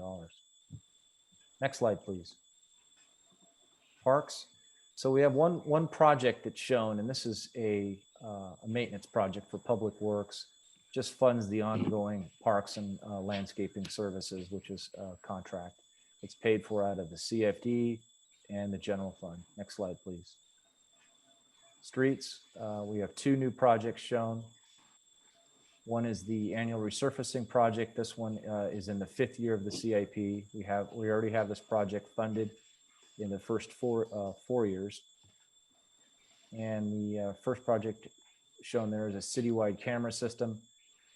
Next slide, please. Parks. So we have one project that's shown, and this is a maintenance project for Public Works. Just funds the ongoing parks and landscaping services, which is a contract. It's paid for out of the CFD and the general fund. Next slide, please. Streets, we have two new projects shown. One is the annual resurfacing project. This one is in the 5th year of the CIP. We already have this project funded in the first four years. And the first project shown there is a citywide camera system.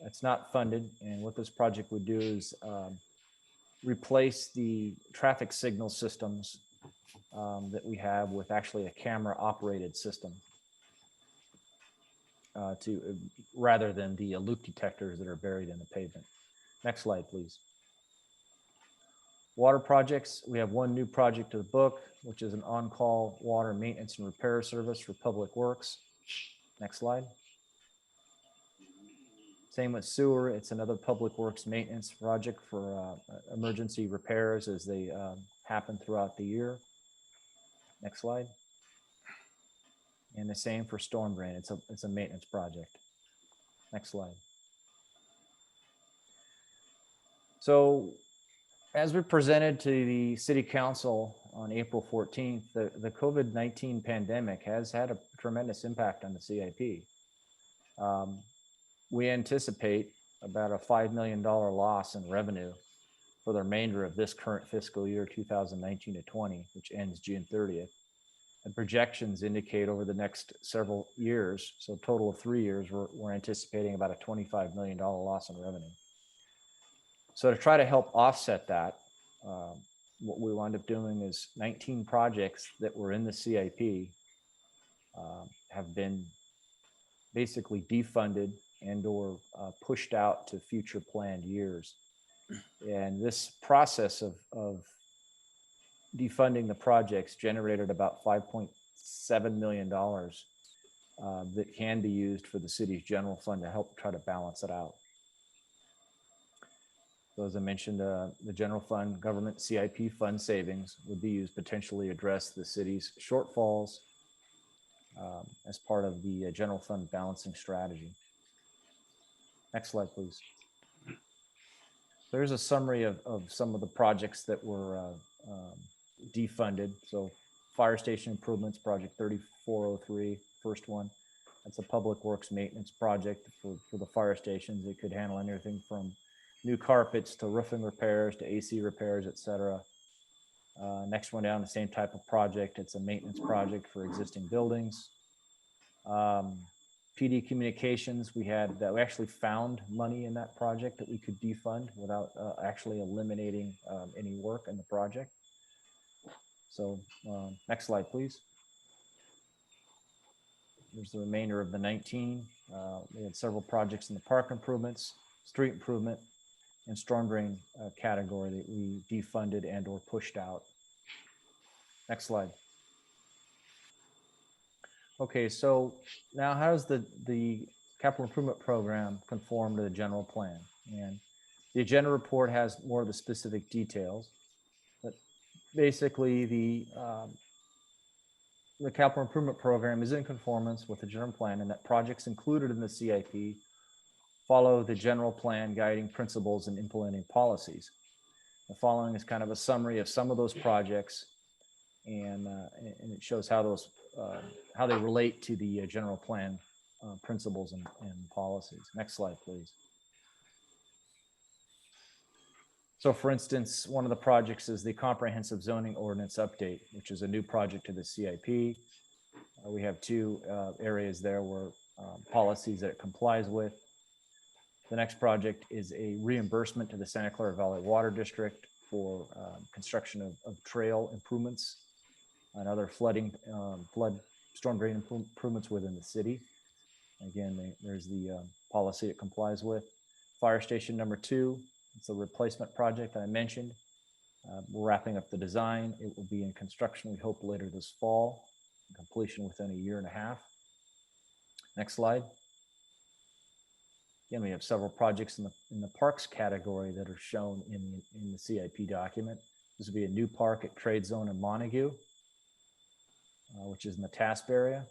It's not funded. And what this project would do is replace the traffic signal systems that we have with actually a camera operated system rather than the loop detectors that are buried in the pavement. Next slide, please. Water projects, we have one new project to the book, which is an on-call water maintenance and repair service for Public Works. Next slide. Same with sewer, it's another Public Works maintenance project for emergency repairs as they happen throughout the year. Next slide. And the same for storm drain, it's a maintenance project. Next slide. So as we presented to the City Council on April 14th, the COVID-19 pandemic has had a tremendous impact on the CIP. We anticipate about a $5 million loss in revenue for the remainder of this current fiscal year, 2019 to 20, which ends June 30th. And projections indicate over the next several years, so a total of 3 years, we're anticipating about a $25 million loss in revenue. So to try to help offset that, what we wound up doing is 19 projects that were in the CIP have been basically defunded and or pushed out to future planned years. And this process of defunding the projects generated about $5.7 million that can be used for the city's general fund to help try to balance it out. So as I mentioned, the general fund government CIP fund savings would be used potentially address the city's shortfalls as part of the general fund balancing strategy. Next slide, please. There's a summary of some of the projects that were defunded. So fire station improvements, project 3403, first one. That's a public works maintenance project for the fire stations. It could handle anything from new carpets to roofing repairs to AC repairs, etc. Next one down, the same type of project. It's a maintenance project for existing buildings. PD communications, we actually found money in that project that we could defund without actually eliminating any work in the project. So next slide, please. Here's the remainder of the 19. We had several projects in the park improvements, street improvement, and storm drain category that we defunded and or pushed out. Next slide. Okay, so now how does the capital improvement program conform to the general plan? And the agenda report has more of the specific details, but basically the capital improvement program is in conformance with the general plan, and that projects included in the CIP follow the general plan guiding principles and implementing policies. The following is kind of a summary of some of those projects, and it shows how those how they relate to the general plan principles and policies. Next slide, please. So for instance, one of the projects is the Comprehensive Zoning Ordinance Update, which is a new project to the CIP. We have two areas there where policies that it complies with. The next project is a reimbursement to the Santa Clara Valley Water District for construction of trail improvements and other flood storm drain improvements within the city. Again, there's the policy it complies with. Fire station number 2, it's a replacement project that I mentioned. We're wrapping up the design. It will be in construction, we hope, later this fall. Completion within a year and a half. Next slide. Again, we have several projects in the parks category that are shown in the CIP document. This will be a new park at Trade Zone in Montague, which is in the TASP area.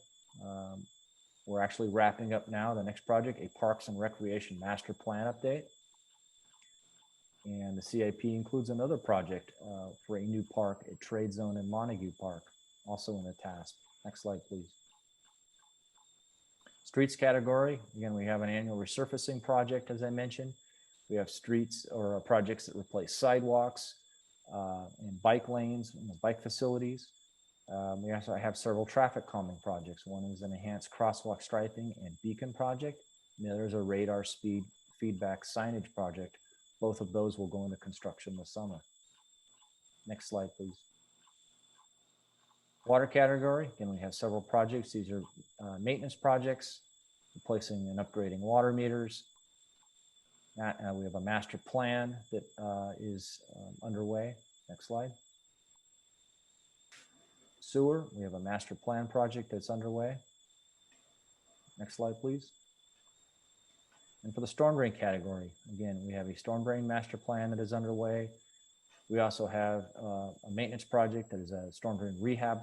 We're actually wrapping up now the next project, a Parks and Recreation Master Plan update. And the CIP includes another project for a new park at Trade Zone in Montague Park, also in the TASP. Next slide, please. Streets category, again, we have an annual resurfacing project, as I mentioned. We have streets or projects that replace sidewalks and bike lanes and bike facilities. We also have several traffic calming projects. One is an enhanced crosswalk striping and beacon project. And the other is a radar speed feedback signage project. Both of those will go into construction this summer. Next slide, please. Water category, again, we have several projects. These are maintenance projects, replacing and upgrading water meters. We have a master plan that is underway. Next slide. Sewer, we have a master plan project that's underway. Next slide, please. And for the storm drain category, again, we have a storm drain master plan that is underway. We also have a maintenance project that is a storm drain rehab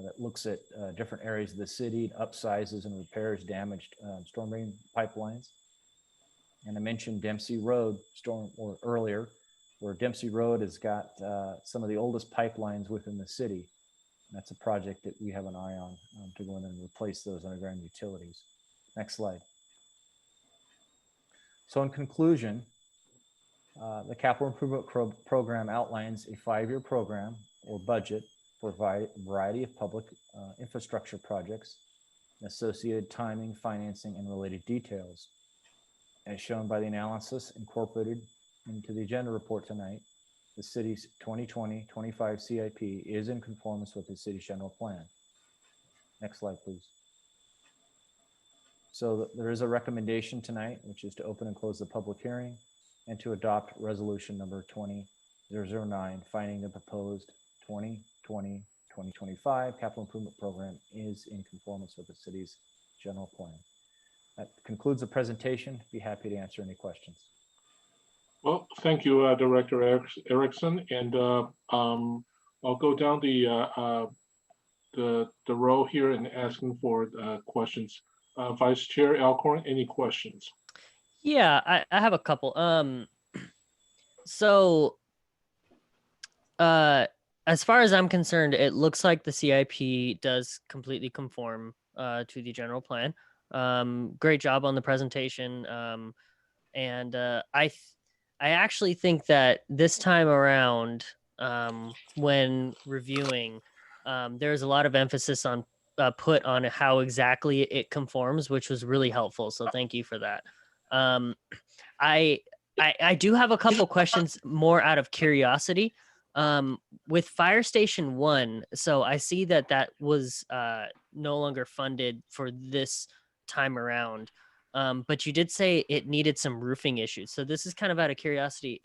that looks at different areas of the city, upsizes and repairs damaged storm drain pipelines. And I mentioned Dempsey Road earlier, where Dempsey Road has got some of the oldest pipelines within the city. That's a project that we have an eye on to go in and replace those underground utilities. Next slide. So in conclusion, the capital improvement program outlines a 5-year program or budget for a variety of public infrastructure projects, associated timing, financing, and related details. As shown by the analysis incorporated into the agenda report tonight, the city's 2020-25 CIP is in conformance with the city's general plan. Next slide, please. So there is a recommendation tonight, which is to open and close the public hearing and to adopt resolution number 20009, finding the proposed 2020-2025 capital improvement program is in conformance with the city's general plan. That concludes the presentation. Be happy to answer any questions. Well, thank you, Director Erickson, and I'll go down the row here and asking for questions. Vice Chair Alcorn, any questions? Yeah, I have a couple. So as far as I'm concerned, it looks like the CIP does completely conform to the general plan. Great job on the presentation. And I actually think that this time around, when reviewing, there's a lot of emphasis on put on how exactly it conforms, which was really helpful. So thank you for that. I do have a couple questions more out of curiosity. With Fire Station 1, so I see that that was no longer funded for this time around. But you did say it needed some roofing issues. So this is kind of out of curiosity.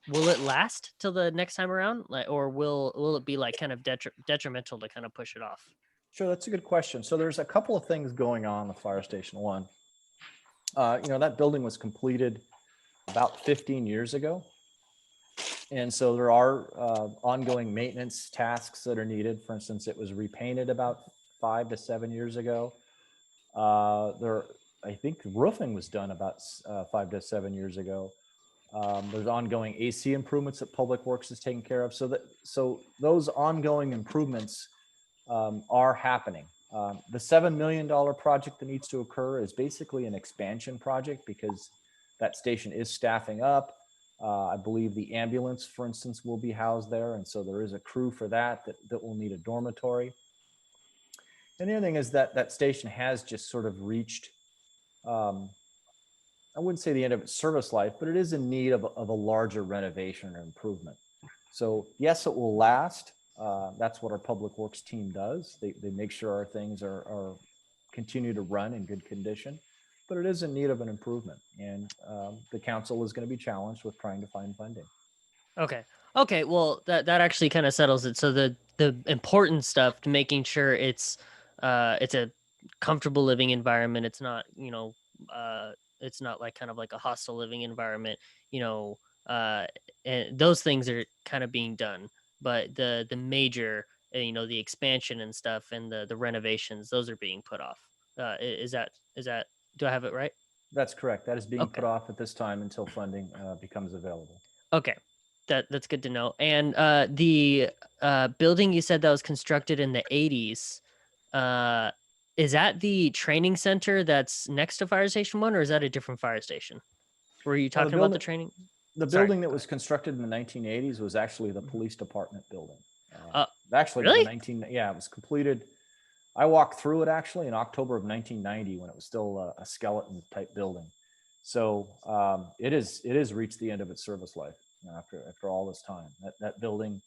Will it last till the next time around? Like, or will it be like kind of detrimental to kind of push it off? Sure, that's a good question. So there's a couple of things going on with Fire Station 1. That building was completed about 15 years ago. And so there are ongoing maintenance tasks that are needed. For instance, it was repainted about 5 to 7 years ago. I think roofing was done about 5 to 7 years ago. There's ongoing AC improvements that Public Works is taking care of. So those ongoing improvements are happening. The $7 million project that needs to occur is basically an expansion project because that station is staffing up. I believe the ambulance, for instance, will be housed there. And so there is a crew for that will need a dormitory. And the other thing is that station has just sort of reached, I wouldn't say the end of its service life, but it is in need of a larger renovation or improvement. So yes, it will last. That's what our Public Works team does. They make sure our things are continue to run in good condition, but it is in need of an improvement. And the council is going to be challenged with trying to find funding. Okay. Well, that actually kind of settles it. So the important stuff to making sure it's a comfortable living environment. It's not, it's not like kind of like a hostile living environment, and those things are kind of being done. But the major, the expansion and stuff and the renovations, those are being put off. Is that, do I have it right? That's correct. That is being put off at this time until funding becomes available. Okay. That's good to know. And the building you said that was constructed in the 80s, is that the training center that's next to Fire Station 1, or is that a different fire station? Were you talking about the training? The building that was constructed in the 1980s was actually the police department building. Actually, really? It was completed. I walked through it actually in October of 1990 when it was still a skeleton type building. So it is reached the end of its service life after all this time. That building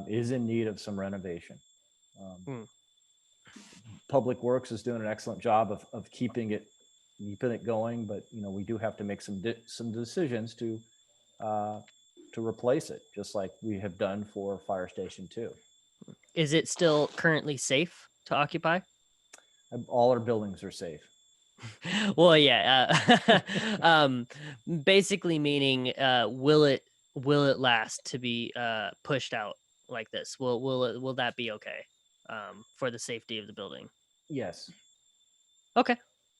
is in need of some renovation. Public Works is doing an excellent job of keeping it going, but we do have to make some decisions to replace it, just like we have done for Fire Station 2. Is it still currently safe to occupy? All our buildings are safe. Well, yeah. Basically meaning, will it last to be pushed out like this? Will that be okay for the safety of the building? Yes. Okay.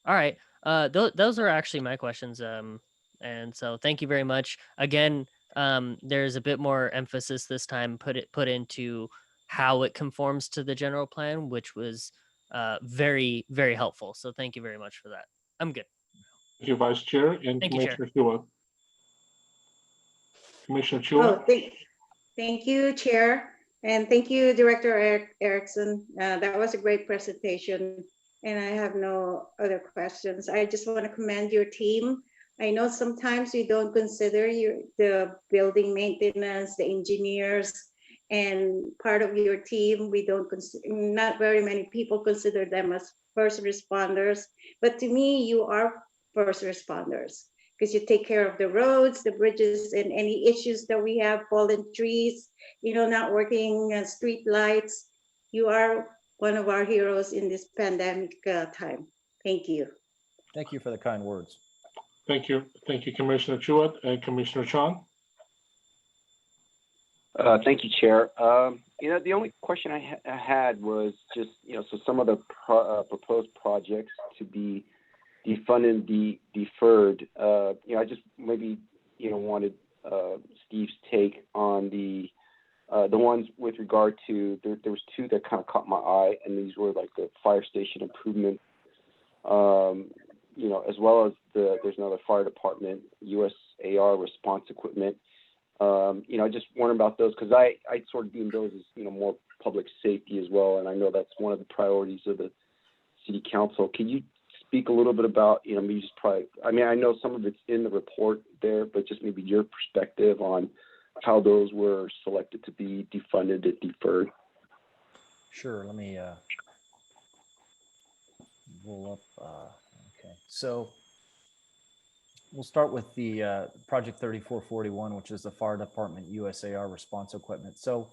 All right. Those are actually my questions. And so thank you very much. Again, there's a bit more emphasis this time put into how it conforms to the general plan, which was very, very helpful. So thank you very much for that. I'm good. Thank you, Vice Chair, and Thank you, Chair. Commissioner Chua. Commissioner Chua. Thank you, Chair. And thank you, Director Erickson. That was a great presentation. And I have no other questions. I just want to commend your team. I know sometimes you don't consider the building maintenance, the engineers, and part of your team. We don't not very many people consider them as first responders. But to me, you are first responders because you take care of the roads, the bridges, and any issues that we have, fallen trees, not working street lights. You are one of our heroes in this pandemic time. Thank you. Thank you for the kind words. Thank you, Commissioner Chua and Commissioner Chong. Thank you, Chair. The only question I had was just, so some of the proposed projects to be defunded, deferred. I just maybe, wanted Steve's take on the ones with regard to, there was two that kind of caught my eye, and these were like the fire station improvement, as well as there's another fire department, USAR response equipment. I just wonder about those because I sort of deem those as, more public safety as well. And I know that's one of the priorities of the city council. Can you speak a little bit about, maybe just I know some of it's in the report there, but just maybe your perspective on how those were selected to be defunded and deferred. Sure, let me roll up. Okay, so we'll start with the project 3441, which is the fire department USAR response equipment. So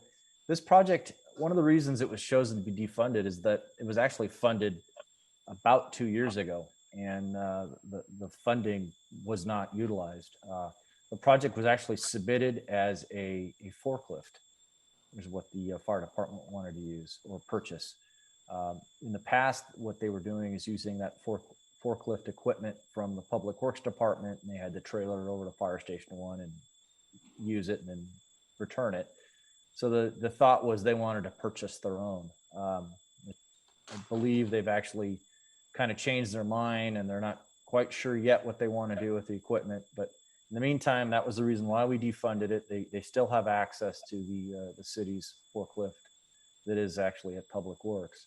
this project, one of the reasons it was chosen to be defunded is that it was actually funded about 2 years ago, and the funding was not utilized. The project was actually submitted as a forklift, which is what the fire department wanted to use or purchase. In the past, what they were doing is using that forklift equipment from the Public Works Department, and they had to trailer it over to Fire Station 1 and use it and then return it. So the thought was they wanted to purchase their own. I believe they've actually kind of changed their mind, and they're not quite sure yet what they want to do with the equipment. But in the meantime, that was the reason why we defunded it. They still have access to the city's forklift that is actually at Public Works.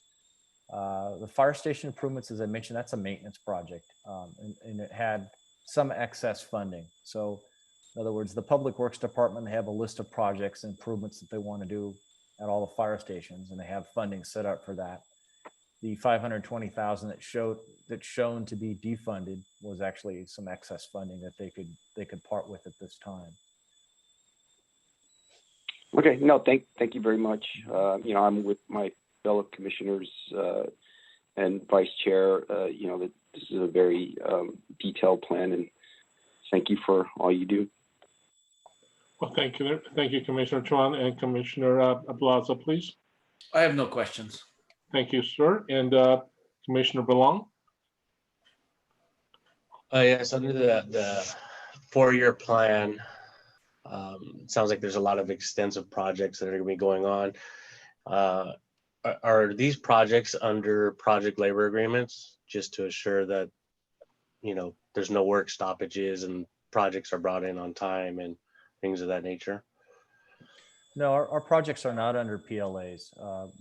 The fire station improvements, as I mentioned, that's a maintenance project, and it had some excess funding. So in other words, the Public Works Department, they have a list of projects and improvements that they want to do at all the fire stations, and they have funding set up for that. The $520,000 that's shown to be defunded was actually some excess funding that they could part with at this time. Okay, no, thank you very much. I'm with my fellow commissioners and vice chair. That this is a very detailed plan, and thank you for all you do. Well, thank you, Commissioner Chuan and Commissioner Plaza, please. I have no questions. Thank you, sir. And Commissioner Belong. Yes, under the 4-year plan, it sounds like there's a lot of extensive projects that are going to be going on. Are these projects under project labor agreements, just to assure that, there's no work stoppages and projects are brought in on time and things of that nature? No, our projects are not under PLAs.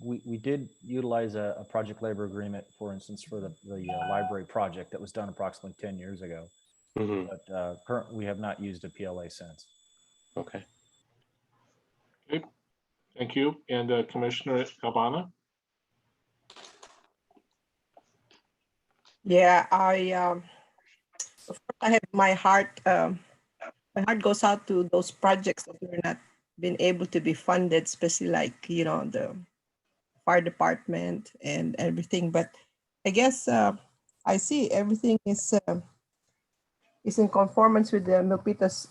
We did utilize a project labor agreement, for instance, for the library project that was done approximately 10 years ago. Mm-hmm. But currently, we have not used a PLA since. Okay. Okay. Thank you. And Commissioner Cabana. Yeah, I have my heart goes out to those projects that were not been able to be funded, especially like, the fire department and everything. But I guess I see everything is in conformance with the Milpitas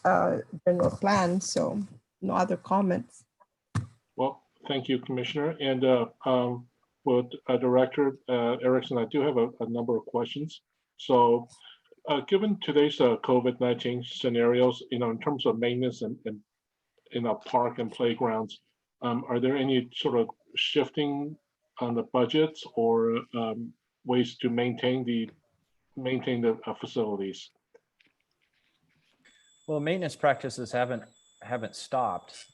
general plan. So no other comments. Well, thank you, Commissioner. And with Director Erickson, I do have a number of questions. So given today's COVID-19 scenarios, in terms of maintenance and in a park and playgrounds, are there any sort of shifting on the budgets or ways to maintain the facilities? Well, maintenance practices haven't stopped.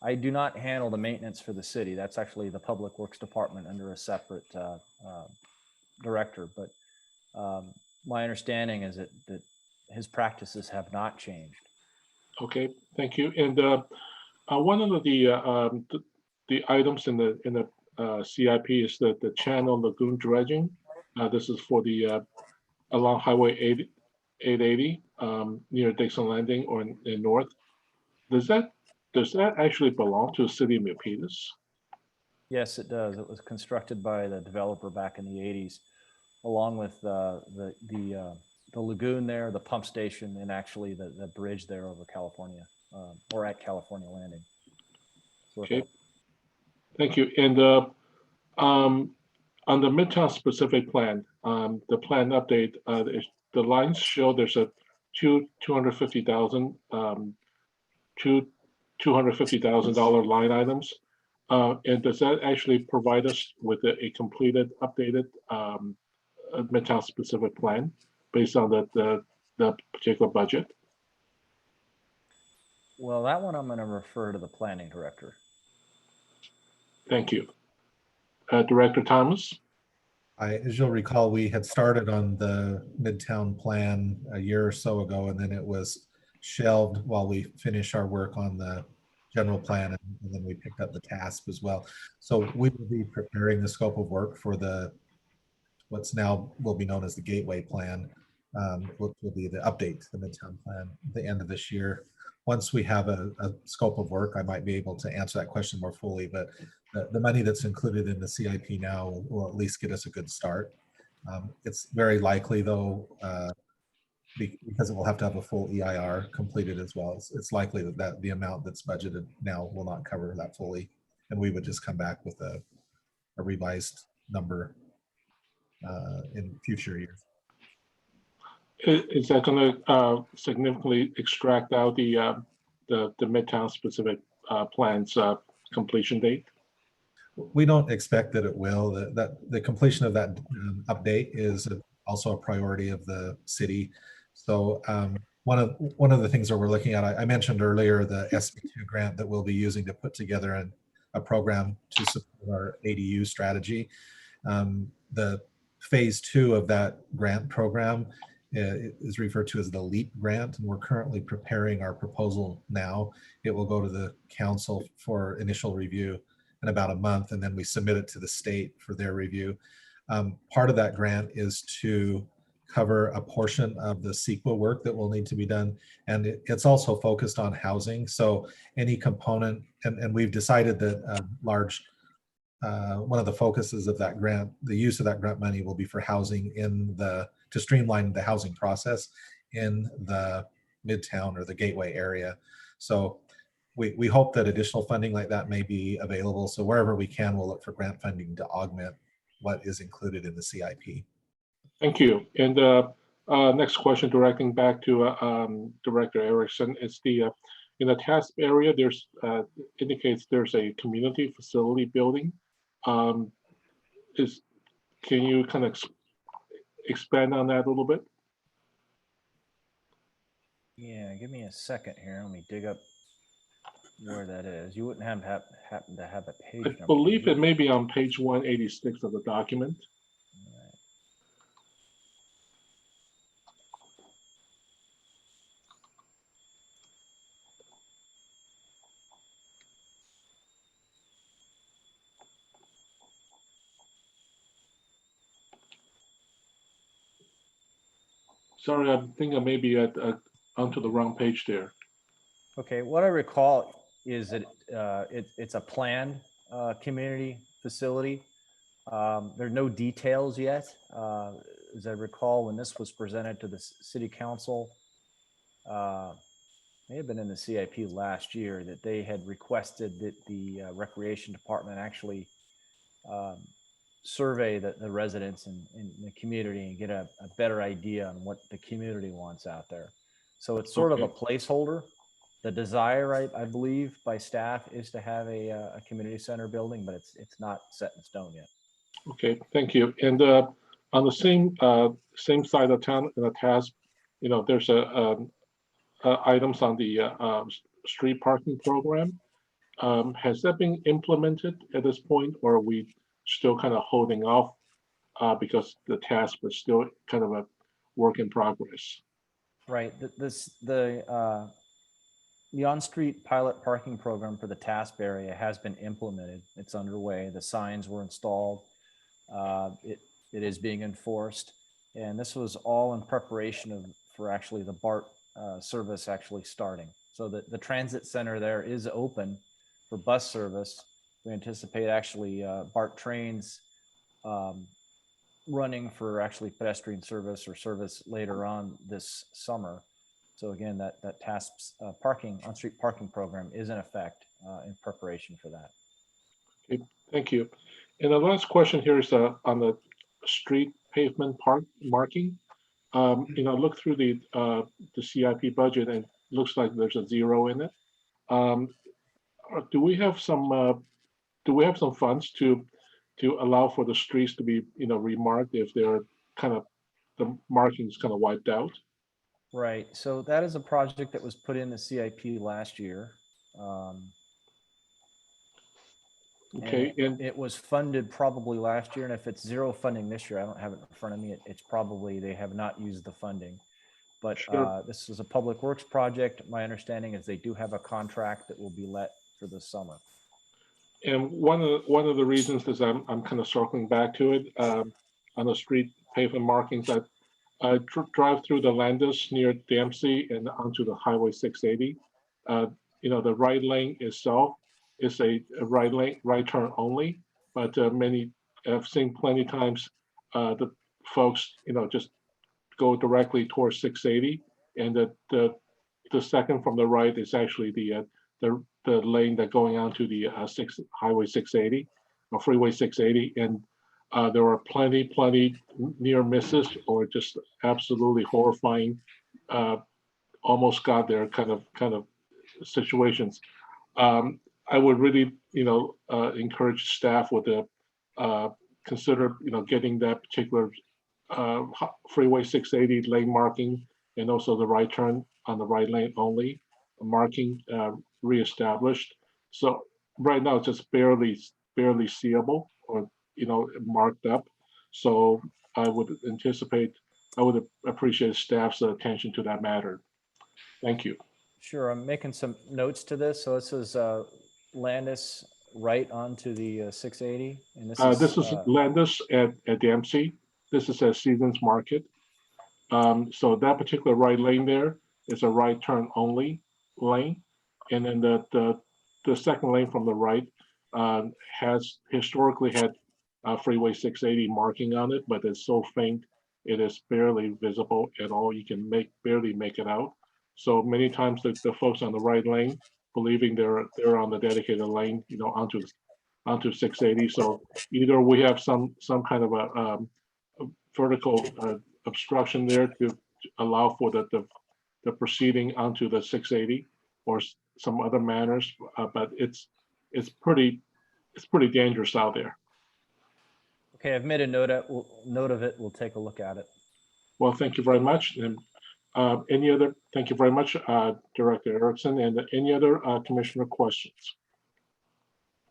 I do not handle the maintenance for the city. That's actually the Public Works Department under a separate director. But my understanding is that his practices have not changed. Okay, thank you. And one of the items in the CIP is the channel lagoon dredging. This is for the along Highway 880 near Dixon Landing or in north. Does that actually belong to the city of Milpitas? Yes, it does. It was constructed by the developer back in the 80s, along with the the lagoon there, the pump station, and actually the bridge there over California, or at California Landing. So with Okay. that- Thank you. And on the Midtown specific plan, the plan update, the lines show there's a $250,000 line items. And does that actually provide us with a completed, updated Midtown specific plan based on the particular budget? Well, that one I'm going to refer to the planning director. Thank you. Director Thomas? As you'll recall, we had started on the Midtown plan a year or so ago, and then it was shelved while we finished our work on the general plan, and then we picked up the task as well. So we will be preparing the scope of work for what's now will be known as the Gateway Plan, which will be the update to the Midtown plan at the end of this year. Once we have a scope of work, I might be able to answer that question more fully, but the money that's included in the CIP now will at least get us a good start. It's very likely though, because it will have to have a full EIR completed as well. It's likely that the amount that's budgeted now will not cover that fully. And we would just come back with a revised number in future years. Is that going to significantly extract out the Midtown specific plans completion date? We don't expect that it will. That the completion of that update is also a priority of the city. So one of the things that we're looking at, I mentioned earlier, the SB2 grant that we'll be using to put together a program to support our ADU strategy. The phase 2 of that grant program is referred to as the LEAP grant, and we're currently preparing our proposal now. It will go to the council for initial review in about a month, and then we submit it to the state for their review. Part of that grant is to cover a portion of the CEQA work that will need to be done, and it's also focused on housing. So any component, and we've decided that one of the focuses of that grant, the use of that grant money will be for housing to streamline the housing process in the Midtown or the Gateway area. So we hope that additional funding like that may be available. So wherever we can, we'll look for grant funding to augment what is included in the CIP. Thank you. And next question, directing back to Director Erickson, is in the task area, there's indicates there's a community facility building. Can you kind of expand on that a little bit? Yeah, give me a second here. Let me dig up where that is. You wouldn't happen to have a page number. I believe it may be on page 186 of the document. Sorry, I think I may be onto the wrong page there. Okay, what I recall is that it's a planned community facility. There are no details yet. As I recall, when this was presented to the city council, may have been in the CIP last year, that they had requested that the recreation department actually survey the residents in the community and get a better idea on what the community wants out there. So it's sort of a placeholder. The desire, I believe, by staff is to have a community center building, but it's not set in stone yet. Okay, thank you. And on the same side of town in the task, there's items on the street parking program. Has that been implemented at this point, or are we still kind of holding off because the task was still kind of a work in progress? Right. The on-street pilot parking program for the TASP area has been implemented. It's underway. The signs were installed. It is being enforced. And this was all in preparation for actually the BART service actually starting. So the transit center there is open for bus service. We anticipate actually BART trains running for actually pedestrian service or service later on this summer. So again, that TASP's on-street parking program is in effect in preparation for that. Okay, thank you. And the last question here is on the street pavement marking. Look through the CIP budget and it looks like there's a 0 in it. Do we have some funds to allow for the streets to be remarked if they're the markings kind of wiped out? Right. So that is a project that was put in the CIP last year. Okay. And it was funded probably last year. And if it's 0 funding this year, I don't have it in front of me. It's probably they have not used the funding. But Sure. this is a public works project. My understanding is they do have a contract that will be let for the summer. And one of the reasons is I'm kind of circling back to it on the street pavement markings. I drive through the Landis near Dempsey and onto the Highway 680. The right lane itself is a right turn only, but I've seen plenty times the folks just go directly towards 680, and the second from the right is actually the lane that going onto the Highway 680 or Freeway 680, and there were plenty near misses or just absolutely horrifying, almost got there kind of situations. I would really encourage staff with consider getting that particular Freeway 680 lane marking and also the right turn on the right lane only marking reestablished. So right now it's just barely seeable or marked up. So I would appreciate staff's attention to that matter. Thank you. Sure, I'm making some notes to this. So this is Landis right onto the 680, and This is Landis at Dempsey. This is at Seasons Market. So that particular right lane there is a right turn only lane, and then the second lane from the right has historically had Freeway 680 marking on it, but it's so faint it is barely visible at all. You can barely make it out. So many times the folks on the right lane, believing they're on the dedicated lane, onto 680. So either we have some kind of a vertical obstruction there to allow for the proceeding onto the 680 or some other manners, but it's pretty dangerous out there. Okay, I've made a note of it. We'll take a look at it. Well, thank you very much. And thank you very much, Director Erickson. And any other commissioner questions?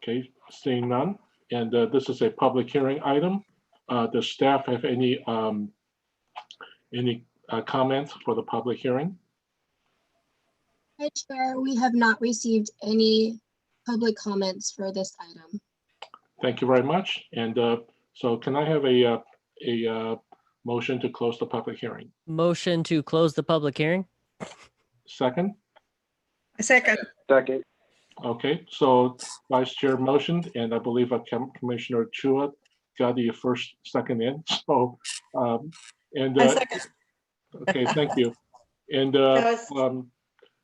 Okay, seeing none. And this is a public hearing item. Does staff have any comments for the public hearing? Hi, Chair. We have not received any public comments for this item. Thank you very much. And so can I have a motion to close the public hearing? Motion to close the public hearing. Second? A second. Second. Okay, so Vice Chair motioned, and I believe Commissioner Chua got the second in. So, okay, thank you. And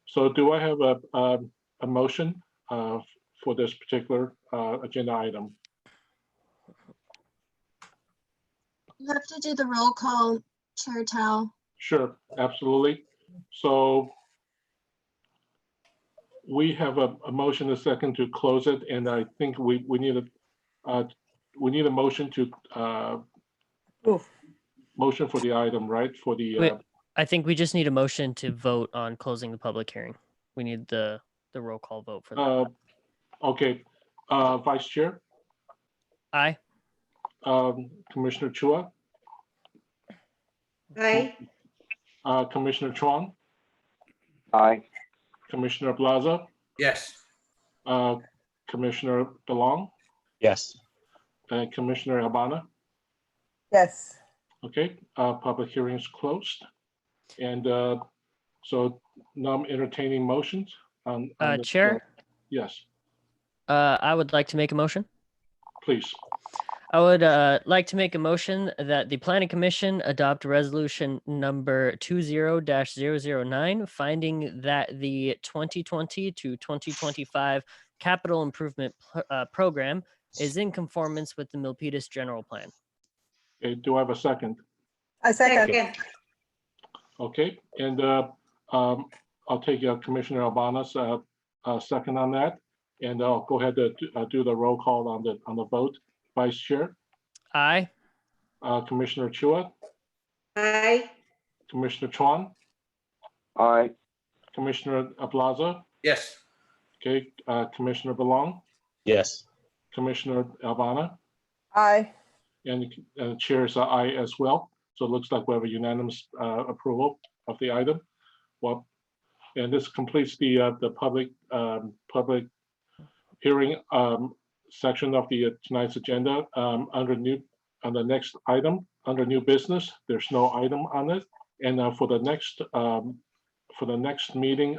so do I have a motion for this particular agenda item? You have to do the roll call, Chair Chau. Sure, absolutely. So we have a motion, a second to close it, and I think we need a motion to motion for the item, right? For the Wait, I think we just need a motion to vote on closing the public hearing. We need the roll call vote for that. Okay, Vice Chair. Aye. Commissioner Chua. Aye. Commissioner Chuan. Aye. Commissioner Plaza. Yes. Commissioner DeLong. Yes. And Commissioner Habana. Yes. Okay, public hearing is closed. And so now I'm entertaining motions on this, Chair? yes, I would like to make a motion. please. I would like to make a motion that the Planning Commission adopt resolution number 20-009, finding that the 2020 to 2025 capital improvement program is in conformance with the Milpitas general plan. Okay, do I have a second? I second. Second. Okay, and I'll take Commissioner Albana's second on that, and I'll go ahead to do the roll call on the vote. Vice Chair, Aye. Commissioner Chua, Aye. Commissioner Chuan, Aye. Commissioner Plaza, Yes. okay, Commissioner Belong, Yes. Commissioner Albana, Aye. and the chair is aye as well. So it looks like we have a unanimous approval of the item. Well, and this completes the public hearing section of tonight's agenda. On the next item, under new business, there's no item on it. And for the next meeting,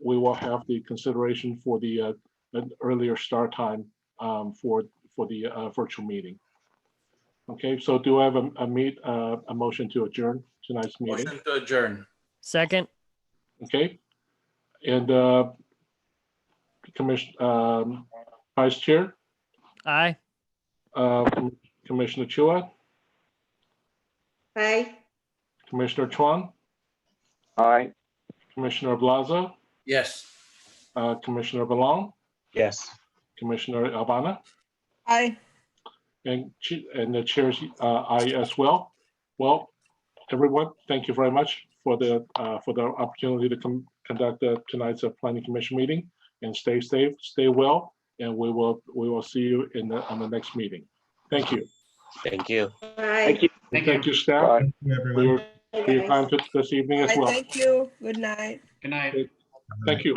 we will have the consideration for the an earlier start time for the virtual meeting. Okay, so do I have a motion to adjourn tonight's meeting? Motion to adjourn. Second. Okay, and Vice Chair, Aye. Commissioner Chua, Aye. Commissioner Chuan, Aye. Commissioner Plaza, Yes. Commissioner Belong, Yes. Commissioner Albana, Aye. and the chair's aye as well. Well, everyone, thank you very much for the opportunity to conduct tonight's planning commission meeting. And stay safe, stay well, and we will see you on the next meeting. Thank you. Thank you. Aye. Thank you, staff, Bye. Thank you, for everyone. your time this evening as Aye, well. thank you. Good night. Good night. Thank you.